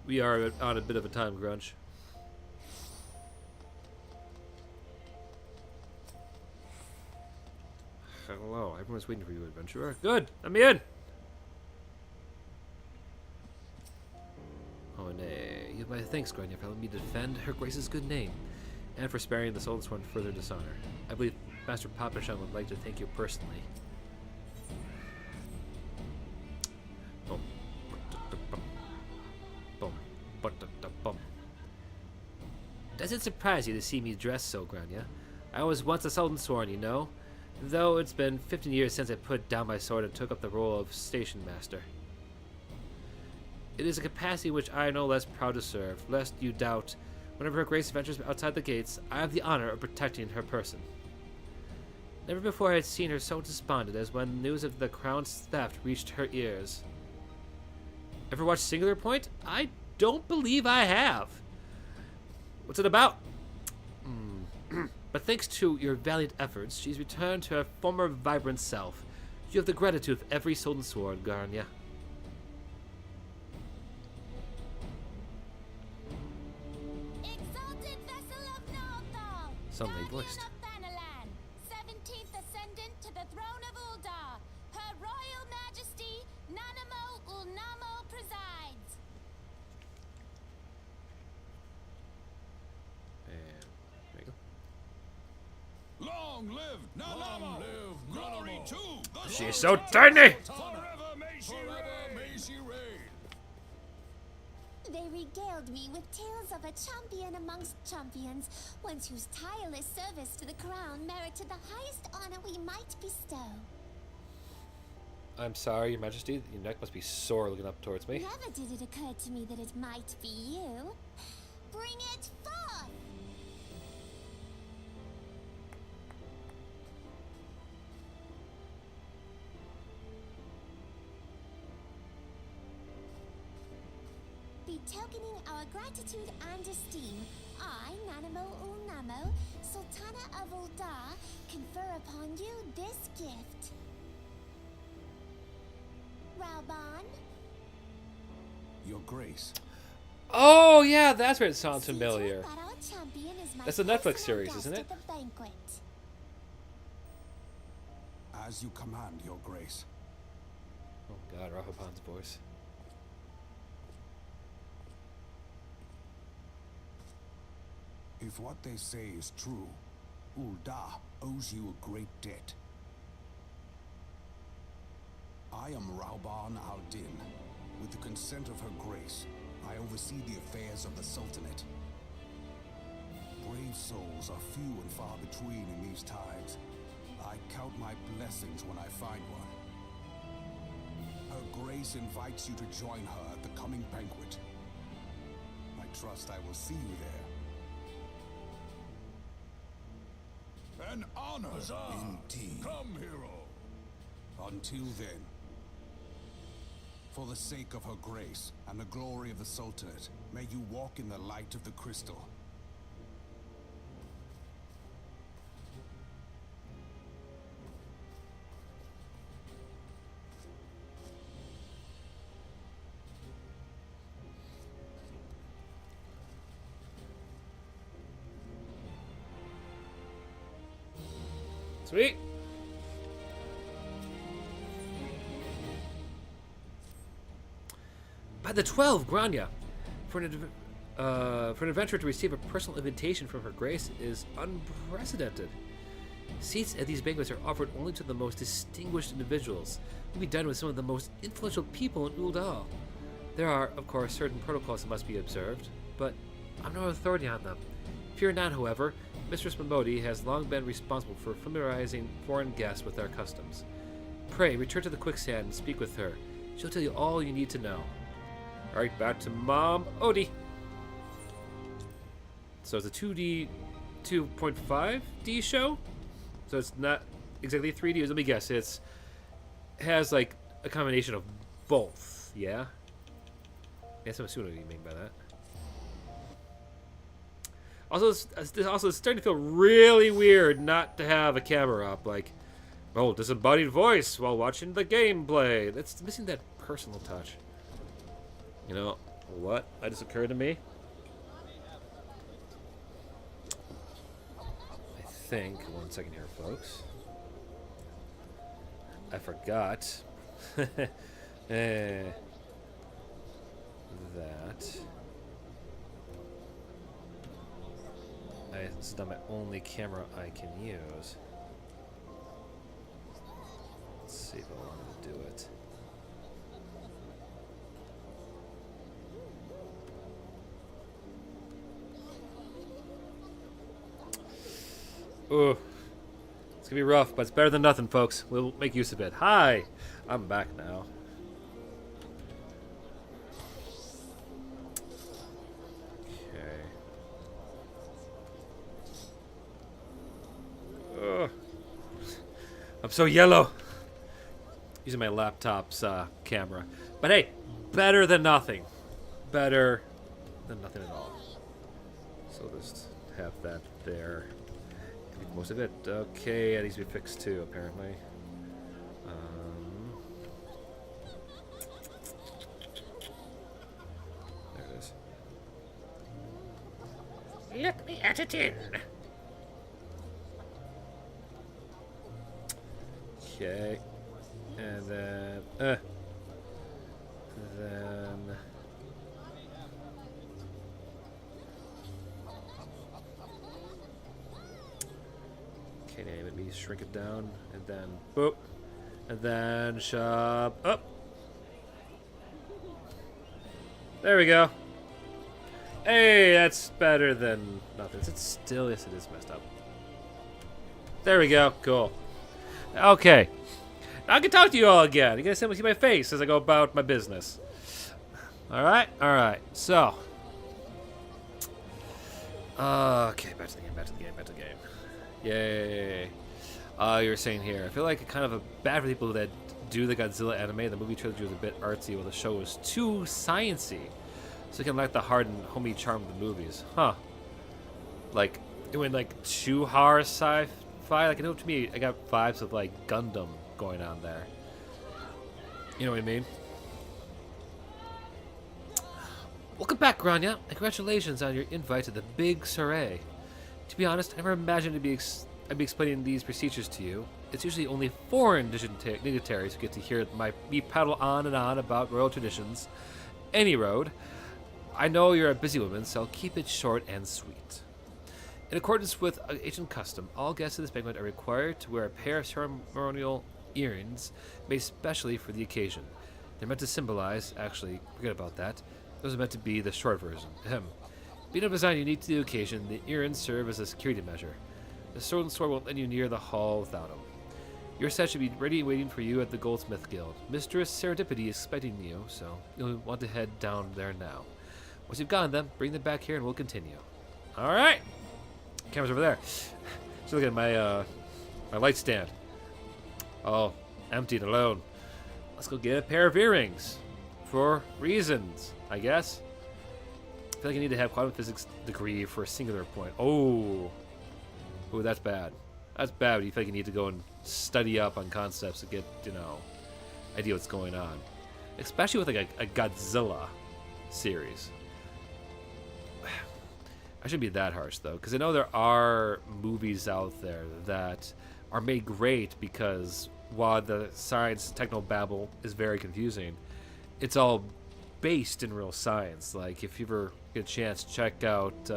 we are on a bit of a time crunch. Hello, everyone's waiting for you, adventurer. Good, I'm in. Oh, nay. You have my thanks, Grania, for letting me defend Her Grace's good name, and for sparing the Sultan's one further dishonor. I believe Master Papashan would like to thank you personally. Does it surprise you to see me dressed so, Grania? I was once a Sultan sworn, you know, though it's been 15 years since I put down my sword and took up the role of station master. It is a capacity which I am no less proud to serve, lest you doubt. Whenever Her Grace ventures outside the gates, I have the honor of protecting her person. Never before had I seen her so despondent as when news of the crown's theft reached her ears. Ever watched Singular Point? I don't believe I have. What's it about? But thanks to your valiant efforts, she's returned to her former vibrant self. You have the gratitude of every Sultan sworn, Grania. Exalted vessel of Ul'dah, Suddenly guardian voiced. of Thanalan, 17th ascendant to the throne of Ul'dah, Her Royal Majesty Nanamo Ul'namo presides. And there you go. Long live Nanamo! Glory to the She's so tiny! Forever may she reign! They regaled me with tales of a champion amongst champions, once whose tireless service to the crown merited the highest honor we might bestow. I'm sorry, Your Majesty. Your neck must be sore looking up towards me. Never did it occur to me that it might be you. Bring it forth! Betokening our gratitude and esteem, I, Nanamo Ul'namo, Sultana of Ul'dah, confer upon you this gift. Raoban? Your Grace. Oh, yeah, that's where it sounds See to it familiar. that our champion is my That's a Netflix personal series, guest isn't it? at the banquet. As you command, Your Grace. Oh God, Rahapan's voice. If what they say is true, Ul'dah owes you a great debt. I am Rauban al-Din. With the consent of Her Grace, I oversee the affairs of the Sultanate. Brave souls are few and far between in these times. I count my blessings when I find one. Her Grace invites you to join her at the coming banquet. I trust I will see you there. An honor. Indeed. Come, hero. Until then, for the sake of Her Grace and the glory of the Sultanate, may you walk in the light of the crystal. Sweet. By the 12, Grania. For an adventurer to receive a personal invitation from Her Grace is unprecedented. Seats at these banquets are offered only to the most distinguished individuals, who be done with some of the most influential people in Ul'dah. There are, of course, certain protocols that must be observed, but I'm no authority on them. Fear not, however, Mistress Momodi has long been responsible for familiarizing foreign guests with our customs. Pray, return to the quicksand and speak with her. She'll tell you all you need to know. Alright, back to Mom Odie. So it's a 2D, 2.5D show? So it's not exactly 3D. Let me guess. It has like a combination of both, yeah? Yes, I'm assuming what you mean by that. Also, it's starting to feel really weird not to have a camera up. Like, oh, disembodied voice while watching the gameplay. It's missing that personal touch. You know what? That just occurred to me. I think. 1 second here, folks. I forgot. That. This is not my only camera I can use. Let's see if I want to do it. Ooh. It's gonna be rough, but it's better than nothing, folks. We'll make use of it. Hi! I'm back now. I'm so yellow. Using my laptop's camera. But hey, better than nothing. Better than nothing at all. So just have that there. Can be most of it. Okay, that needs to be fixed too, apparently. There it is. Let me at it in. Okay, and then, okay, now let me shrink it down, and then, boop, and then shove up. There we go. Hey, that's better than nothing. It's still, yes, it is messed up. There we go, cool. Okay, I can talk to you all again. You guys see my face as I go about my business. All right. So, okay, back to the game. Yay! You were saying here, I feel like kind of a bad for people that do the Godzilla anime. The movie trilogy was a bit artsy, while the show was too sciencey, so it can lack the heart and homey charm of the movies, huh? Like it went like too hard sci-fi. Like, I know to me, I got vibes of like Gundam going on there. You know what I mean? Welcome back, Grania, and congratulations on your invite to the big soiree. To be honest, I never imagined I'd be explaining these procedures to you, it's usually only foreign dignitaries who get to hear me paddle on and on about royal traditions. Any road. I know you're a busy woman, so I'll keep it short and sweet. In accordance with ancient custom, all guests of this banquet are required to wear a pair of ceremonial earrings made specially for the occasion. They're meant to symbolize, actually, forget about that. Those are meant to be the short version. Being a design unique to the occasion, the earrings serve as a security measure. The sword and sword won't let you near the hall without them. Your set should be ready waiting for you at the Goldsmith Guild. Mistress Serendipity is expecting you, so you'll want to head down there now. Once you've gotten them, bring them back here and we'll continue. Alright! Camera's over there. Just look at my light stand. Oh, empty and alone. Let's go get a pair of earrings. For reasons, I guess. I feel like I need to have quantum physics degree for a singular point. Oh. Ooh, that's bad. That's bad when you feel like you need to go and study up on concepts to get, idea what's going on. Especially with like a Godzilla series. I shouldn't be that harsh though, because I know there are movies out there that are made great because while the science technobabble is very confusing, it's all based in real science. Like if you ever get a chance, check out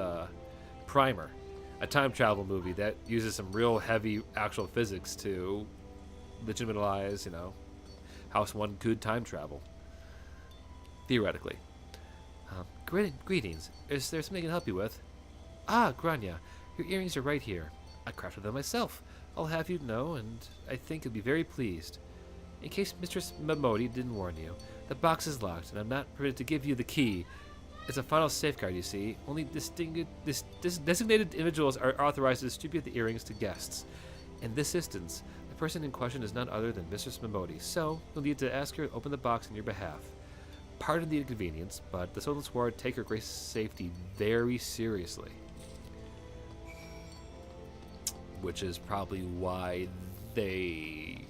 Primer, a time travel movie that uses some real heavy actual physics to legitimize, how one could time travel. Theoretically. Greetings. Is there something I can help you with? Ah, Grania, your earrings are right here. I crafted them myself. I'll have you know, and I think you'll be very pleased. In case Mistress Mamodi didn't warn you, the box is locked, and I'm not permitted to give you the key. It's a final safeguard, you see. Only designated individuals are authorized to distribute the earrings to guests. In this instance, the person in question is none other than Mistress Mamodi, so you'll need to ask her to open the box on your behalf. Pardon the inconvenience, but the Soul and Sword take her grace's safety very seriously. Which is probably why they,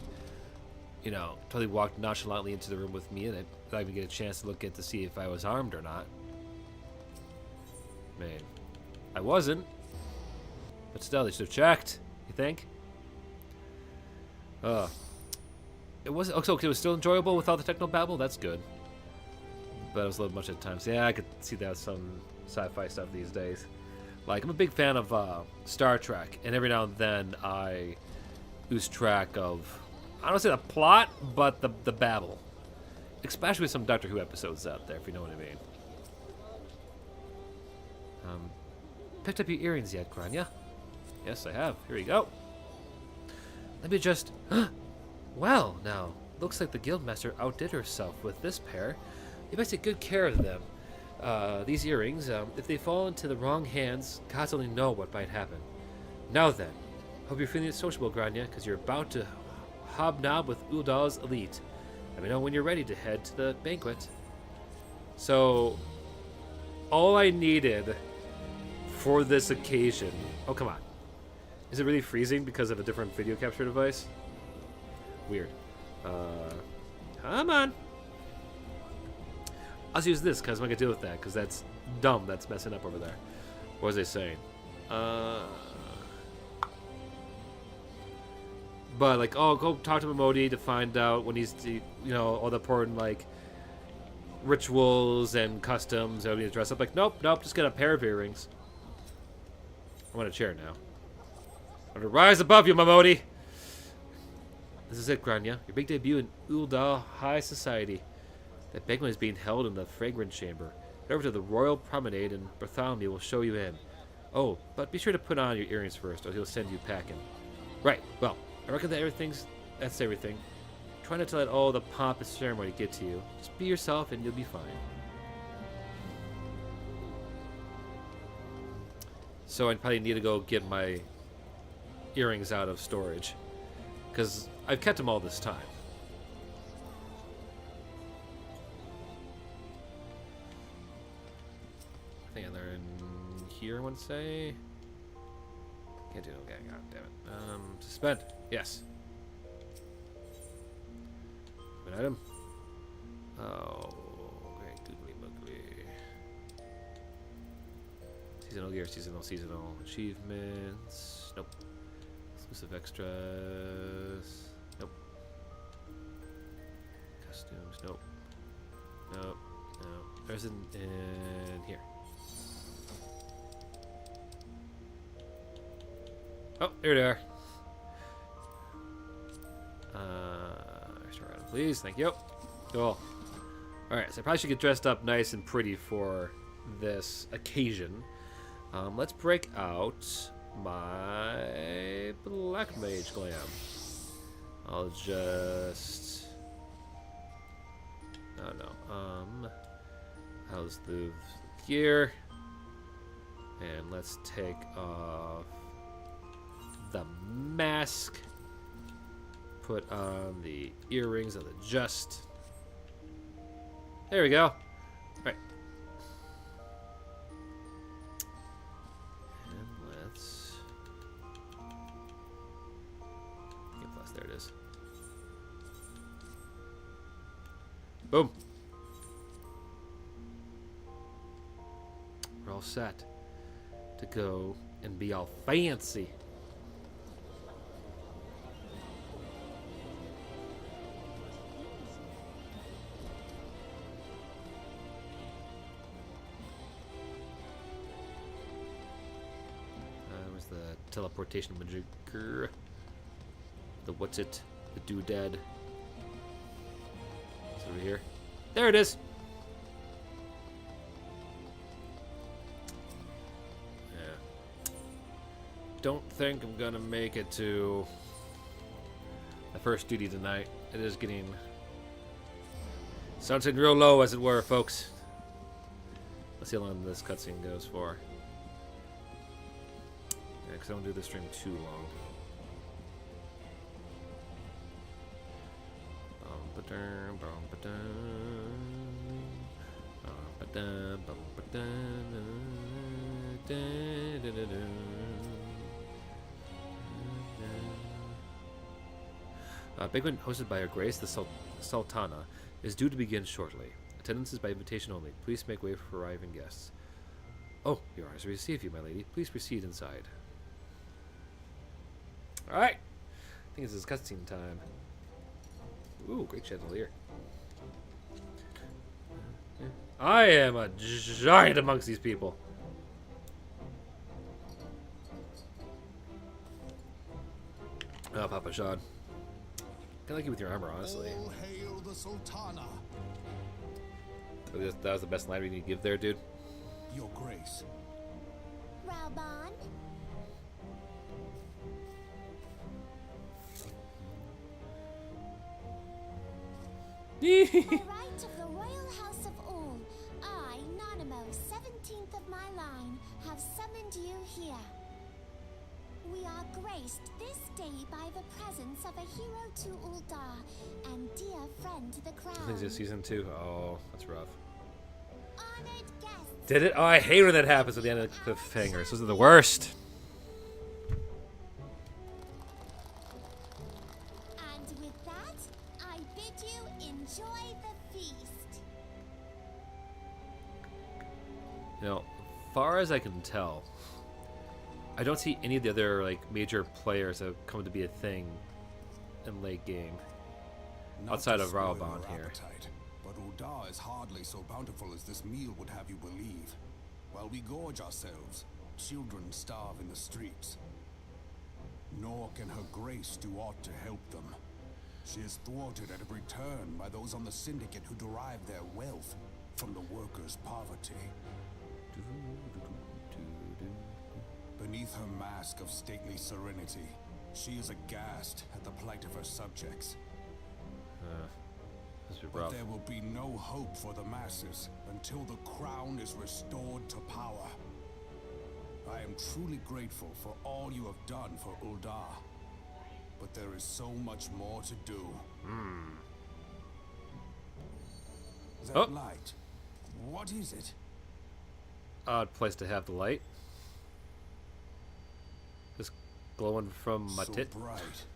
totally walked nonchalantly into the room with me, and I didn't even get a chance to look at to see if I was armed or not. Man, I wasn't. But still, they should have checked. You think? It was okay. It was still enjoyable without the technobabble. That's good. But it was a little much at times. Yeah, I could see that with some sci-fi stuff these days. Like, I'm a big fan of Star Trek, and every now and then I lose track of, I don't want to say the plot, but the babble. Especially with some Doctor Who episodes out there, if you know what I mean. Picked up your earrings yet, Grania? Yes, I have. Here we go. Let me just... Well, now, looks like the Guildmaster outdid herself with this pair. You must take good care of them. These earrings, if they fall into the wrong hands, gods only know what might happen. Now then, hope you're feeling sociable, Grania, because you're about to hobnob with Ul'dah's elite. Let me know when you're ready to head to the banquet. So, all I needed for this occasion... Oh, come on. Is it really freezing because of a different video capture device? Weird. Come on. I'll just use this because I'm not going to deal with that because that's dumb. That's messing up over there. What was I saying? But, like, oh, go talk to Mamodi to find out when he's, all the important, like, rituals and customs. Everybody to dress up. Like, nope, just get a pair of earrings. I want a chair now. I'm going to rise above you, Mamodi. This is it, Grania. Your big debut in Ul'dah High Society. That banquet is being held in the Fragrant Chamber. Head over to the Royal Promenade and Bartholomew will show you in. Oh, but be sure to put on your earrings first or he'll send you packing. Right, well, I reckon that's everything. Try not to let all the pomp and ceremony get to you. Just be yourself and you'll be fine. So I probably need to go get my earrings out of storage. Because I've kept them all this time. I think they're in here, I want to say. Can't do it. Okay, god damn it. Suspend. Yes. An item. Oh, great googly boogly. Seasonal gear, seasonal achievements. Nope. Exclusive extras. Nope. Costumes. Nope. Nope. No. There's in here. Oh, here they are. Restore item, please. Thank you. Cool. Alright, so I probably should get dressed up nice and pretty for this occasion. Let's break out my Black Mage Glam. I'll just... Oh no. How's the gear? And let's take off the mask. Put on the earrings of the just. There we go. All right. And let's get plus. There it is. Boom. We're all set to go and be all fancy. Where's the teleportation majigger? The what's it? The doodad. It's over here. There it is. Don't think I'm gonna make it to the first duty tonight. It is getting something real low, as it were, folks. Let's see how long this cutscene goes for. Yeah, because I don't do this stream too long. Big event hosted by Her Grace, the Sultana, is due to begin shortly. Attendance is by invitation only. Please make way for arriving guests. Oh, your honors receive you, my lady. Please proceed inside. Alright. I think this is cutscene time. Ooh, great chandelier. I am a giant amongst these people. Oh, Papa Sean. I like you with your armor, honestly. All hail the Sultana. That was the best line we need to give there, dude. Your Grace. Raubon, by right of the royal house of all, I, Nanamo, 17th of my line, have summoned you here. We are graced this day by the presence of a hero to Ul'dah and dear friend to the crown. I think it's season 2. Oh, that's rough. Honored guests, Did it? Oh, I hate when that happens at the end of the cliffhangers. Those are the worst. and with that, I bid you enjoy the feast. You know, far as I can tell, I don't see any of the other like major players that have come to be a thing in late game. Not Outside to of spoil Raubon your here. appetite, but Ul'dah is hardly so bountiful as this meal would have you believe. While we gorge ourselves, children starve in the streets. Nor can her grace do aught to help them. She is thwarted at every turn by those on the syndicate who derive their wealth from the workers' poverty. Beneath her mask of stately serenity, she is aghast at the plight of her subjects. This is But rough. there will be no hope for the masses until the crown is restored to power. I am truly grateful for all you have done for Ul'dah. But there is so much more to do. That Oh. light, what is it? Odd place to have the light. Just glowing from my So tit. bright.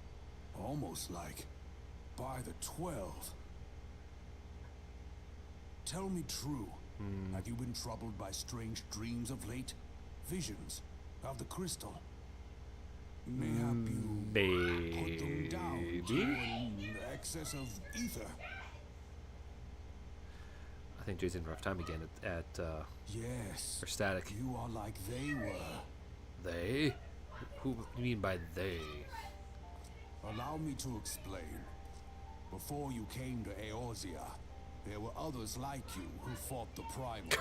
Almost like by the 12. Tell me true. Have you been troubled by strange dreams of late? Visions of the crystal? Mayhap you put them down to Maybe. an excess of ether. I think Jay's in a rough time again at Yes, or static. you are like they were. They? Who do you mean by they? Allow me to explain. Before you came to Eorzea, there were others like you who fought the primals.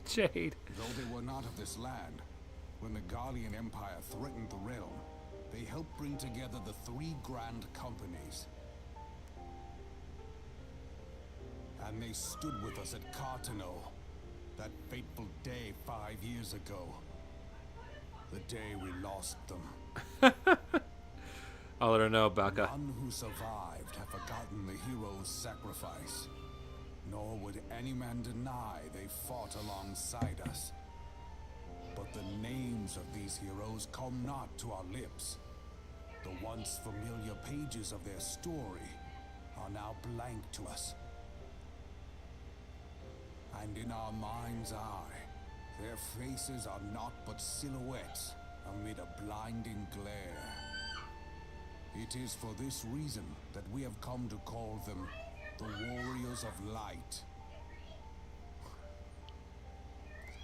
Jade. Though they were not of this land, when the Garlean Empire threatened the realm, they helped bring together the three grand companies. And they stood with us at Cartano, that fateful day 5 years ago. The day we lost them. I'll let her know, Baka. None who survived have forgotten the hero's sacrifice. Nor would any man deny they fought alongside us. But the names of these heroes come not to our lips. The once familiar pages of their story are now blank to us. And in our mind's eye, their faces are naught but silhouettes amid a blinding glare. It is for this reason that we have come to call them the Warriors of Light.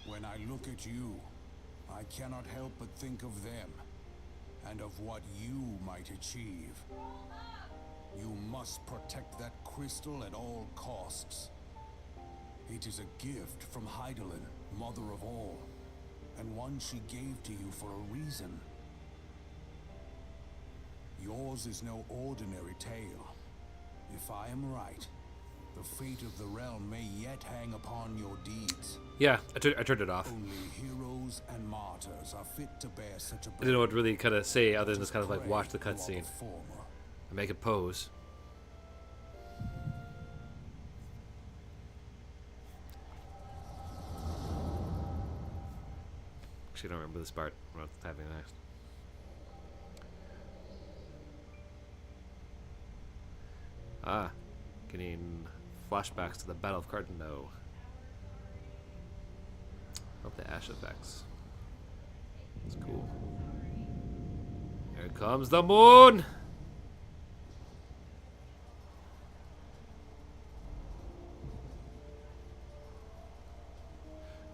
When I look at you, I cannot help but think of them, and of what you might achieve. You must protect that crystal at all costs. It is a gift from Hydaelyn, Mother of All, and one she gave to you for a reason. Yours is no ordinary tale. If I am right, the fate of the realm may yet hang upon your deeds. Yeah, I turned it off. Only heroes and martyrs are fit to bear such a I didn't know what to really kind of say other than just kind of like prey watch the who are cutscene former. and make a pose. Actually, I don't remember this part. What I'm having next. Ah, getting flashbacks to the Battle of Cartano. Of the Ash effects. That's cool. Here comes the moon!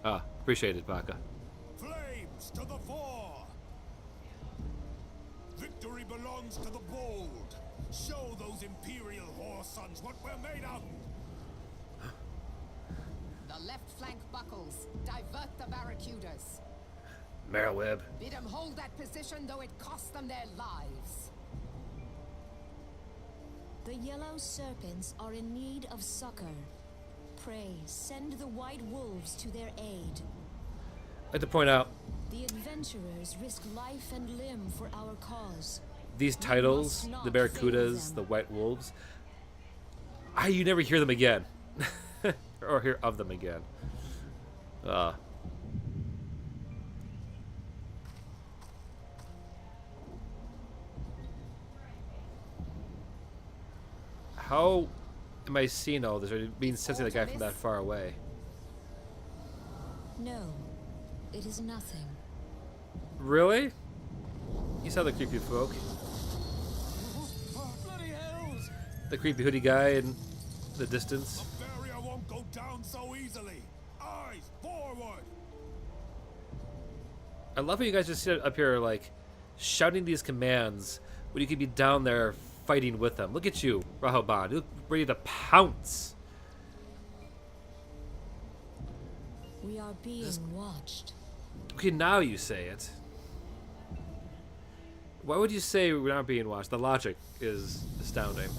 Ah, appreciate it, Baka. Flames to the fore! Victory belongs to the bold. Show those Imperial whore sons what we're made of! The left flank buckles. Divert the barracudas. Marrowweb. Bid them hold that position, though it cost them their lives. The yellow serpents are in need of succor. Pray, send the white wolves to their aid. I'd like to point out, The adventurers risk life and limb for our cause. these titles, the Barracudas, the White Wolves, you never hear them again. Or hear of them again. How am I seeing all this? Are you being sensing the guy from that far away? No, it is nothing. Really? You saw the creepy folk. Bloody hells! The creepy hoodie guy in the distance. The barrier won't go down so easily. Eyes forward! I love how you guys just sit up here like shouting these commands when you could be down there fighting with them. Look at you, Rahoban. You look ready to pounce. We are being watched. Okay, now you say it. Why would you say we're not being watched? The logic is astounding.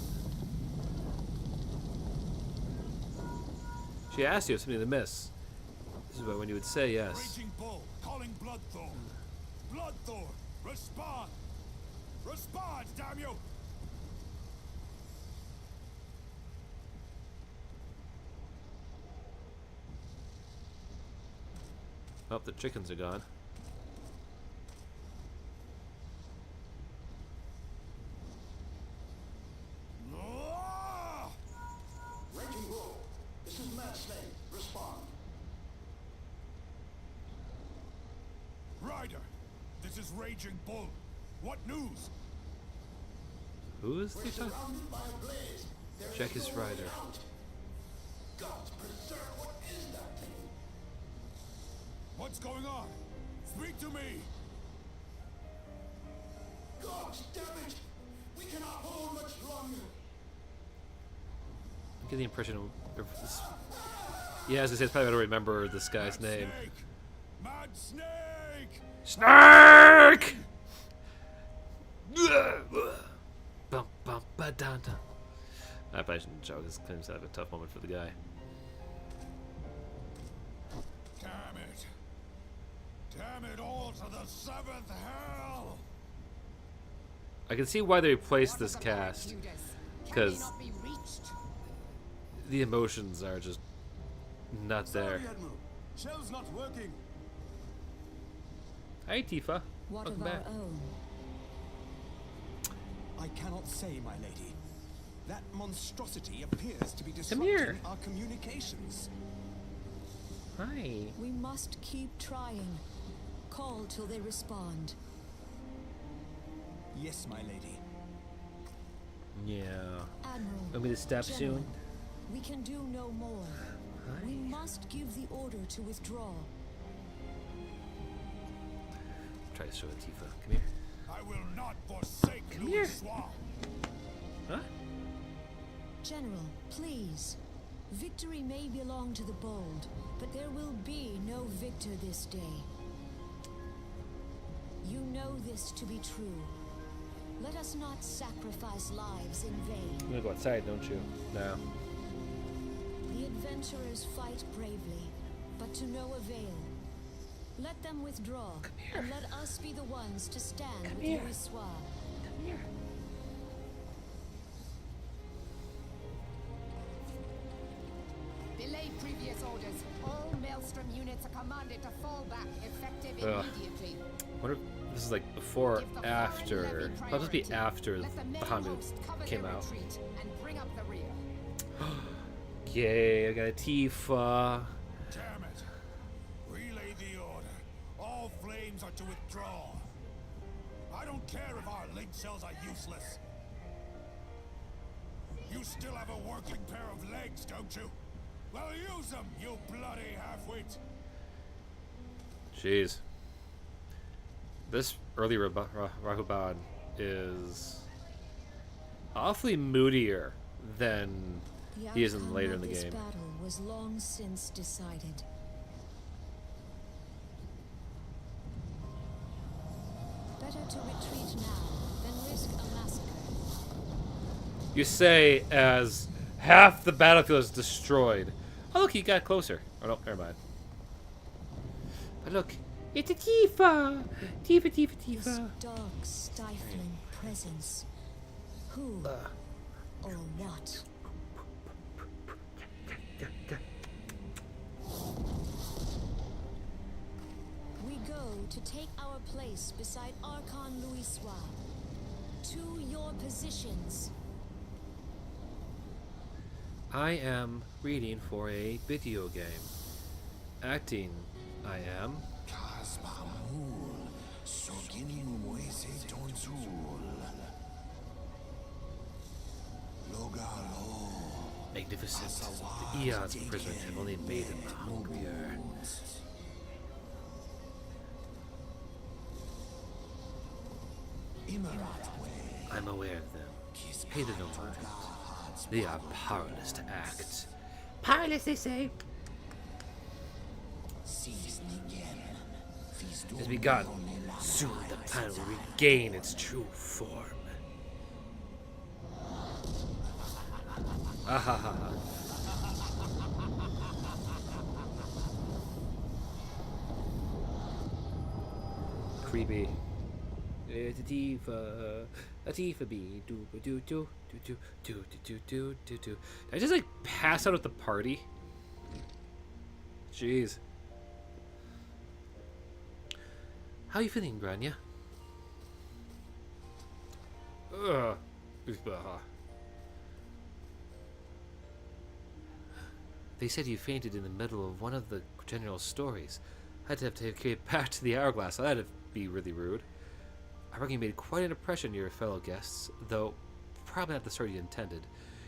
She asked you if something to miss. This is when you would say yes. Raging Bull, calling Bloodthorn. Bloodthorn, respond! Respond, damn you! Oh, the chickens are gone. Ah! Raging Bull, this is Mad Snake. Respond. Ryder, this is Raging Bull. What news? Who is We're he talking? surrounded by a blaze. There is Jack is no way Ryder. out. Gods preserve, what is that thing? What's going on? Speak to me! Gods, damn it! We cannot hold much longer. I get the impression of this. Yeah, as I said, it's probably better to remember this guy's name. Snake! Mad Snake! Snark! Bum bum ba dun dun. I probably shouldn't joke. This claims to have a tough moment for the guy. Damn it! Damn it all to the seventh hell! I can see why they replaced What this of the cast, Judas? Can they because not be reached? the emotions are just not there. Sorry, Admiral. Shell's not working. Hi, Tifa. What Welcome of back. our own? I cannot say, my lady. That monstrosity appears to be here. disrupting our communications. Hi. We must keep trying. Call till they respond. Yes, my lady. Yeah. Admiral. Want me to step General, soon? We can do no more. We must give the order to withdraw. Try to show it, Tifa. Come here. I will not forsake Come here. Swamp. Huh? General, please. Victory may belong to the bold, but there will be no victor this day. You know this to be true. Let us not sacrifice lives in vain. You're gonna go outside, don't you? No. The adventurers fight bravely, but to no avail. Let them withdraw, and let us be the ones to stand with Louis Suave. Come here. Belay previous orders. All Maelstrom units are commanded to fall back, effective Ugh. immediately. I wonder if this is like before or Give the after. foreign levy I'll just be priority. after Let the the main Hound host cover came their out. retreat and bring up the rear. Yay, I got a Tifa. Damn it! Relay the order. All flames are to withdraw. I don't care if our link cells are useless. You still have a working pair of legs, don't you? Well, use them, you bloody half-wit! Jeez. This early Rahuban is awfully moodier than he is in outcome later of in the this game. battle was long since decided. Better to retreat now than risk a massacre. You say as half the battlefield is destroyed. Oh look, he got closer. Oh no, never mind. But look, it's a Tifa! Tifa, Tifa, This Tifa. dark, stifling presence. Who or what? We go to take our place beside Archon Louis Suave. To your positions. I am reading for a video game. Acting, I am. Magnificent. The eons of imprisonment have only made him hungrier. I'm aware of them. Pay them no mind. They are powerless to act. Powerless, they say. Has begun. Soon the planet will regain its true form. Ahaha. Creepy. It's a Tifa. A Tifa bee. Do do do do do do do do do do. Did I just like pass out at the party? Jeez. How you feeling, Grania? Ugh. They said you fainted in the middle of one of the general's stories. I'd have to carry it back to the hourglass. That'd be really rude. I reckon you made quite an impression on your fellow guests, though probably not the sort you intended.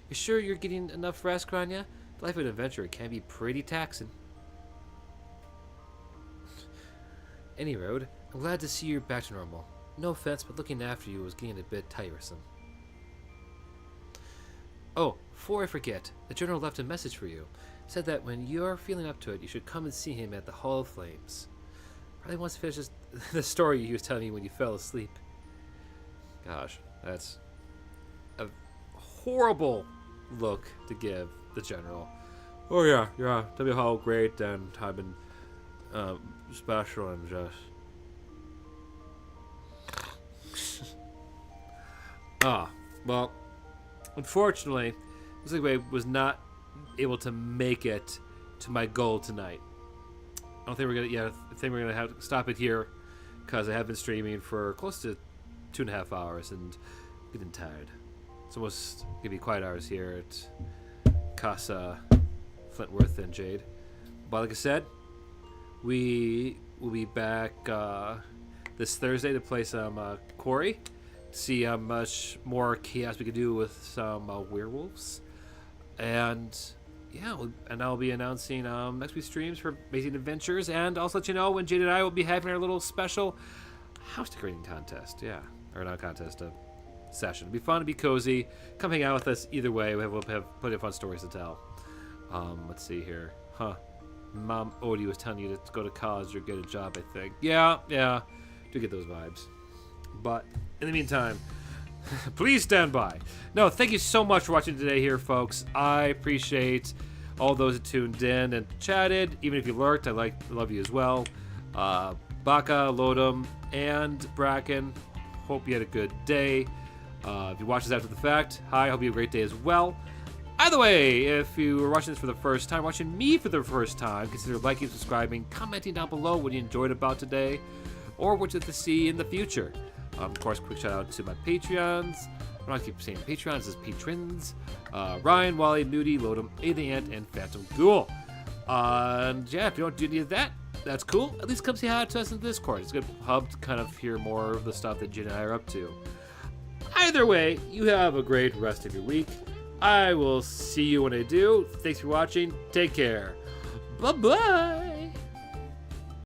You sure you're getting enough rest, Grania? The life of an adventurer can be pretty taxing. Any road, I'm glad to see you're back to normal. No offense, but looking after you was getting a bit tiresome. Oh, before I forget, the general left a message for you. Said that when you're feeling up to it, you should come and see him at the Hall of Flames. Probably wants to finish the story you was telling me when you fell asleep. Gosh, that's a horrible look to give the general. Oh yeah, tell me how great and I've been special and just well, unfortunately, this way was not able to make it to my goal tonight. I don't think we're gonna. I think we're gonna have to stop it here because I have been streaming for close to 2.5 hours and getting tired. It's almost gonna be quiet hours here at Casa Flintworth and Jade. But like I said, we will be back this Thursday to play some Quarry. See how much more chaos we can do with some werewolves. And yeah, and I'll be announcing next week's streams for Amazing Adventures, and also let you know when Jade and I will be having our little special house decorating contest. Yeah, or not contest, a session. It'll be fun, it'll be cozy. Come hang out with us either way. We'll have plenty of fun stories to tell. Let's see here. Mom Odie was telling you to go to college or get a job, I think. Yeah, do get those vibes. But in the meantime, please stand by. No, thank you so much for watching today here, folks. I appreciate all those that tuned in and chatted. Even if you lurked, I love you as well. Baka, Lodum, and Bracken, hope you had a good day. If you watch this after the fact, hi, hope you have a great day as well. Either way, if you are watching this for the first time, watching me for the first time, consider liking, subscribing, commenting down below what you enjoyed about today, or what you'd like to see in the future. Of course, quick shout out to my Patreons. I don't keep saying Patreons, it's patrons. Ryan, Wally, Nudie, Lodum, A the Ant, and Phantom Ghoul. And yeah, if you don't do any of that, that's cool. At least come say hi to us in the Discord. It's a good hub to kind of hear more of the stuff that Jen and I are up to. Either way, you have a great rest of your week. I will see you when I do. Thanks for watching. Take care. Bye-bye.